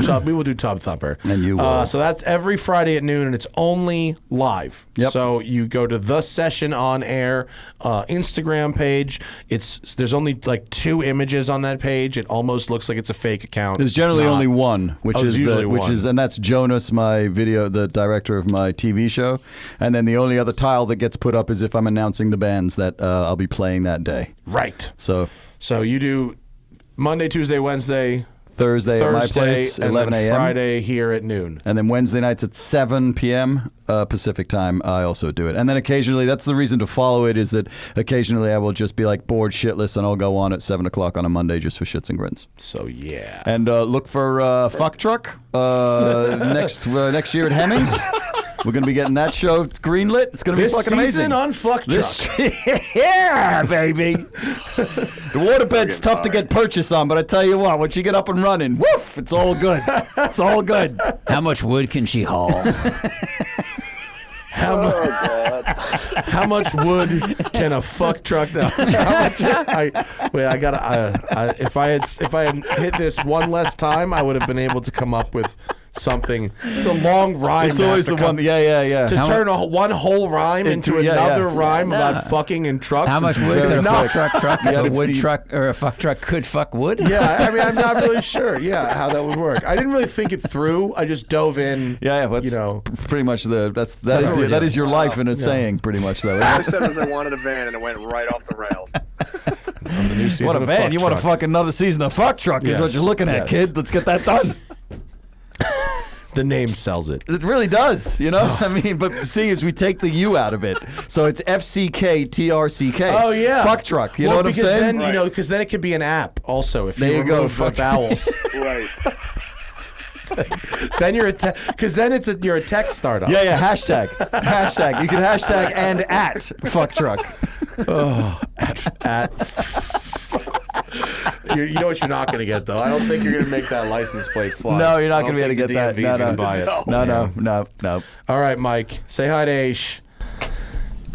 Tub Thumper. And you will. So that's every Friday at noon, and it's only live. Yep. So you go to the Session on Air Instagram page. There's only like 2 images on that page. It almost looks like it's a fake account. There's It's generally not. only one, which Oh, is there's usually one. and that's Jonas, the director of my TV show, and then the only other tile that gets put up is if I'm announcing the bands that I'll be playing that day. Right. So So you do Monday, Tuesday, Wednesday, Thursday at my place, and 11 then a.m. Friday here at noon. And then Wednesday nights at 7 p.m. Pacific time, I also do it. And then occasionally, that's the reason to follow it, is that occasionally I will just be like bored shitless and I'll go on at 7 o'clock on a Monday just for shits and grins. So yeah. And look for Fuck Truck next year at Hemmings. We're going to be getting that show greenlit. It's going to be This fucking season amazing. on Fuck This- Truck. yeah, baby. The waterbed's tough to get purchase on, but I tell you what, once you get up and running, woof, it's all good. It's all good. How much wood can she haul? How How much wood can a fuck truck? No. If I had hit this one less time, I would have been able to come up with something. It's a long rhyme. It's always the one. Yeah. To turn one whole rhyme into another rhyme about fucking in trucks. How much wood could a fuck truck truck? If a wood truck or a fuck truck could fuck wood? Yeah, I mean, I'm not really sure. Yeah, how that would work. I didn't really think it through. I just dove in. Yeah. Pretty much that is your life in a saying. Pretty much though. All I said was I wanted a van, and it went right off the rails. On the new season What a of van! Fuck You want to Truck. fuck another season of Fuck Truck? Is Yes. what you're looking at, Yes. kid. Let's get that done. The name sells it. It really does, you know. I mean, but the thing is, we take the U out of it, so it's FCKTRCK. Oh yeah, Fuck Truck. You know what I'm saying? Then, because then it could be an app also. If There you you go, remove the fuck. vowels, Right. then you're because then you're a tech startup. Yeah. Hashtag. You can hashtag and at Fuck Truck. Oh, at. You know what you're not going to get though. I don't think you're going to make that license plate fly. No, you're not I don't going to be able to think get the that. DMV's gonna buy it. No. All right, Mike. Say hi to Aish.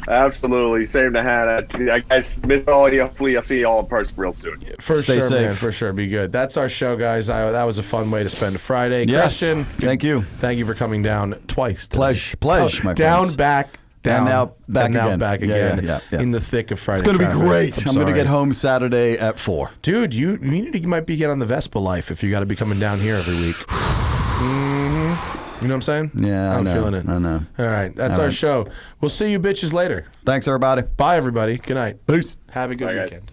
Absolutely. Same to Hannah. I guys miss all of you. Hopefully, I'll see you all in person real soon. For Stay sure, safe. man. For sure. Be good. That's our show, guys. That was a fun way to spend a Friday. Yes. Christian, Thank you. thank you for coming down twice. today. Pleasure, my Down, friends. back, Down, now, back and now again. back Yeah, again. yeah. In the thick of Friday It's going to be traffic. great. I'm going to sorry. get home Saturday at 4. Dude, you might be getting on the Vespa life if you got to be coming down here every week. You know what I'm saying? Yeah, I'm I know. feeling it. I know. All right, that's All our right. show. We'll see you bitches later. Thanks, everybody. Bye, everybody. Good night. Peace. Have a good Bye, guys. weekend.